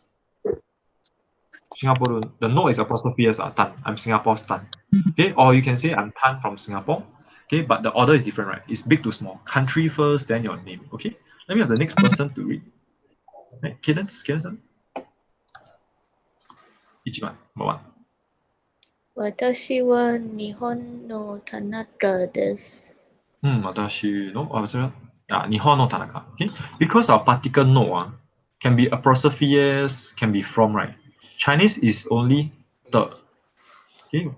Singapore, the no is apostrophe as tan. I'm Singapore's tan. Okay, or you can say I'm tan from Singapore. Okay, but the order is different, right? It's big to small. Country first, then your name. Okay, let me have the next person to read. Right, Cadence. Ichiban, number one. 私は日本の田中です。watashi no, Nihon no Tanaka. Okay, because our particle no can be apostrophe yes, can be from, right? Chinese is only the. Okay,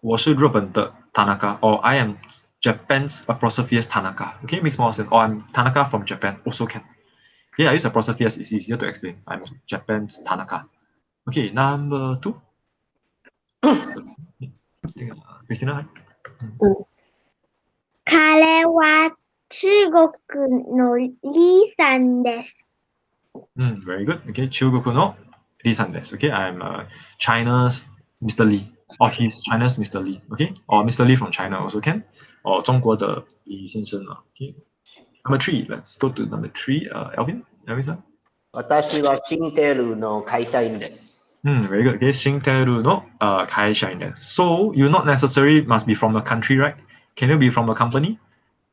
我是日本的 Tanaka, or I am Japan's apostrophe yes Tanaka. Okay, makes more sense. Or I'm Tanaka from Japan, also can. Okay, I use apostrophe yes, it's easier to explain. I'm Japan's Tanaka. Okay, number two. Christina. 彼は中国のリさんです。Very good. Okay, 中国の李さんです。Okay, I'm China's Mr. Lee. Or he's China's Mr. Lee. Okay, or Mr. Lee from China also can. Or 中国的李先生。Okay. Number three. Let's go to number three. Alvin. Alvin. 私はシンテルの会社員です。Very good. Okay, シンテルの会社員です。So you not necessarily must be from a country, right? Can you be from a company?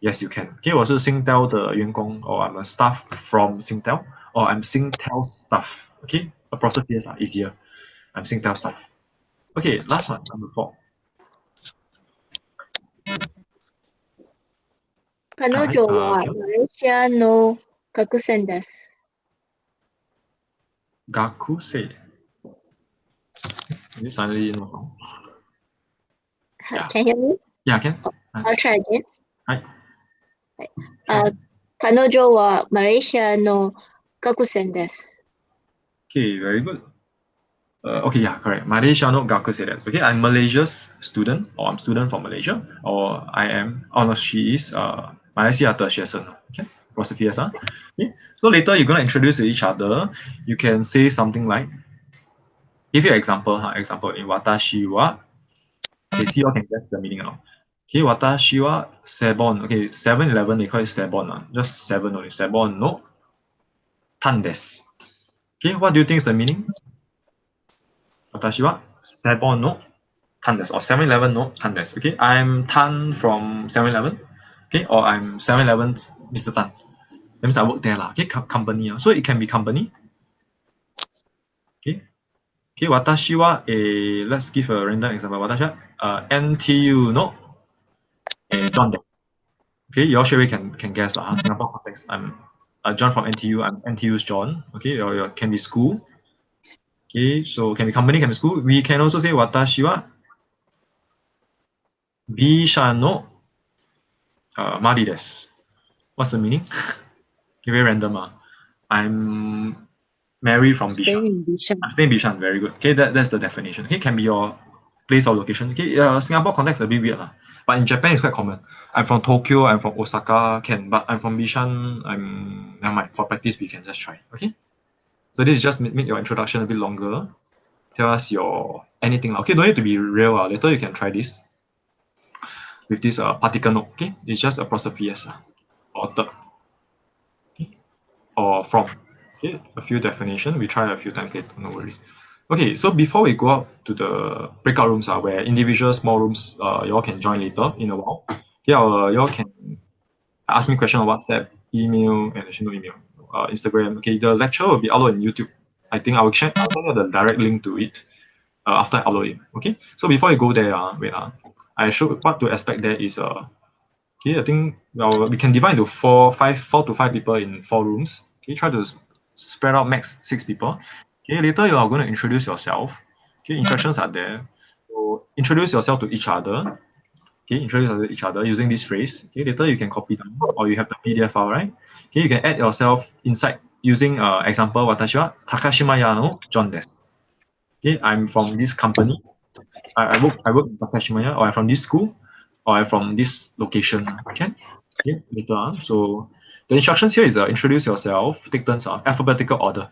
Yes, you can. Okay, 我是 Singtel 的员工 or I'm a staff from Singtel, or I'm Singtel staff. Okay, apostrophe are easier. I'm Singtel staff. Okay, last one, number four. 彼女はマレーシアの学生です。学生。You suddenly know. Can you hear me? Yeah, can. I'll try again. はい。彼女はマレーシアの学生です。Okay, very good. Okay, yeah, correct. Malaysia no gaku that's okay. I'm Malaysia's student, or I'm student from Malaysia, or I am, or no, she is Malaysia 的学生. Okay, apostrophe yes. Okay. So later you're gonna introduce to each other. You can say something like, give you an example. Example in watashi wa. Okay, see you can guess the meaning now. Okay, watashi wa sebon. Okay, 7-Eleven they call it sebon. Just 7 only. Sebon no tan desu. Okay, what do you think is the meaning? Watashi wa sebon no tan desu, or 7-Eleven no tan desu. Okay, I'm Tan from 7-Eleven. Okay, or I'm 7-Eleven's Mr. Tan. That means I work there lah. Okay, company. So it can be company. Okay. Okay, watashi wa let's give a random example. Watashi wa NTU no John desu. Okay, you all straight away can guess Singapore context. I'm John from NTU. I'm NTU's John. Okay, or can be school. Okay, so can be company, can be school. We can also say watashi wa Bisha no Mari desu. What's the meaning? Okay, very random. I'm Mary from Bishan. I'm staying in Bishan. Very good. Okay, that's the definition. Okay, can be your place or location. Okay, Singapore context a bit weird, but in Japan it's quite common. I'm from Tokyo. I'm from Osaka. Can, but I'm from Bishan. Never mind. For practice, we can just try. Okay. So this is just make your introduction a bit longer. Tell us your anything. Okay, don't need to be real. Later you can try this with this particle note. Okay, it's just apostrophe yes or the. Okay, or from. Okay, a few definition. We try a few times later. No worries. Okay, so before we go out to the breakout rooms, where individual small rooms, y'all can join later in a while. Yeah, y'all can ask me question on WhatsApp, email, and actually no email. Instagram. Okay, the lecture will be uploaded on YouTube. I think I will send you the direct link to it after I upload it. Okay, so before you go there, wait, I show what to expect there is okay, I think we can divide into 4 to 5 people in 4 rooms. Okay, try to spread out max 6 people. Okay, later you are going to introduce yourself. Okay, instructions are there. So introduce yourself to each other. Okay, introduce each other using this phrase. Okay, later you can copy them, or you have the PDF file, right? Okay, you can add yourself inside using example watashi wa Takashima ya no John desu. Okay, I'm from this company. I work in Takashimaya, or I'm from this school, or I'm from this location. Okay, okay, later on. So the instructions here is introduce yourself, take turns on alphabetical order.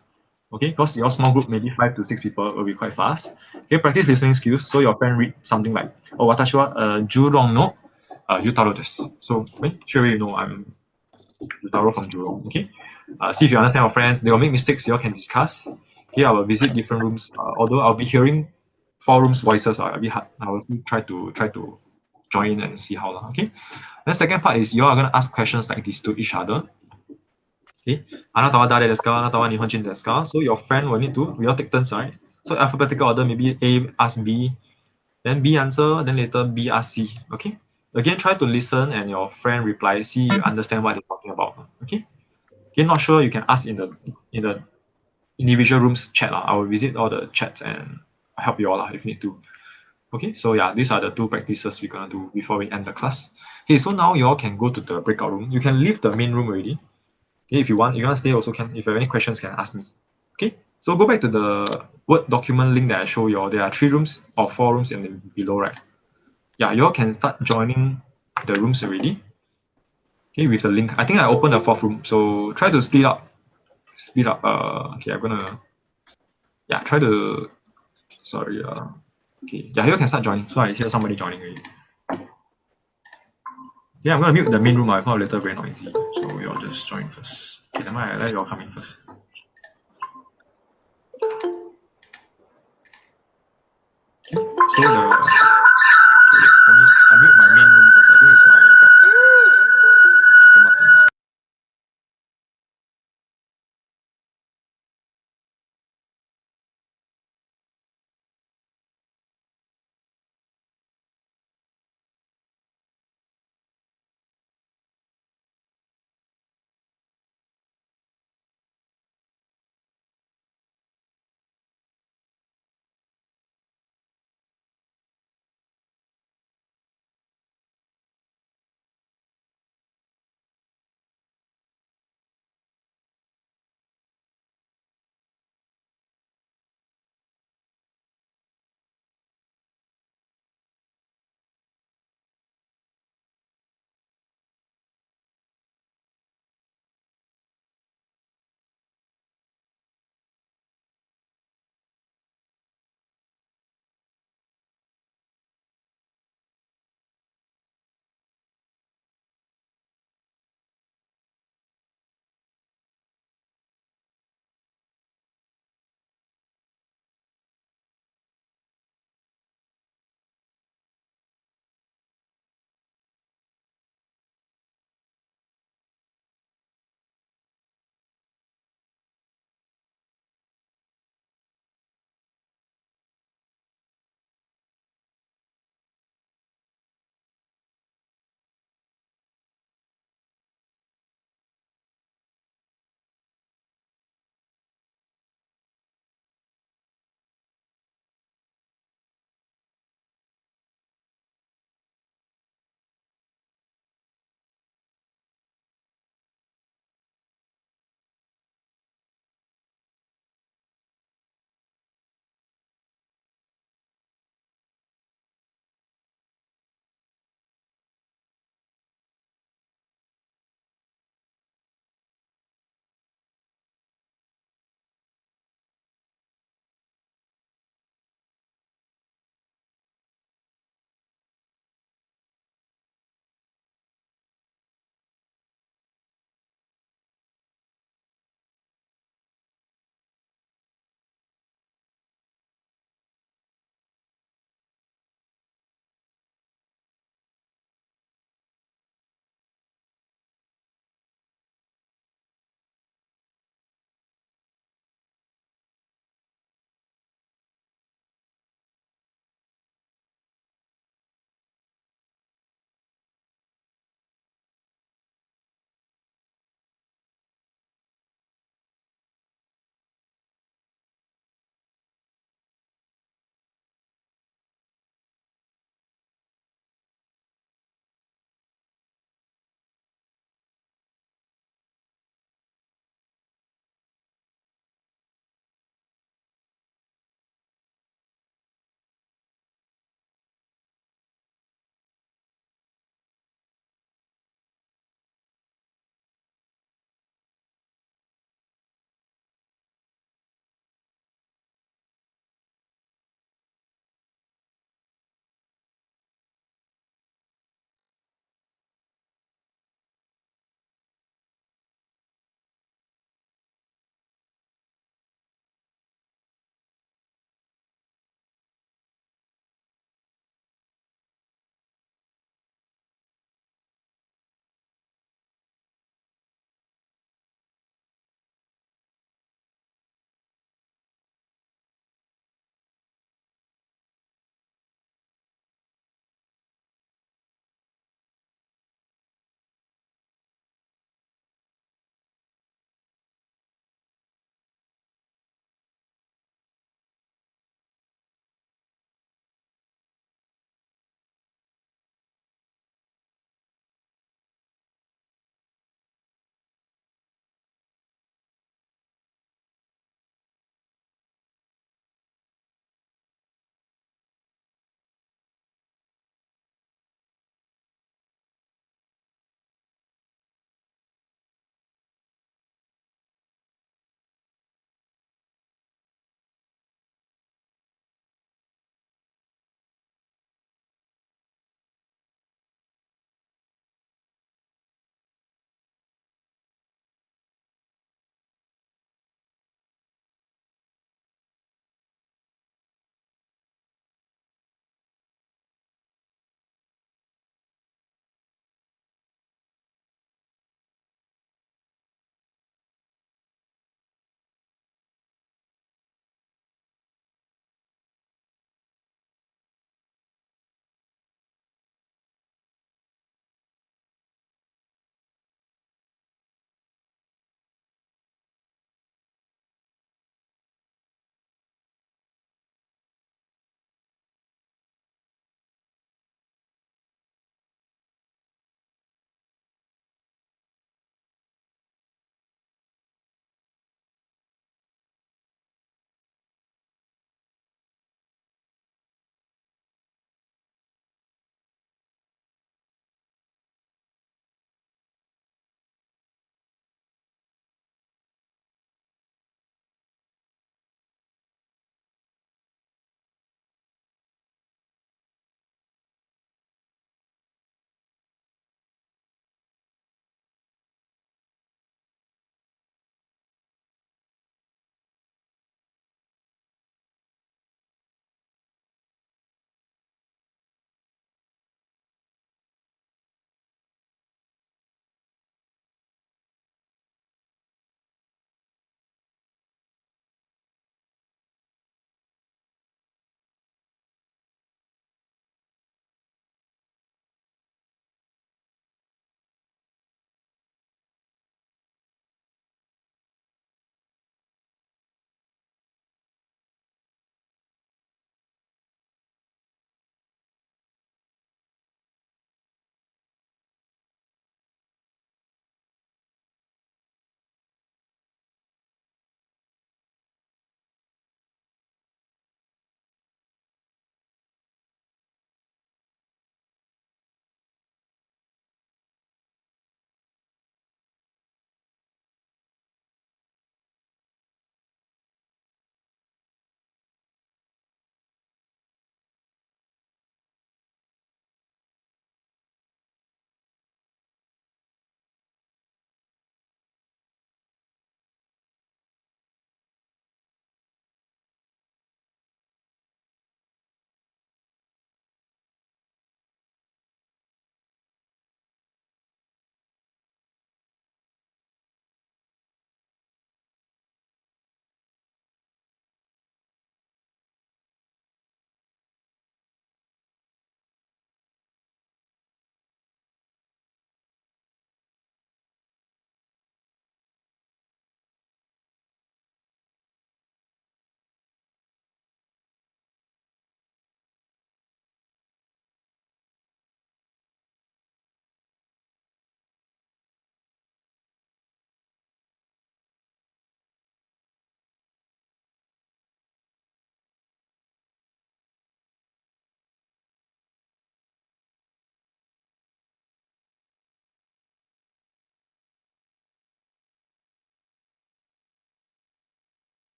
Okay, because your small group, maybe 5 to 6 people, will be quite fast. Okay, practice listening skills. So your friend read something like, "Oh, watashi wa Jurong no Yutaro desu." So sure you know I'm Yutaro from Jurong. Okay, see if you understand your friends. They will make mistakes. You all can discuss. Okay, I will visit different rooms. Although I'll be hearing 4 rooms voices, a bit hard. I will try to join in and see how long. Okay. Then second part is you all are gonna ask questions like this to each other. Okay. あなたは誰ですか? あなたは日本人ですか? So your friend will need to, we all take turns, right? So alphabetical order, maybe A ask B, then B answer, then later B ask C. Okay. Again, try to listen and your friend reply. See you understand what they're talking about. Okay. Okay, not sure, you can ask in the individual rooms chat. I will visit all the chats and help you all if you need to. Okay, so yeah, these are the 2 practices we're gonna do before we end the class. Okay, so now you all can go to the breakout room. You can leave the main room already. Okay, if you want to stay also can. If you have any questions, can ask me. Okay, so go back to the Word document link that I show you all. There are 3 rooms or 4 rooms in the below, right? Yeah, you all can start joining the rooms already. Okay, with the link. I think I opened the 4th room, so try to speed up. Okay, I'm gonna try to sorry. Okay, yeah, you can start joining. So I hear somebody joining already. Yeah, I'm gonna mute the main room. I found later very noisy, so you all just join first. Okay, then I let you all come in first. Okay, so